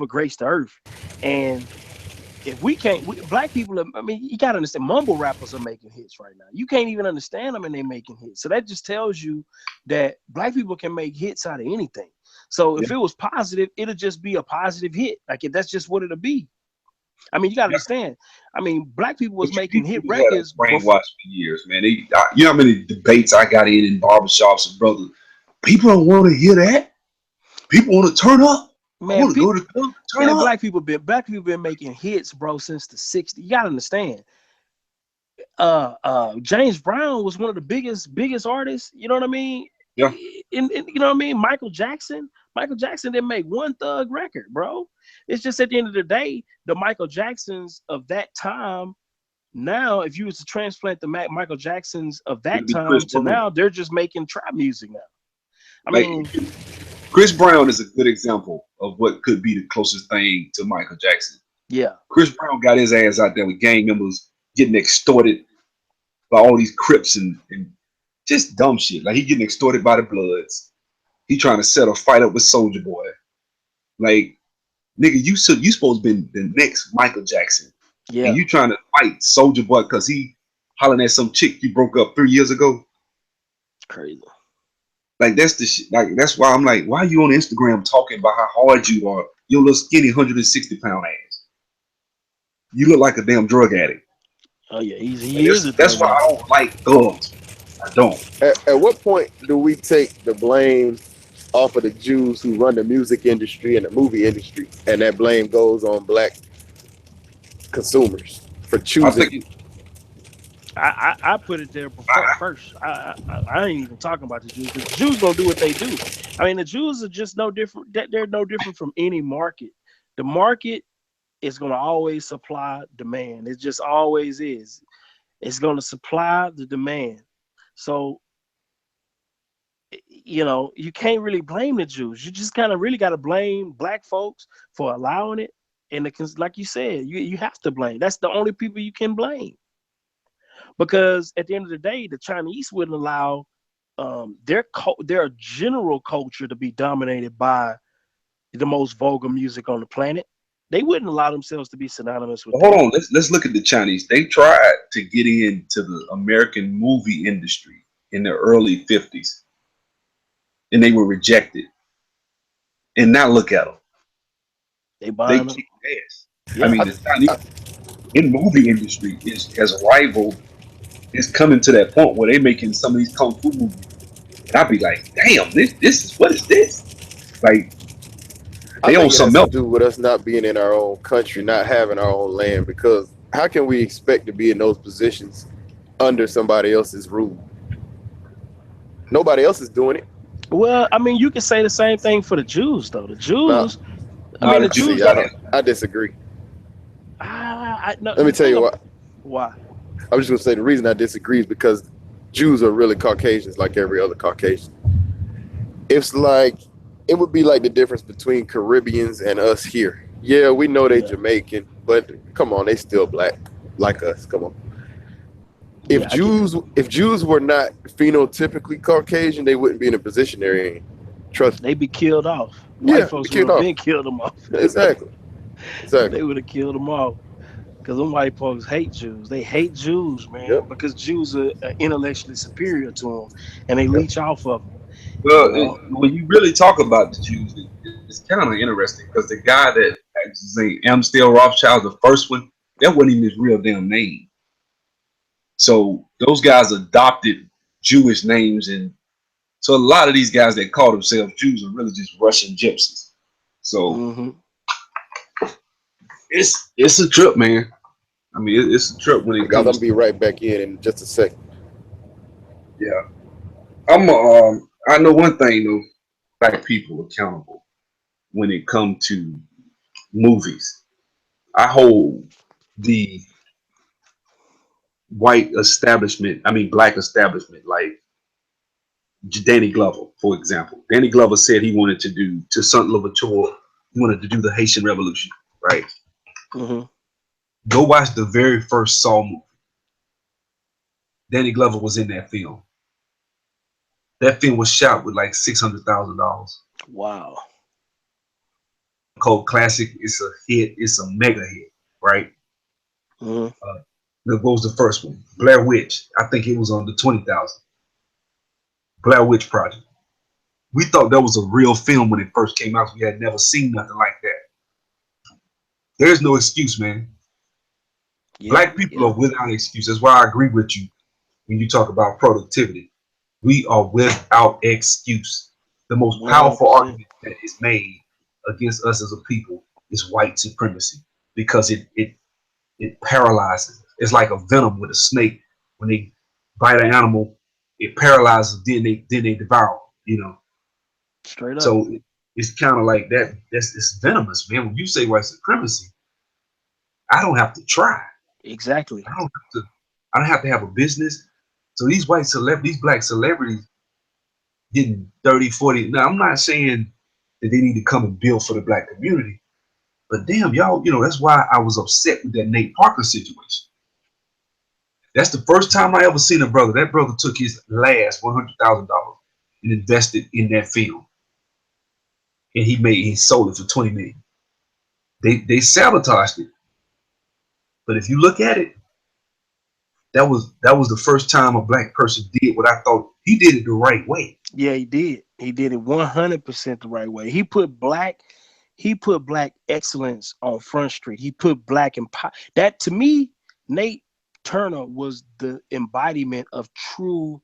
A: grace the earth. And if we can't, black people, I mean, you gotta understand, mumble rappers are making hits right now. You can't even understand them, and they're making hits. So that just tells you that black people can make hits out of anything. So
C: Yeah.
A: if it was positive, it'll just be a positive hit. Like, that's just what it'll be. I mean, you gotta
C: Yeah.
A: understand. I mean, black people was
C: But
A: making
C: these
A: hit
C: people had us
A: records before.
C: brainwashed for years, man. You know how many debates I got in barbershops and brothers. People don't want to hear that. People want to turn up. I
A: Man,
C: want to go to the club, turn
A: man,
C: up.
A: black people been making hits, bro, since the '60s. You gotta understand. James Brown was one of the biggest artists, you know what I mean?
C: Yeah.
A: You know what I mean? Michael Jackson didn't make one thug record, bro. It's just at the end of the day, the Michael Jacksons of that time, now, if you was to transplant the Michael Jacksons of that
C: It'll be Chris
A: time to
C: Brown.
A: now, they're just making trap music now. I
C: Like
A: mean,
C: Chris Brown is a good example of what could be the closest thing to Michael Jackson.
A: yeah,
C: Chris Brown got his ass out there with gang members getting extorted by all these Crips and just dumb shit. Like he getting extorted by the Bloods. He trying to set a fight up with Soldier Boy. Like nigga, you supposed to be the next Michael Jackson, and
A: yeah,
C: you trying to fight Soldier Boy because he hollering at some chick you broke up 3 years ago.
A: it's crazy.
C: Like that's the shit. Like that's why I'm like, why are you on Instagram talking about how hard you are? Your little skinny 160-pound ass. You look like a damn drug addict.
A: Oh yeah,
C: Like,
A: he is a
C: that's
A: drug
C: why I
A: addict.
C: don't like thugs. I don't.
B: At what point do we take the blame off of the Jews who run the music industry and the movie industry, and that blame goes on black consumers for
C: I
B: choosing?
C: think
A: I put it there before first. I ain't even talking about the Jews because the Jews gonna do what they do. I mean, the Jews are just no different. They're no different from any market. The market is gonna always supply demand. It just always is. It's gonna supply the demand. So you can't really blame the Jews. You just kind of really got to blame black folks for allowing it. And like you said, you have to blame. That's the only people you can blame because at the end of the day, the Chinese wouldn't allow their general culture to be dominated by the most vulgar music on the planet. They wouldn't allow themselves to be synonymous with
C: Well, hold
A: that.
C: on. Let's look at the Chinese. They tried to get into the American movie industry in the early 50s, and they were rejected. And now look at them.
A: They
C: They
A: buying them.
C: kick ass. I
A: Yeah.
C: mean, the Chinese in movie industry has rivaled. It's coming to that point where they making some of these kung fu movies, and I'd be like, damn, this is what is this? Like
B: I
C: they own
B: think it has
C: something
B: to
C: else.
B: do with us not being in our own country, not having our own land. Because how can we expect to be in those positions under somebody else's rule? Nobody else is doing it.
A: Well, I mean, you can say the same thing for the Jews, though. The
B: Now,
A: Jews, I
C: Nah,
A: mean,
C: the
A: the
C: Jews
A: Jews
B: see,
C: don't
A: don't.
C: have.
B: I disagree.
A: No,
B: Let me
A: the
B: tell
A: thing
B: you
A: about
B: what.
A: why.
B: I was just gonna say the reason I disagree is because Jews are really Caucasians, like every other Caucasian. It's like it would be like the difference between Caribbeans and us here. Yeah, we know they
A: Yeah,
B: Jamaican, but come on, they still black, like us. Come on.
A: yeah, I get it.
B: If Jews were not phenotypically Caucasian, they wouldn't be in a position they're in. Trust me.
A: They be killed off. White
B: Yeah, be
A: folks would
B: killed
A: have
B: off.
A: been killed them off.
B: Exactly. Exactly.
A: They would have killed them off because them white folks hate Jews. They hate Jews, man,
B: Yep.
A: because Jews are intellectually superior to them, and they
B: Yep.
A: leech off of them. You
C: Well,
A: know,
C: when you really talk about the Jews, it's kind of interesting because the guy that actually Amstel Rothschild, the first one, that wasn't even his real damn name. So those guys adopted Jewish names, and so a lot of these guys that call themselves Jews are really just Russian gypsies. So
A: hmm
C: it's a trip, man. I mean, it's a trip when
B: Hey
C: it
B: guys, I'm
C: comes
B: gonna be
C: to
B: right back in just a second.
C: yeah. I know one thing though, black people accountable when it comes to movies. I hold the white establishment, I mean black establishment, like Danny Glover, for example. Danny Glover said he wanted to do to Saint Louverture, he wanted to do the Haitian Revolution, right?
A: hmm
C: Go watch the very first Saw movie. Danny Glover was in that film. That film was shot with like $600,000.
A: Wow.
C: Cult classic. It's a hit. It's a mega hit, right?
A: hmm
C: Uh, that was the first one. Blair Witch. I think it was on the 20,000. Blair Witch Project. We thought that was a real film when it first came out. We had never seen nothing like that. There's no excuse, man.
A: Yeah,
C: Black people
A: yeah.
C: are without excuse. That's why I agree with you when you talk about productivity. We are without excuse. The most
A: One hundred
C: powerful
A: percent.
C: argument that is made against us as a people is white supremacy because it paralyzes. It's like a venom with a snake. When they bite an animal, it paralyzes. Then they devour. You know.
A: Straight up.
C: So it's kind of like that. That's it's venomous, man. When you say white supremacy, I don't have to try.
A: Exactly.
C: I don't have to. I don't have to have a business. So these white celebrities, these black celebrities, getting 30, 40. Now I'm not saying that they need to come and build for the black community, but damn, y'all, that's why I was upset with that Nate Parker situation. That's the first time I ever seen a brother. That brother took his last $100,000 and invested in that film, and he sold it for 20 million. They sabotaged it, but if you look at it, that was the first time a black person did what I thought he did it the right way.
A: Yeah, he did. He did it 100% the right way. He put black excellence on Front Street. He put black empower. That to me, Nate Turner was the embodiment of true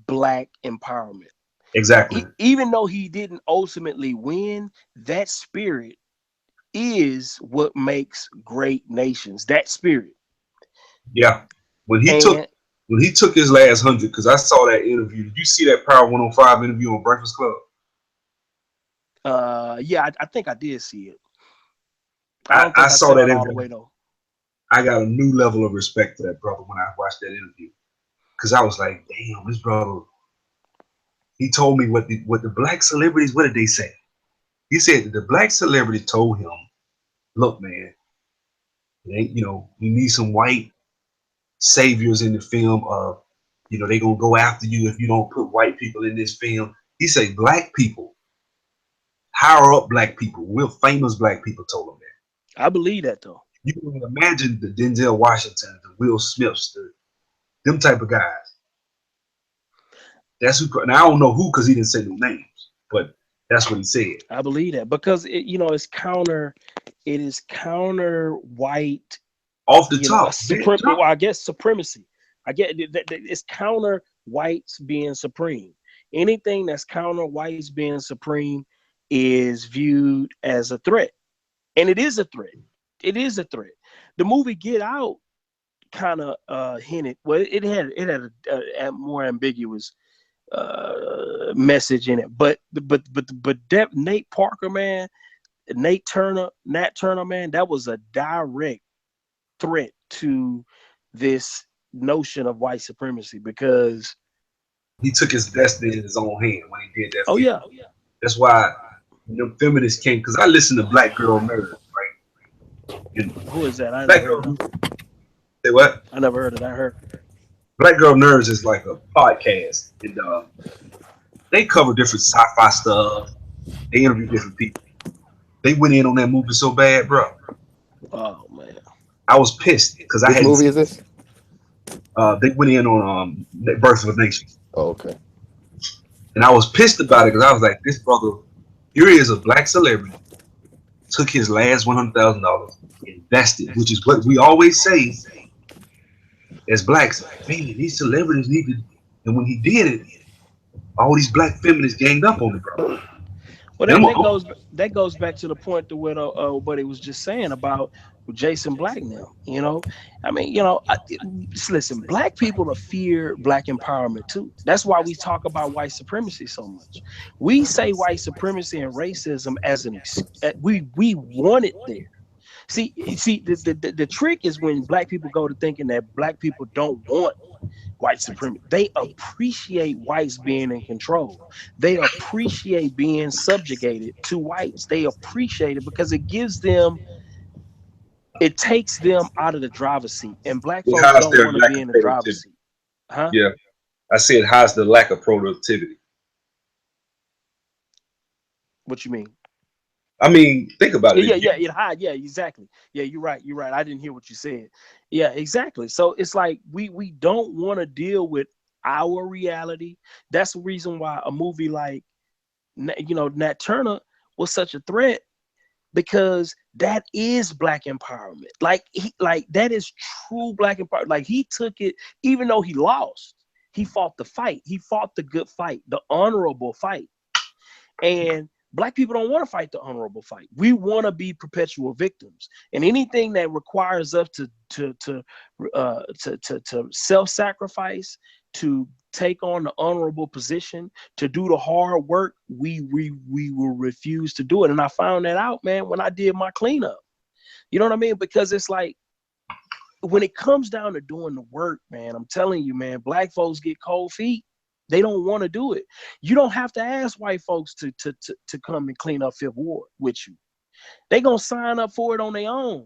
A: black empowerment.
C: Exactly.
A: Even though he didn't ultimately win, that spirit is what makes great nations. That spirit.
C: Yeah. when he took
A: And
C: his last 100, because I saw that interview. Did you see that Power 105 interview on Breakfast Club?
A: yeah, I think I did see it. I
C: I,
A: don't
C: I
A: think I
C: saw
A: saw
C: that
A: it all the
C: interview.
A: way though.
C: I got a new level of respect for that brother when I watched that interview, because I was like, damn, this brother. He told me what the black celebrities. What did they say? He said that the black celebrity told him, "Look, man, you need some white saviors in the film. They gonna go after you if you don't put white people in this film." He said, "Black people, higher up black people, real famous black people told him that."
A: I believe that though.
C: You can imagine the Denzel Washington, the Will Smiths, them type of guys. That's who. Now I don't know who because he didn't say no names, but that's what he said.
A: I believe that because it is counter white,
C: Off the top, dead
A: well,
C: top.
A: I guess supremacy. I get it's counter whites being supreme. Anything that's counter whites being supreme is viewed as a threat, and it is a threat. It is a threat. The movie Get Out kind of hinted. Well, it had a more ambiguous message in it, but Nate Parker, man, Nat Turner, man, that was a direct threat to this notion of white supremacy because
C: He took his destiny in his own hand when he did that
A: oh
C: film.
A: yeah,
C: That's why feminists came, because I listen to Black Girl Nerds, right? And
A: who is that? I never
C: Black
A: heard
C: Girl,
A: of them.
C: say what?
A: I never heard of that. I heard.
C: Black Girl Nerds is like a podcast, and they cover different sci-fi stuff. They interview different people. They went in on that movie so bad, bro.
A: Oh man.
C: I was pissed because I
B: Which
C: hadn't
B: movie is
C: seen.
B: this?
C: They went in on the Birth of a Nation,
B: Oh, okay.
C: and I was pissed about it because I was like, this brother, here he is, a black celebrity, took his last $100,000, invested, which is what we always say as blacks. Man, these celebrities need to. And when he did it, all these black feminists ganged up on the brother.
A: Well,
C: And
A: that goes back to the point to what he was just saying about Jason Black now. I mean, listen, black people are fear black empowerment too. That's why we talk about white supremacy so much. We say white supremacy and racism as we want it there. See, the trick is when black people go to thinking that black people don't want white supremacy. They appreciate whites being in control. They appreciate being subjugated to whites. They appreciate it because it takes them out of the driver's seat. And black
C: it
A: folks
C: hides
A: don't
C: their
A: want to
C: lack
A: be
C: of
A: in the driver's
C: productivity.
A: seat. Huh?
C: Yeah, I said hides the lack of productivity.
A: What you mean?
C: I mean, think about it.
A: Yeah,
C: If
A: yeah,
C: you,
A: it hide. Yeah, exactly. Yeah, you're right. You're right. I didn't hear what you said. Yeah, exactly. So it's like we don't want to deal with our reality. That's the reason why a movie like Nat Turner was such a threat because that is black empowerment. Like that is true black empowerment. Like he took it, even though he lost, he fought the fight. He fought the good fight, the honorable fight. And black people don't want to fight the honorable fight. We want to be perpetual victims, and anything that requires us to self-sacrifice, to take on the honorable position, to do the hard work, we will refuse to do it. And I found that out, man, when I did my cleanup. You know what I mean? Because it's like when it comes down to doing the work, man, I'm telling you, man, black folks get cold feet. They don't want to do it. You don't have to ask white folks to come and clean up Fifth Ward with you. They're going to sign up for it on their own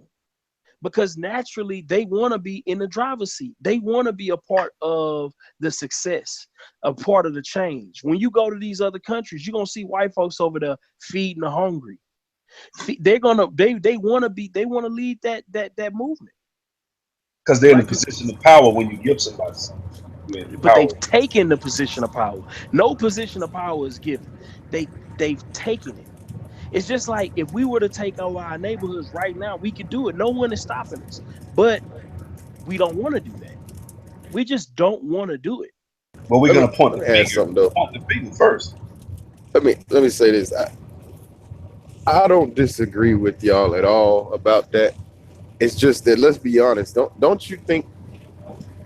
A: because naturally they want to be in the driver's seat. They want to be a part of the success, a part of the change. When you go to these other countries, you're going to see white folks over there feeding the hungry. They want to lead that movement.
C: because they're in a
A: Black people,
C: position of power when you give somebody something, you
A: but
C: empower
A: they've
C: them.
A: taken the position of power. No position of power is given. They've taken it. It's just like if we were to take over our neighborhoods right now, we could do it. No one is stopping us. But we don't want to do that. We just don't want to do it.
C: But we're
B: Let
C: gonna
B: me
C: point
B: let
C: the
B: me ask
C: finger,
B: something though.
C: point the finger first.
B: Let me say this. I don't disagree with y'all at all about that. It's just that let's be honest. Don't you think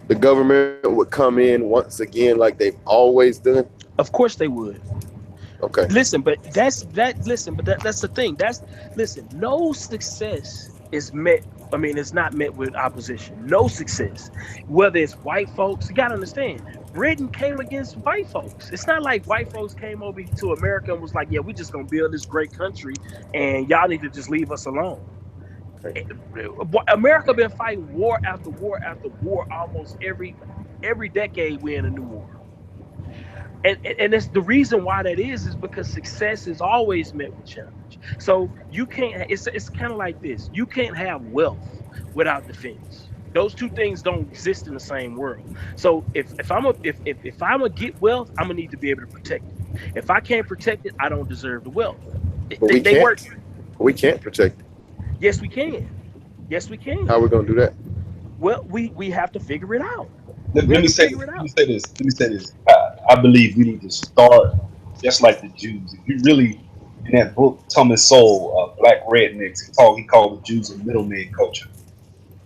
B: the government would come in once again like they've always done?
A: Of course they would.
B: Okay.
A: Listen, but that's the thing. Listen, no success is met. I mean, it's not met with opposition. No success, whether it's white folks. You gotta understand, Britain came against white folks. It's not like white folks came over to America and was like, "Yeah, we just gonna build this great country, and y'all need to just leave us alone."
B: Okay.
A: America been fighting war after war after war. Almost every decade, we're in a new war. And it's the reason why that is because success is always met with challenge. So you can't. It's kind of like this. You can't have wealth without defense. Those two things don't exist in the same world. So if I'm gonna get wealth, I'm gonna need to be able to protect it. If I can't protect it, I don't deserve the wealth.
B: But we
A: They work.
B: can't. We can't protect it.
A: Yes, we can. Yes, we
B: How
A: can.
B: are we gonna do that?
A: Well, we have to figure it out.
C: Let,
A: We
C: let
A: have
C: me
A: to
C: say
A: figure
C: this.
A: it
C: Let me
A: out.
C: say this. Let me say this. I believe we need to start just like the Jews. If you really, in that book, Thomas Sowell, Black Rednecks, he called the Jews a middleman culture.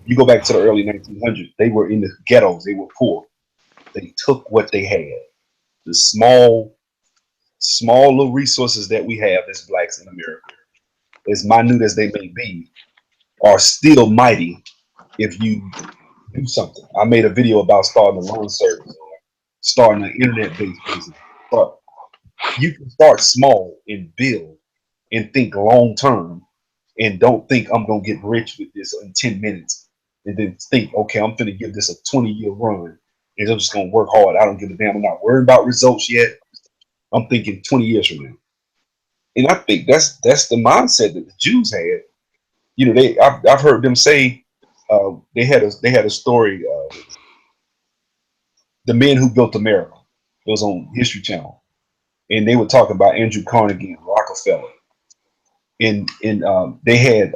C: You go back to the early 1900s, they were in the ghettos. They were poor. They took what they had, the small little resources that we have as blacks in America, as minute as they may be, are still mighty if you do something. I made a video about starting a loan service or starting an internet-based business. But you can start small and build and think long term and don't think I'm gonna get rich with this in 10 minutes. And then think, okay, I'm gonna give this a 20-year run and I'm just gonna work hard. I don't give a damn. I'm not worried about results yet. I'm thinking 20 years from now. And I think that's the mindset that the Jews had. You know, I've heard them say they had a story, the men who built America. It was on History Channel, and they were talking about Andrew Carnegie and Rockefeller, and they had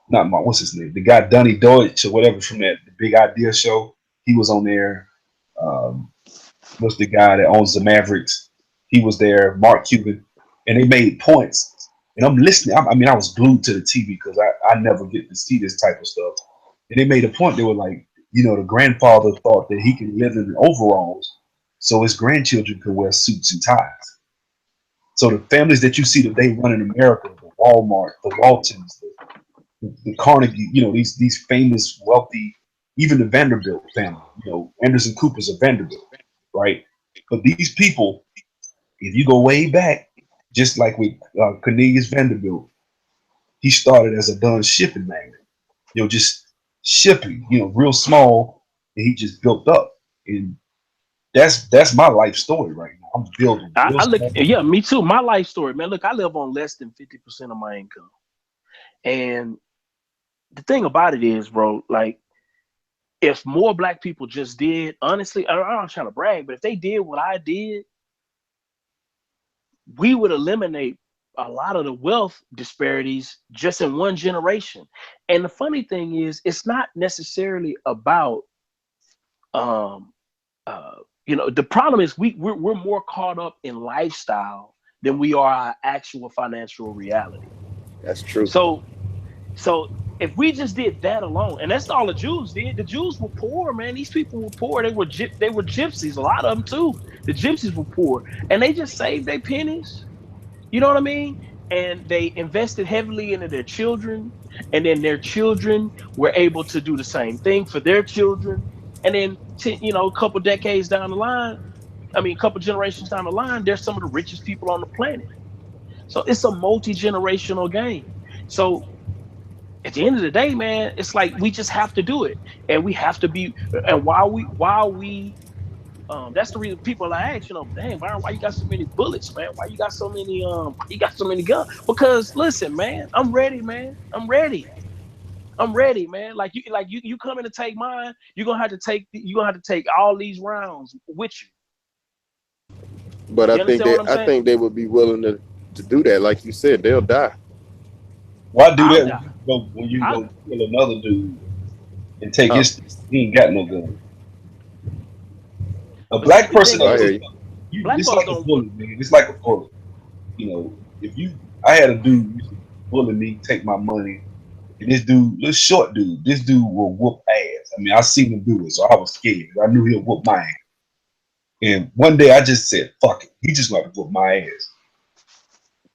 C: not my what's his name, the guy Donny Deutsch or whatever from that the Big Idea show. He was on there. Um, was the guy that owns the Mavericks? He was there. Mark Cuban, and they made points. And I'm listening. I mean, I was glued to the TV because I never get to see this type of stuff. And they made a point. They were like, the grandfather thought that he could live in overalls, so his grandchildren could wear suits and ties. So the families that you see today running America, the Walmart, the Waltons, the Carnegie, these famous, wealthy, even the Vanderbilt family, Anderson Cooper's a Vanderbilt, right? But these people, if you go way back, just like with Cornelius Vanderbilt, he started as a done shipping magnate, just shipping, real small, and he just built up. And that's my life story right now. I'm building real
A: I look,
C: small.
A: yeah, me too. My life story, man. Look, I live on less than 50% of my income, and the thing about it is, bro, like if more black people just did, honestly, I'm not trying to brag, but if they did what I did, we would eliminate a lot of the wealth disparities just in one generation. And the funny thing is, it's not necessarily about, um, uh, the problem is we're more caught up in lifestyle than we are our actual financial reality.
B: That's true.
A: So So if we just did that alone, and that's all the Jews did. The Jews were poor, man. These people were poor. They were gypsies. A lot of them too. The gypsies were poor, and they just saved their pennies. You know what I mean? And they invested heavily into their children, and then their children were able to do the same thing for their children. And then, a couple decades down the line, I mean, a couple generations down the line, they're some of the richest people on the planet. So it's a multi generational game. So at the end of the day, man, it's like we just have to do it, and we have to be. And while we, that's the reason people are like, dang, Byron, why you got so many bullets, man? Why you got so many, why you got so many guns? Because listen, man, I'm ready, man. I'm ready. I'm ready, man. You come in to take mine, you're gonna have to take all these rounds with you.
B: But
A: You understand what I'm
B: I
A: saying?
B: think they would be willing to do that. Like you said, they'll die.
C: Why do
A: I'll
C: that
A: die.
C: when you
A: I
C: go kill another dude and take
B: Huh.
C: his stuff? He ain't got no gun. A
A: But see,
C: black
A: the
C: person
A: thing
B: I
C: don't
B: hear
A: is,
C: take
B: you.
C: you.
A: black
C: It's
A: folks
C: like a
A: don't.
C: bullet, man. It's like a bullet. If you, I had a dude used to bully me, take my money, and this dude, this short dude, this dude will whoop ass. I mean, I seen him do it, so I was scared. I knew he'll whoop my ass. And one day I just said, "Fuck it." He just gonna whoop my ass.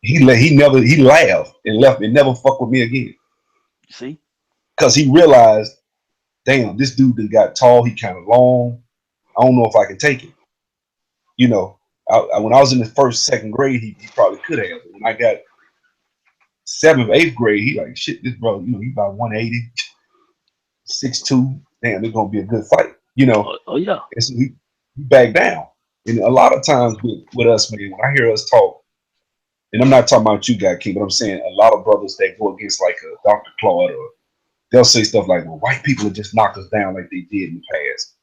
C: He laughed and left and never fuck with me again.
A: See?
C: Cause he realized, damn, this dude that got tall, he kind of long. I don't know if I can take it. You know, when I was in the first, second grade, he probably could have. But when I got seventh, eighth grade, he like, shit, this brother, he about 180, 6'2". Damn, it's gonna be a good fight.
A: Oh yeah.
C: And so he backed down. And a lot of times with us, man, when I hear us talk, and I'm not talking about you, guy King, but I'm saying a lot of brothers that go against like a Dr. Claude, or they'll say stuff like, well, white people have just knocked us down like they did in the past.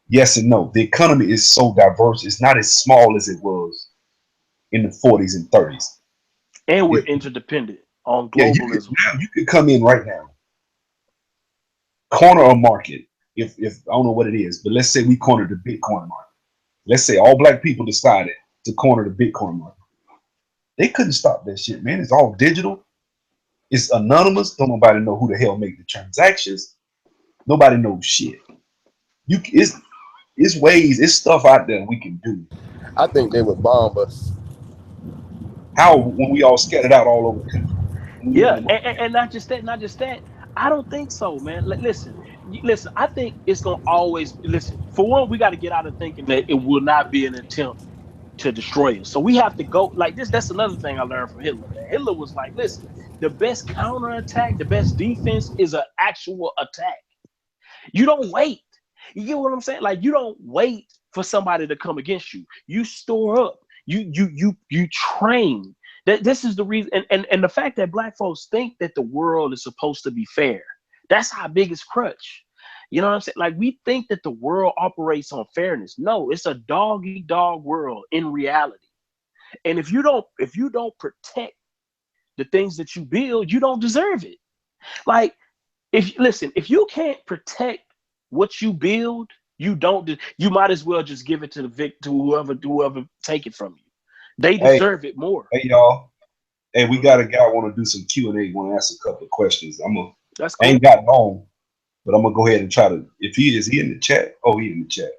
C: Yes and no. The economy is so diverse. It's not as small as it was in the 40s and 30s.
A: And we're
C: If,
A: interdependent on
C: yeah,
A: globalism.
C: you could come in right now, corner a market. If I don't know what it is, but let's say we cornered the Bitcoin market. Let's say all black people decided to corner the Bitcoin market. They couldn't stop that shit, man. It's all digital. It's anonymous. Don't nobody know who the hell make the transactions. Nobody knows shit. It's ways, it's stuff out there we can do.
B: I think they would bomb us.
C: How when we all scattered out all over the country? When we
A: Yeah,
C: in
A: and not just that, not just that. I don't think so, man. Listen. I think it's gonna always listen. For one, we got to get out of thinking that it will not be an attempt to destroy us. So we have to go like this. That's another thing I learned from Hitler, man. Hitler was like, listen, the best counterattack, the best defense is an actual attack. You don't wait. You get what I'm saying? Like you don't wait for somebody to come against you. You store up. You train. That this is the reason, and the fact that black folks think that the world is supposed to be fair. That's our biggest crutch. You know what I'm saying? Like we think that the world operates on fairness. No, it's a dog eat dog world in reality. And if you don't protect the things that you build, you don't deserve it. Like if you can't protect what you build, you might as well just give it to whoever take it from you. They
C: hey,
A: deserve it more.
C: hey y'all. Hey, we
A: Mhm.
C: got a guy want to do some Q&A, want to ask a couple of questions.
A: That's
C: I ain't
A: cool.
C: got long, but I'm gonna go ahead and try to. If he in the chat? Oh, he in the chat.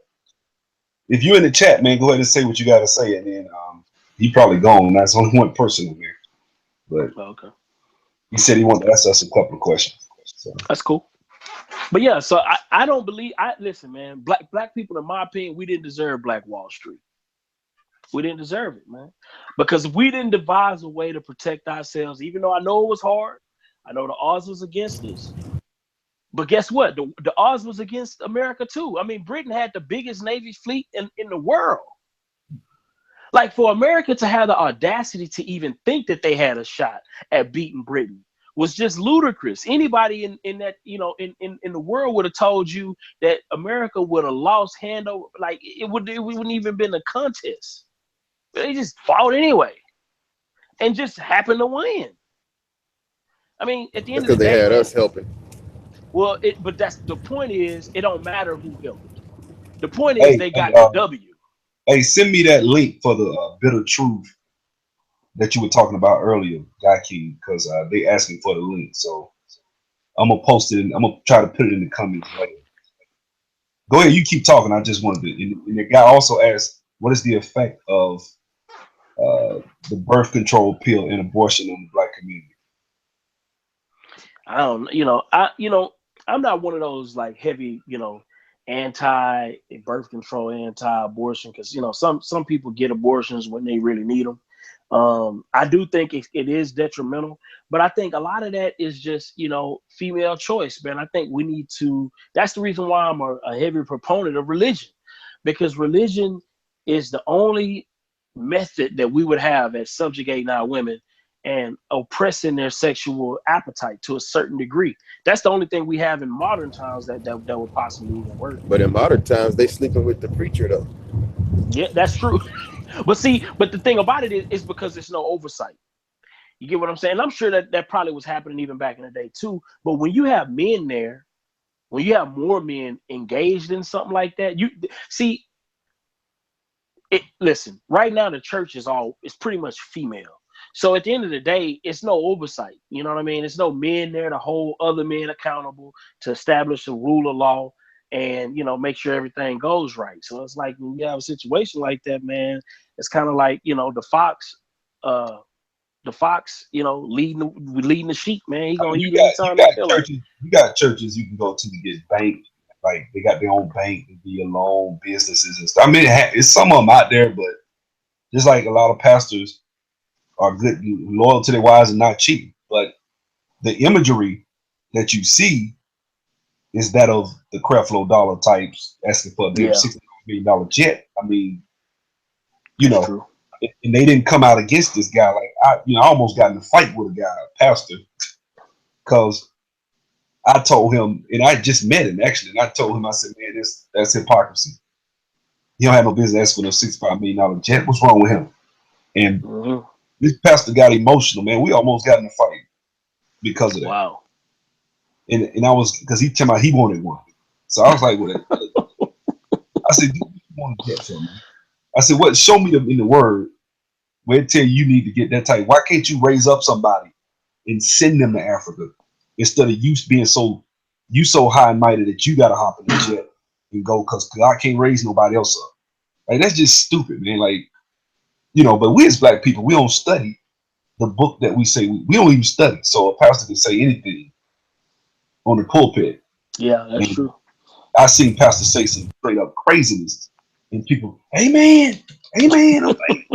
C: If you in the chat, man, go ahead and say what you got to say, and then he probably gone. That's only one person in there, but
A: Okay.
C: he said he wanted to ask us a couple of questions. So
A: That's cool. But yeah, so I don't believe I listen, man. Black people, in my opinion, we didn't deserve Black Wall Street. We didn't deserve it, man. Because if we didn't devise a way to protect ourselves, even though I know it was hard, I know the odds was against us. But guess what? The odds was against America too. I mean, Britain had the biggest Navy fleet in the world. Like for America to have the audacity to even think that they had a shot at beating Britain was just ludicrous. Anybody in that, in the world would have told you that America would have lost hand over, like it wouldn't even been a contest. But they just fought anyway and just happened to win. I mean, at the
B: That's
A: end of the
B: because they
A: day,
B: had
A: man,
B: us helping.
A: well, but that's the point is it don't matter who helped. The point is
C: hey,
A: they
C: hey,
A: got the W.
C: hey, send me that link for the bit of truth that you were talking about earlier, Guy King, because they asking for the link. So I'm gonna post it. I'm gonna try to put it in the comments later. Go ahead, you keep talking. I just wanted to. And the guy also asked, "What is the effect of the birth control pill and abortion on the black community?"
A: I don't, I'm not one of those like heavy, anti birth control, anti abortion, because some people get abortions when they really need them. I do think it is detrimental, but I think a lot of that is just female choice, man. I think we need to. That's the reason why I'm a heavy proponent of religion, because religion is the only method that we would have at subjugating our women and oppressing their sexual appetite to a certain degree. That's the only thing we have in modern times that would possibly even work.
B: But in modern times, they sleeping with the preacher though.
A: Yeah, that's true. But the thing about it is because there's no oversight. You get what I'm saying? I'm sure that probably was happening even back in the day too. But when you have men there, when you have more men engaged in something like that, you see it. Listen, right now the church is pretty much female. So at the end of the day, it's no oversight. You know what I mean? It's no men there to hold other men accountable, to establish a rule of law, and make sure everything goes right. So it's like when you have a situation like that, man, it's kind of like uh, the fox, leading the sheep, man. He
C: I
A: gonna
C: mean,
A: eat anytime he feel like.
C: you got churches you can go to get banked. Like they got their own bank, they be alone businesses and stuff. I mean, it's some of them out there, but just like a lot of pastors are good, loyal to their wives and not cheap. But the imagery that you see is that of the Creflo Dollar types asking for their
A: Yeah,
C: $60 million jet. I mean, you
A: that's
C: know,
A: true.
C: and they didn't come out against this guy. Like I almost got in a fight with a guy, a pastor, because I told him, and I just met him actually, and I told him, I said, man, that's hypocrisy. He don't have no business asking for no $65 million jet. What's wrong with him? And
A: Hmm.
C: this pastor got emotional, man. We almost got in a fight because of that.
A: Wow.
C: And I was because he told me he wanted one. So I was like, well, I said, dude, what you want a jet for, man? I said, what? Show me them in the word where it tell you need to get that type. Why can't you raise up somebody and send them to Africa instead of you being so high and mighty that you got to hop in the jet and go because God can't raise nobody else up. Like that's just stupid, man. Like but we as black people, we don't study the book that we say we don't even study. So a pastor can say anything on the pulpit,
A: Yeah, that's
C: and
A: true.
C: I seen pastor say some straight up craziness, and people, Amen, Amen. I'm like,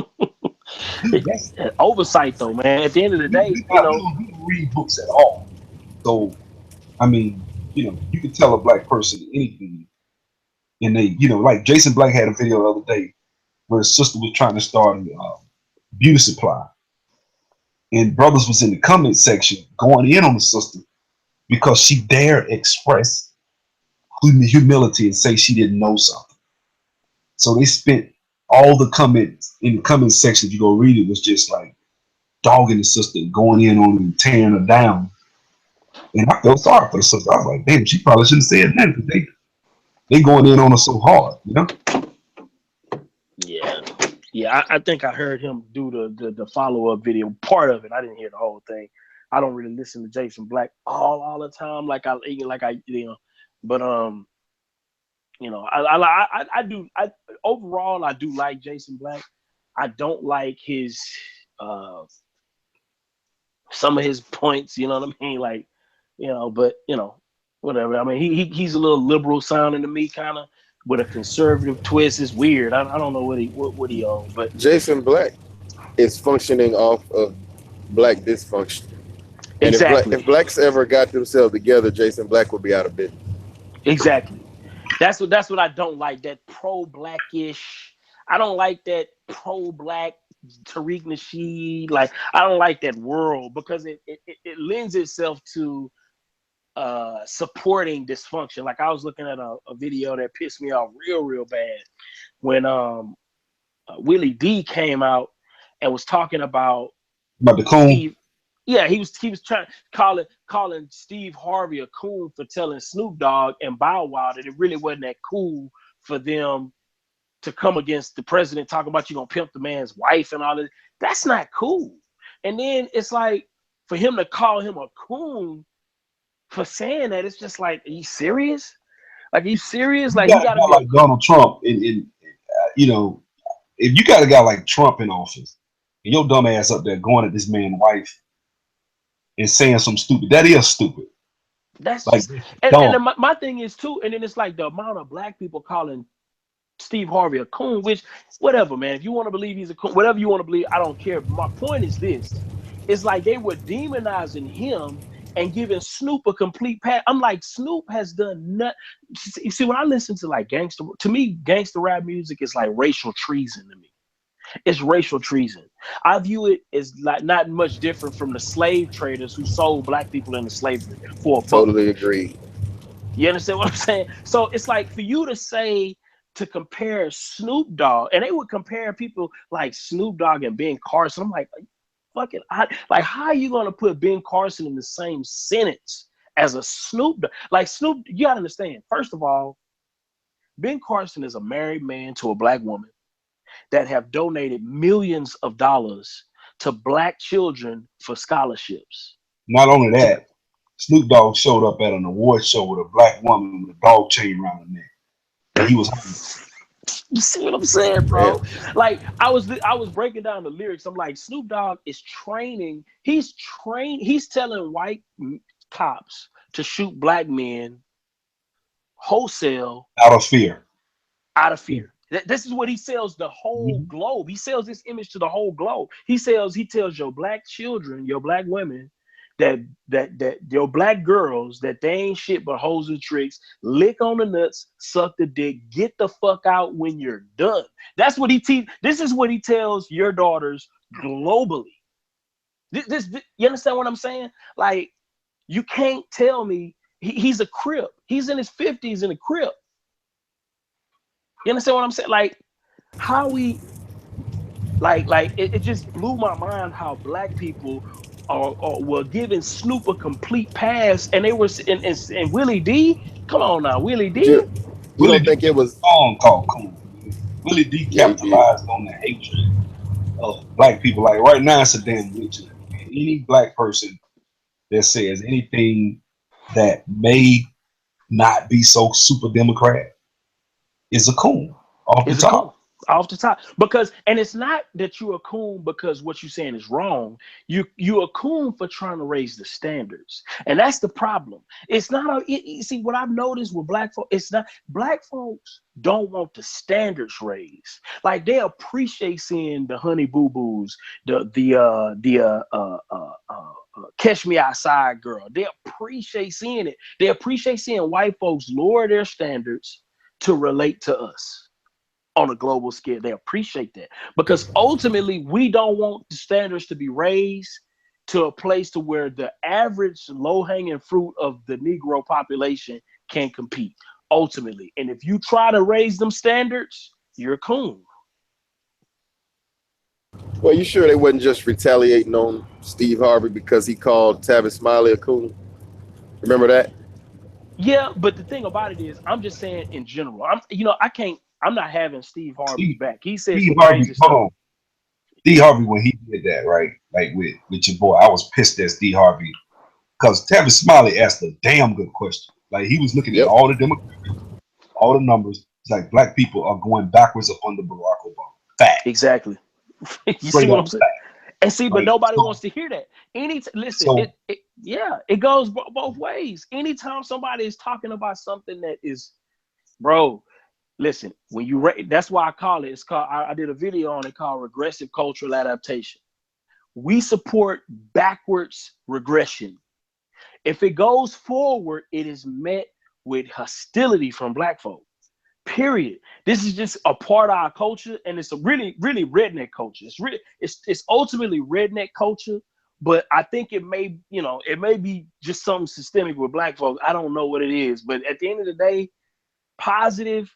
C: dude, that's
A: Oversight, though, man. At the end of the day,
C: we don't read books at all. So I mean, you can tell a black person anything, and they, like Jason Black had a video the other day where his sister was trying to start a beauty supply, and brothers was in the comment section going in on the sister because she dared express humility and say she didn't know something. So they spent all the comments in the comment section. If you go read it, was just like dogging the sister, going in on her and tearing her down. And I felt sorry for the sister. I was like, damn, she probably shouldn't have said nothing. They going in on her so hard.
A: yeah, yeah. I think I heard him do the follow up video, part of it. I didn't hear the whole thing. I don't really listen to Jason Black all the time, but I do. Overall, I do like Jason Black. I don't like his uh some of his points. You know what I mean? Like, but whatever. I mean, he's a little liberal sounding to me, kind of with a conservative twist. It's weird. I don't know what he on, but
B: Jason Black is functioning off of black dysfunction. And
A: exactly,
B: if blacks ever got themselves together, Jason Black would be out of business.
A: exactly. That's what I don't like. That pro blackish. I don't like that pro black Tariq Nasheed. Like, I don't like that world because it lends itself to supporting dysfunction. Like, I was looking at a video that pissed me off real bad when Willie D came out and was talking about
C: About the coon.
A: Steve. Yeah, he was trying calling Steve Harvey a coon for telling Snoop Dogg and Bow Wow that it really wasn't that cool for them to come against the president, talking about you gonna pimp the man's wife and all that. That's not cool. And then it's like, for him to call him a coon for saying that, it's just like, are you serious? Like, are you serious?
C: You
A: Like, he
C: got a
A: got to
C: guy
A: be a
C: like Donald Trump, if you got a guy like Trump in office, and your dumb ass up there going at this man's wife and saying some stupid, that is stupid.
A: That's
C: Like,
A: just, and
C: dumb.
A: my thing is too, and then it's like the amount of black people calling Steve Harvey a coon, which, whatever, man. If you want to believe he's a coon, whatever you want to believe, I don't care. But my point is this: it's like they were demonizing him and giving Snoop a complete pass. I'm like, Snoop has done nothing. You see, when I listen to like gangster, to me, gangster rap music is like racial treason to me. It's racial treason. I view it as like not much different from the slave traders who sold black people into slavery for a buck.
B: Totally agreed.
A: You understand what I'm saying? So it's like, for you to say, to compare Snoop Dogg, and they would compare people like Snoop Dogg and Ben Carson. I'm like, fucking, like, how are you gonna put Ben Carson in the same sentence as a Snoop Dogg? Like, Snoop, you gotta understand. First of all, Ben Carson is a married man to a black woman that have donated millions of dollars to black children for scholarships.
C: Not only
A: To
C: that, Snoop Dogg showed up at an award show with a black woman with a dog chain around her neck, and he was home.
A: You see what I'm saying,
B: Damn.
A: bro? Like I was breaking down the lyrics. I'm like, Snoop Dogg is training. He's trained. He's telling white cops to shoot black men wholesale
C: Out of fear.
A: out of fear. This is what he sells the whole
C: Mhm.
A: globe. He sells this image to the whole globe. He tells your black children, your black women, that your black girls that they ain't shit but hoes and tricks, lick on the nuts, suck the dick, get the fuck out when you're done. That's what he teach. This is what he tells your daughters globally. You understand what I'm saying? Like, you can't tell me he's a crip. He's in his 50s in a crip. You understand what I'm saying? Like, how we it just blew my mind how black people were giving Snoop a complete pass, and they were and Willie D. Come on now, Willie
B: But you
A: D.
B: you
C: Willie
B: don't
C: D
B: think it
C: had a
B: was?
C: song called Cool. Willie D
B: Yeah, he did.
C: capitalized on the hatred of black people. Like right now, it's a damn witch. Any black person that says anything that may not be so super Democrat is a coon off the
A: Is a coon
C: top.
A: off the top, because and it's not that you're a coon because what you're saying is wrong. You're a coon for trying to raise the standards, and that's the problem. It's not see what I've noticed with black folks. It's not black folks don't want the standards raised. Like, they appreciate seeing the Honey Boo Boos, Catch Me Outside girl. They appreciate seeing it. They appreciate seeing white folks lower their standards to relate to us on a global scale. They appreciate that because ultimately we don't want the standards to be raised to a place to where the average low-hanging fruit of the Negro population can compete ultimately. And if you try to raise them standards, you're a coon.
B: Well, you sure they wasn't just retaliating on Steve Harvey because he called Tavis Smiley a coon? Remember that?
A: Yeah, but the thing about it is, I'm just saying in general. I'm not having Steve Harvey's
C: Steve,
A: back. He said
C: Steve
A: some
C: Harvey,
A: crazy stuff.
C: hold on. Steve Harvey, when he did that, right? Like with your boy, I was pissed at Steve Harvey because Tavis Smiley asked a damn good question. Like he was looking at
B: Yep.
C: all the Democrats, all the numbers. It's like black people are going backwards up under Barack Obama. Facts.
A: Exactly. You see
C: Straight
A: what
C: up
A: I'm saying?
C: facts.
A: And see, but
C: Like
A: nobody wants to hear that. Listen,
C: so
A: yeah, it goes both ways. Anytime somebody is talking about something that is, bro, listen, when that's why I call it. It's called. I did a video on it called regressive cultural adaptation. We support backwards regression. If it goes forward, it is met with hostility from black folk. Period. This is just a part of our culture, and it's a really, really redneck culture. It's ultimately redneck culture, but I think it may be just something systemic with black folks. I don't know what it is, but at the end of the day, positive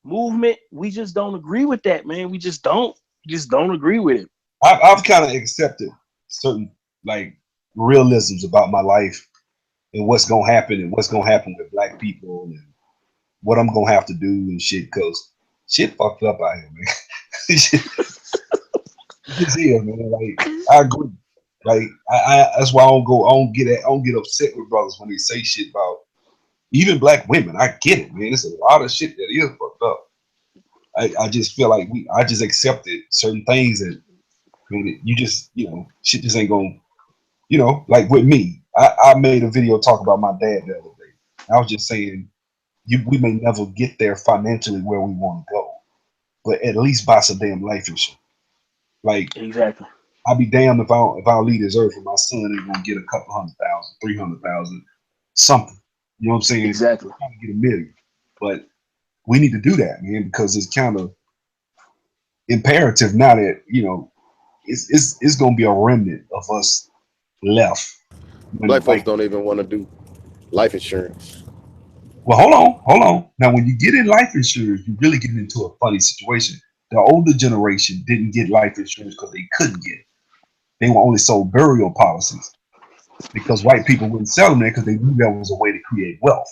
A: movement, we just don't agree with that, man. We just don't agree with it.
C: I've kind of accepted certain like realisms about my life and what's gonna happen and what's gonna happen with black people and what I'm gonna have to do and shit. Cause shit fucked up out here, man. Shit, it just is, man. Like I agree. Like that's why I don't get upset with brothers when they say shit about even black women. I get it, man. It's a lot of shit that is fucked up. I just feel like I just accepted certain things and I mean, you just shit just ain't gonna like with me. I made a video talk about my dad the other day. I was just saying we may never get there financially where we want to go, but at least buy some damn life insurance. Like
A: Exactly.
C: I'll be damned if I don't leave this earth and my son ain't gonna get a couple 100,000, 300,000, something. You know what I'm saying?
A: Exactly.
C: Trying to get a million, but we need to do that, man, because it's kind of imperative now that it's gonna be a remnant of us left when the
B: Black folks
C: white.
B: don't even want to do life insurance.
C: Well, hold on. Now, when you get in life insurance, you're really getting into a funny situation. The older generation didn't get life insurance because they couldn't get it. They were only sold burial policies because white people wouldn't sell them there because they knew that was a way to create wealth.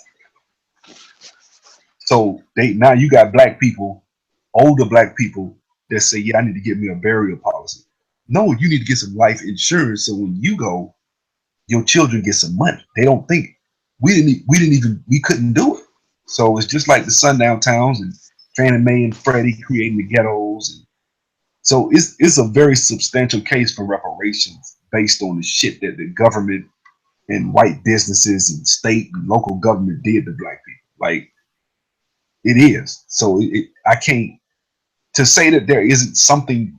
C: So now you got black people, older black people that say, "Yeah, I need to get me a burial policy." No, you need to get some life insurance so when you go, your children get some money. They don't think we couldn't do it. So it's just like the sundown towns and Fannie Mae and Freddie creating the ghettos. And so it's a very substantial case for reparations based on the shit that the government and white businesses and state and local government did to black people. Like it is. So I can't to say that there isn't something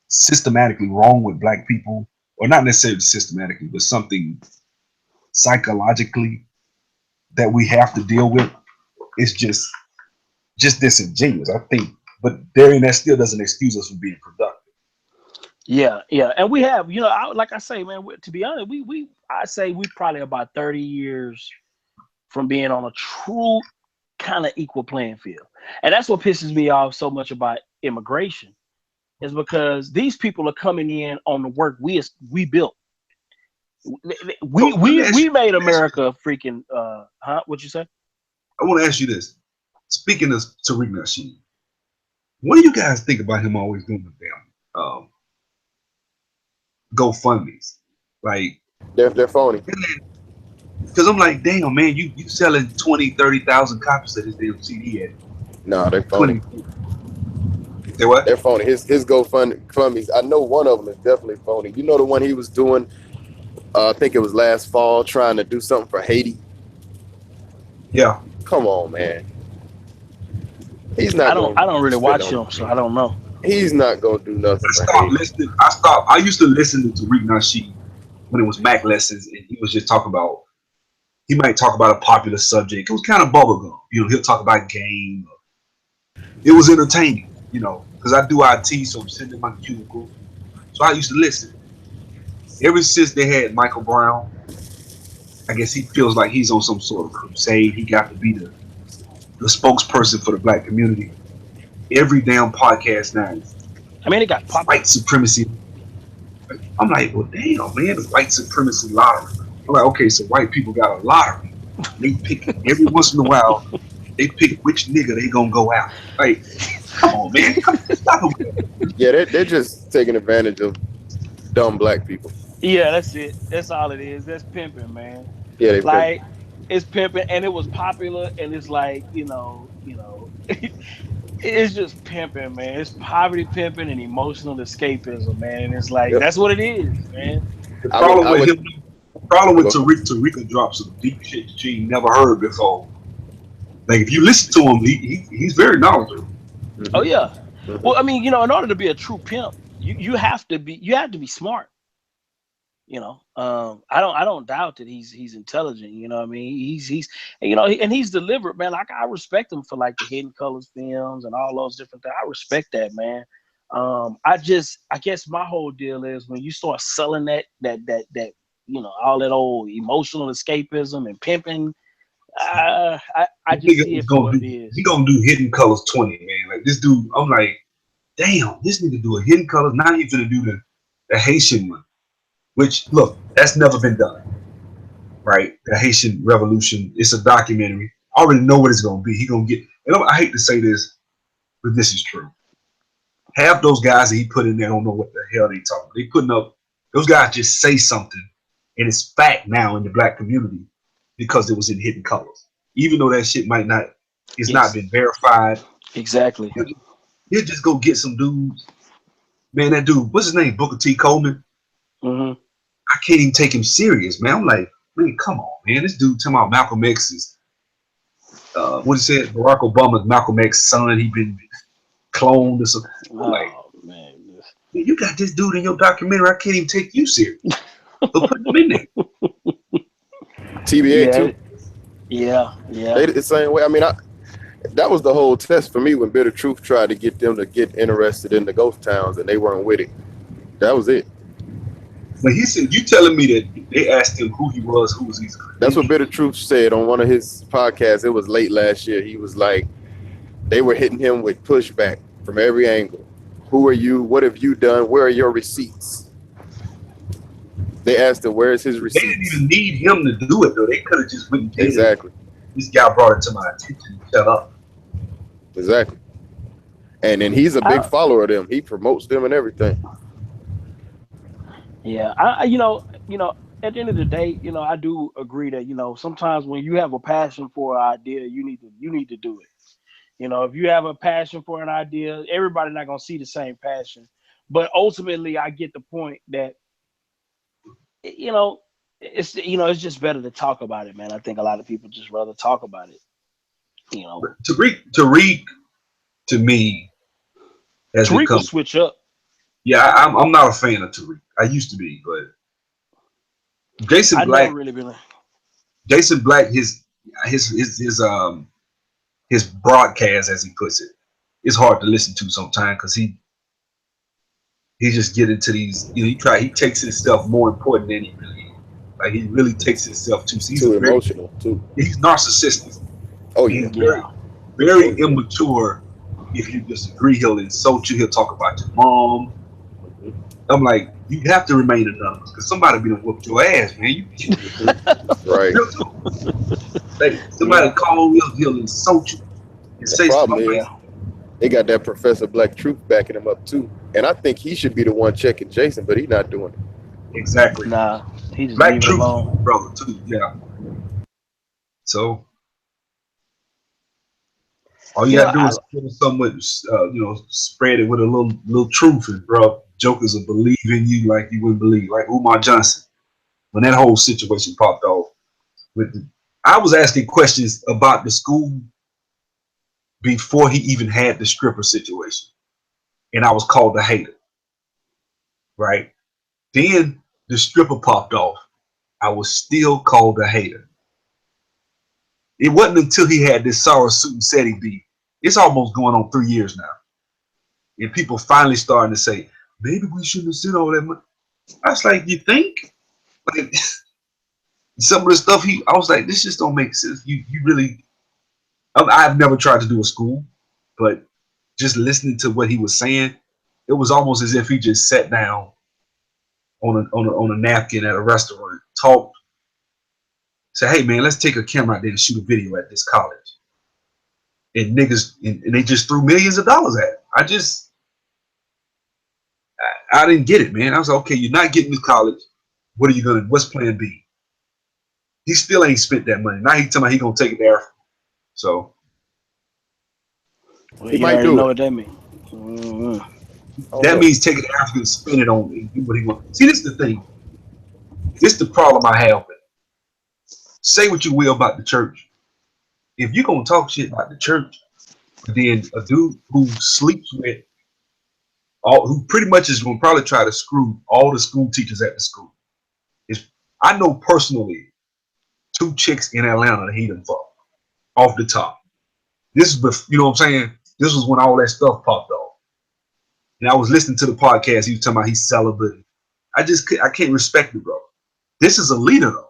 C: systematically wrong with black people, or not necessarily systematically, but something psychologically that we have to deal with. It's just disingenuous, I think. But therein, that still doesn't excuse us from being productive.
A: Yeah, yeah, and we have, like I say, man. To be honest, I say we probably about 30 years from being on a true kind of equal playing field, and that's what pisses me off so much about immigration, is because these people are coming in on the work we built. We made America freaking. What'd you say?
C: I want to ask you this. Speaking of Tariq Nasheed, what do you guys think about him always doing the damn GoFundMe's? Like,
B: They're phony.
C: because I'm like, damn, man, you selling 20, 30,000 copies of this damn CD at
B: No, they're phony.
C: 20. They what?
B: They're phony. His GoFundMe's. I know one of them is definitely phony. You know the one he was doing. I think it was last fall, trying to do something for Haiti.
C: Yeah.
B: Come on, man. He's not.
A: I don't really watch him, so I don't know.
B: He's not gonna do nothing.
C: I used to listen to Tariq Nasheed when it was Mac Lessons, and he was just talking about. He might talk about a popular subject. It was kind of bubblegum. He'll talk about game. It was entertaining, because I do IT, so I'm sitting in my cubicle. So I used to listen. Ever since they had Michael Brown, I guess he feels like he's on some sort of crusade. He got to be the spokesperson for the black community. Every damn podcast now.
A: I mean, it got
C: white supremacy. I'm like, well, damn, man, the white supremacy lottery. I'm like, okay, so white people got a lottery. They pick every once in a while. They pick which nigga they gonna go out. Like, come on, man, stop it.
B: Yeah, they're just taking advantage of dumb black people.
A: Yeah, that's it. That's all it is. That's pimping, man.
B: Yeah,
A: like it's pimping, and it was popular, and it's like it's just pimping, man. It's poverty pimping and emotional escapism, man. And it's like that's what it is, man.
C: The problem with Tariq drops some deep shit that you ain't never heard before. Like if you listen to him, he's very knowledgeable.
B: Mm-hmm.
A: Oh yeah. Mm-hmm. Well, I mean, in order to be a true pimp, you have to be smart. I don't doubt that he's intelligent. You know what I mean? He's and he's deliberate, man. Like I respect him for like the Hidden Colors films and all those different things. I respect that, man. I guess my whole deal is when you start selling that all that old emotional escapism and pimping. I just see it for what it is.
C: He gonna do Hidden Colors 20, man. Like this dude, I'm like, damn, this nigga do a Hidden Colors. Now he's gonna do the Haitian one. Which, look, that's never been done, right? The Haitian Revolution. It's a documentary. I already know what it's going to be. He going to get, and I hate to say this, but this is true. Half those guys that he put in there don't know what the hell they talking about. They putting up, those guys just say something, and it's fact now in the black community because it was in Hidden Colors. Even though that shit not been verified.
A: Exactly.
C: He'll just go get some dudes. Man, that dude, what's his name? Booker T. Coleman.
A: Mm-hmm.
C: I can't even take him serious, man. I'm like, man, come on, man. This dude talking about Malcolm X's, what he said, Barack Obama's Malcolm X's son. He been cloned or something. I'm man, you got this dude in your documentary. I can't even take you serious. So put him in there.
B: TBA too.
A: Yeah.
B: They the same way. I mean, that was the whole test for me when Bitter Truth tried to get them to get interested in the ghost towns, and they weren't with it. That was it.
C: But he said, you telling me that they asked him who he was, who was he?
B: That's what Bitter Truth said on one of his podcasts. It was late last year. He was like, they were hitting him with pushback from every angle. Who are you? What have you done? Where are your receipts? They asked him, where's his receipts?
C: They didn't even need him to do it, though. They could have just went and did
B: exactly.
C: It. This guy brought it to my attention. Shut up.
B: Exactly. And he's a big follower of them. He promotes them and everything.
A: Yeah, at the end of the day, I do agree that sometimes when you have a passion for an idea, you need to do it. If you have a passion for an idea, everybody's not gonna see the same passion, but ultimately, I get the point that you know it's just better to talk about it, man. I think a lot of people just rather talk about it. You know,
C: But Tariq to me has
A: Tariq will
C: become.
A: switch up.
C: Yeah, I'm not a fan of Tariq. I used to be, but Jason
A: I never
C: Black,
A: really been.
C: Jason Black, his broadcast, as he puts it, it's hard to listen to sometimes because he just get into these. He takes himself more important than he really is. Like he really takes himself too. So
B: Too emotional too.
C: he's narcissistic.
B: Oh
C: He's
B: yeah.
A: Yeah,
C: very
B: Oh yeah.
C: immature. If you disagree, he'll insult you. He'll talk about your mom. I'm like, you have to remain anonymous because somebody be done whooped your ass, man.
B: Hmm. Right.
C: Real talk. Like somebody
A: yeah,
C: call, he'll insult you and
B: The
C: say something.
B: problem
C: I'm
A: yeah.
B: is they got that Professor Black Truth backing him up too, and I think he should be the one checking Jason, but he's not doing it.
C: exactly.
A: Nah, he just
C: Black
A: leave it
C: Truth is my
A: alone.
C: brother too. Yeah. So all you
A: You
C: gotta
A: know,
C: do
A: I
C: is put it somewhat, spread it with a little truth, and bro, jokers will believe in you like you wouldn't believe. Like Umar Johnson, when that whole situation popped off with I was asking questions about the school before he even had the stripper situation, and I was called a hater. Right then, the stripper popped off. I was still called a hater. It wasn't until he had this Sarah suit and said he beat. It's almost going on 3 years now, and people finally starting to say maybe we shouldn't have sent all that money. I was like, you think? Like some of the stuff I was like, this just don't make sense. You really, I've never tried to do a school, but just listening to what he was saying, it was almost as if he just sat down on a napkin at a restaurant, talked, said, "Hey man, let's take a camera out there and shoot a video at this college." And niggas, and they just threw millions of dollars at it. I didn't get it, man. I was like, okay, you're not getting this college. What are you gonna? What's Plan B? He still ain't spent that money. Now he telling me he gonna take it there. So
A: well,
B: He
A: you
B: might
A: already
B: do
A: know
B: it.
A: what that means. Mm-hmm.
B: I don't
C: that
B: know.
C: means take it to Africa and spend it on and do what he wants. See, this is the thing. This is the problem I have with it. Say what you will about the church. If you're gonna talk shit about the church, then a dude who sleeps with who pretty much is gonna probably try to screw all the school teachers at the school. Is I know personally two chicks in Atlanta that he done fucked off the top. This is, you know what I'm saying? This was when all that stuff popped off. And I was listening to the podcast. He was talking about he's celibate. I can't respect it, bro. This is a leader though.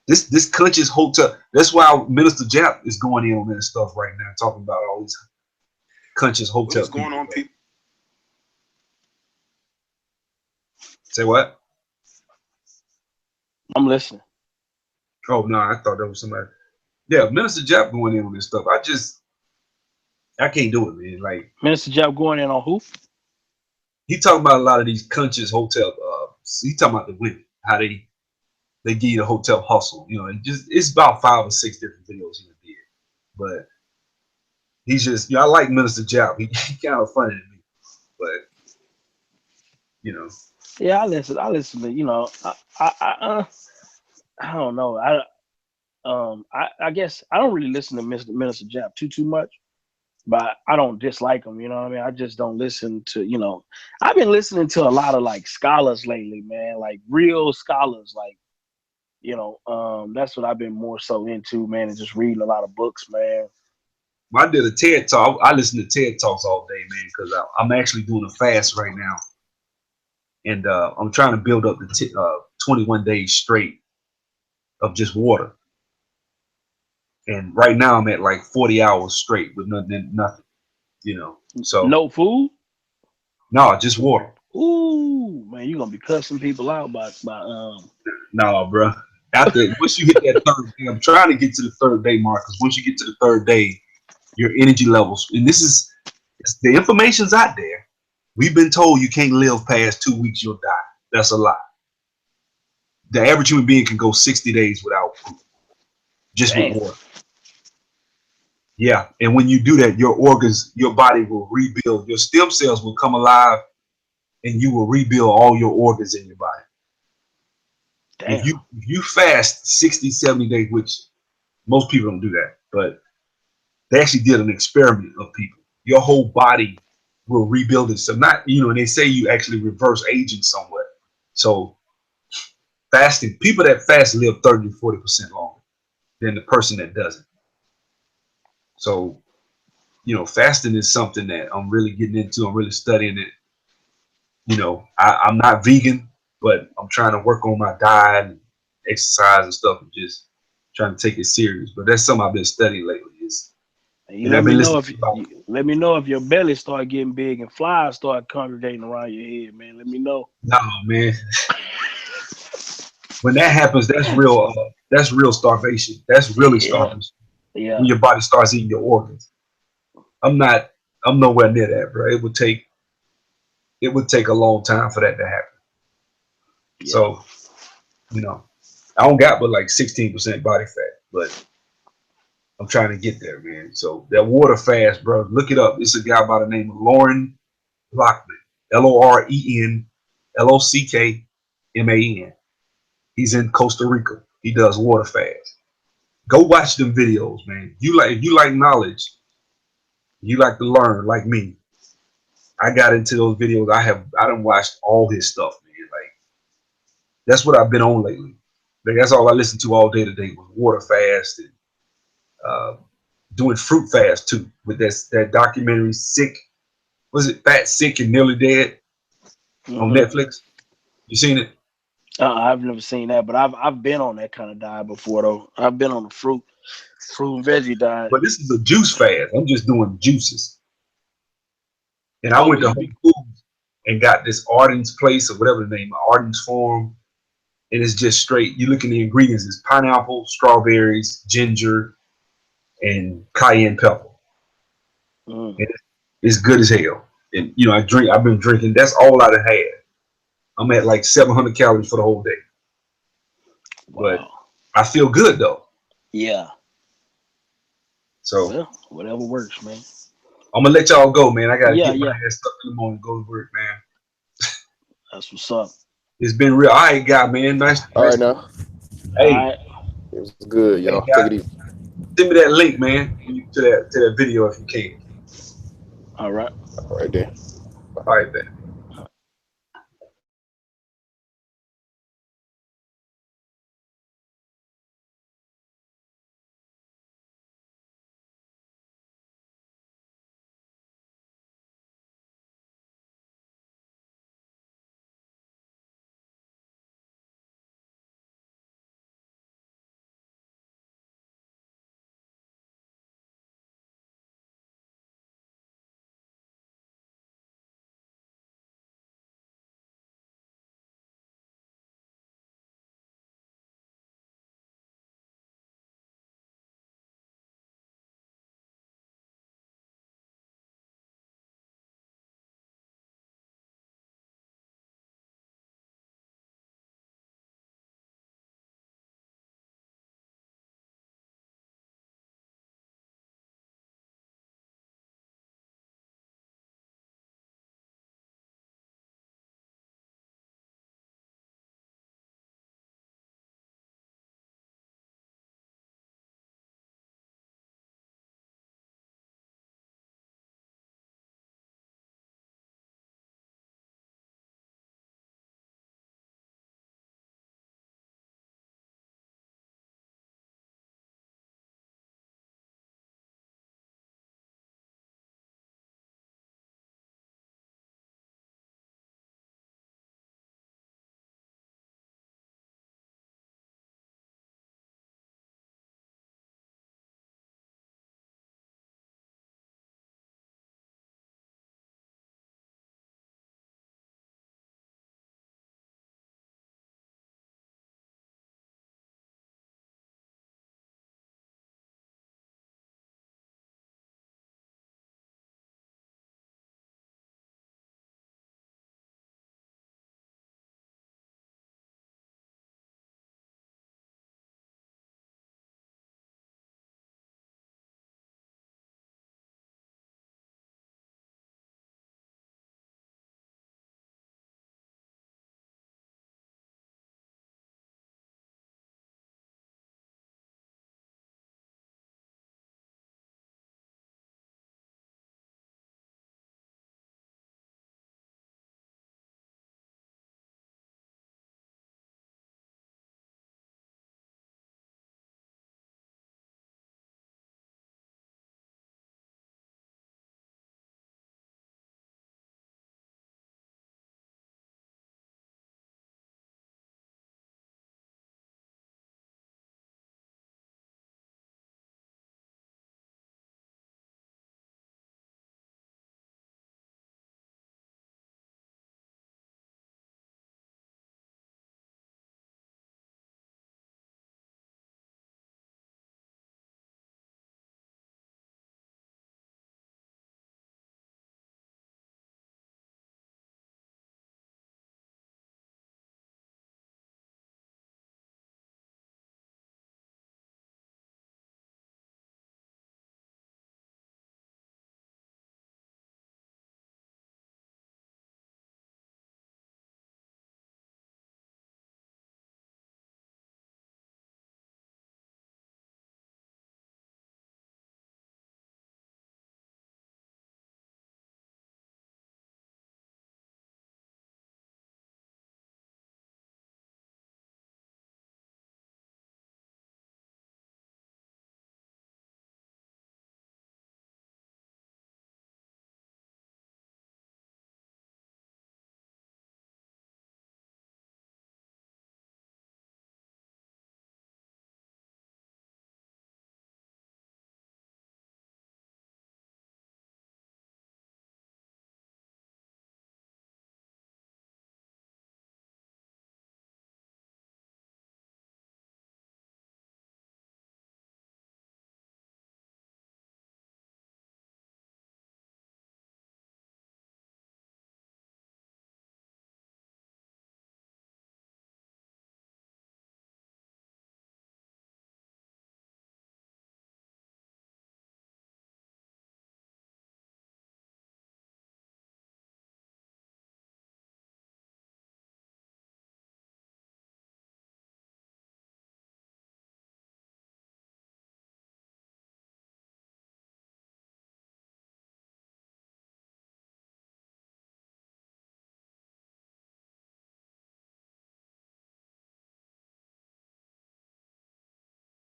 C: This conscious hotel. That's why Minister Jap is going in on that stuff right now, talking about all these conscious hotel
E: What's going
C: people.
E: on,
C: Bro.
E: people?
C: Say what?
A: I'm listening.
C: Oh no, I thought that was somebody. Yeah, Minister Jap going in on this stuff. I can't do it, man. Like
A: Minister Job going in on who?
C: he talking about a lot of these conscious hotel. He talking about the women, how they give you the hotel hustle. It's about 5 or 6 different videos he did. But he's just, I like Minister Jap. He kind of funny to me, but you know,
A: Yeah, I listen. I listen to I don't know. I guess I don't really listen to Minister Jap too much, but I don't dislike him. You know what I mean? I just don't listen to. I've been listening to a lot of like scholars lately, man. Like real scholars. Like that's what I've been more so into, man. And just reading a lot of books, man.
C: I did a TED talk. I listen to TED talks all day, man, because I'm actually doing a fast right now, and I'm trying to build up the 21 days straight of just water. And right now I'm at like 40 hours straight with nothing. So
A: No food.
C: no, just water.
A: Ooh, man, you gonna be cussing people out
C: No, bro. After once you hit that third day, I'm trying to get to the third day mark because once you get to the third day, your energy levels, and the information's out there. We've been told you can't live past 2 weeks, you'll die. That's a lie. The average human being can go 60 days without food, just with
A: Damn.
C: water. Yeah, and when you do that, your organs, your body will rebuild. Your stem cells will come alive, and you will rebuild all your organs in your body.
A: Damn.
C: If you fast 60, 70 days, which most people don't do that, but they actually did an experiment of people. Your whole body will rebuild itself. Not, and they say you actually reverse aging somewhat. So fasting, people that fast live 30 to 40% longer than the person that doesn't. So, fasting is something that I'm really getting into. I'm really studying it. I'm not vegan, but I'm trying to work on my diet and exercise and stuff and just trying to take it serious. But that's something I've been studying lately.
A: You
C: And
A: let
C: I've
A: me
C: been
A: know
C: listening
A: if
C: to like,
A: let me know if your belly start getting big and flies start congregating around your head, man. Let me know.
C: no, man. When that happens, that's real. That's real starvation. That's really
A: Yeah,
C: starvation.
A: yeah,
C: When your body starts eating your organs. I'm not. I'm nowhere near that, bro. It would take a long time for that to happen.
A: yeah.
C: So, you know, I don't got but like 16% body fat, but I'm trying to get there, man. So that water fast, bro. Look it up. It's a guy by the name of Lauren Lockman. LORENLOCKMAN. He's in Costa Rica. He does water fast. Go watch them videos, man. If you like knowledge, you like to learn, like me. I got into those videos. I done watched all his stuff, man. Like that's what I've been on lately. Like that's all I listen to all day today was water fast and uh, doing fruit fast too. With that documentary, Sick. Was it Fat, Sick, and Nearly Dead on
A: Hmm.
C: Netflix? You seen it?
A: I've never seen that, but I've been on that kind of diet before though. I've been on the fruit and veggie diet.
C: But this is a juice fast. I'm just doing juices. And I
A: Oh,
C: went
A: well,
C: to
A: you
C: Whole
A: be
C: Foods and got this Arden's place or whatever the name, Arden's Farm. And it's just straight. You look at the ingredients, it's pineapple, strawberries, ginger, and cayenne pepper.
A: mm,
C: And it's good as hell. And I've been drinking, that's all I've had. I'm at like 700 calories for the whole day. But
A: wow.
C: I feel good though.
A: Yeah.
C: So
A: Well, whatever works, man.
C: I'm gonna let y'all go, man. I gotta
A: Yeah,
C: get my
A: yeah.
C: ass up in the morning, go to work, man.
A: That's what's up.
C: It's been real. All right, guy, man. Nice,
B: All
C: nice.
B: right now.
A: All
C: Hey,
A: right.
B: It was good, y'all.
C: hey,
B: Take it
C: guy,
B: easy.
C: send me that link, man, to that video if you can.
A: All right.
B: All right there.
C: All right, man.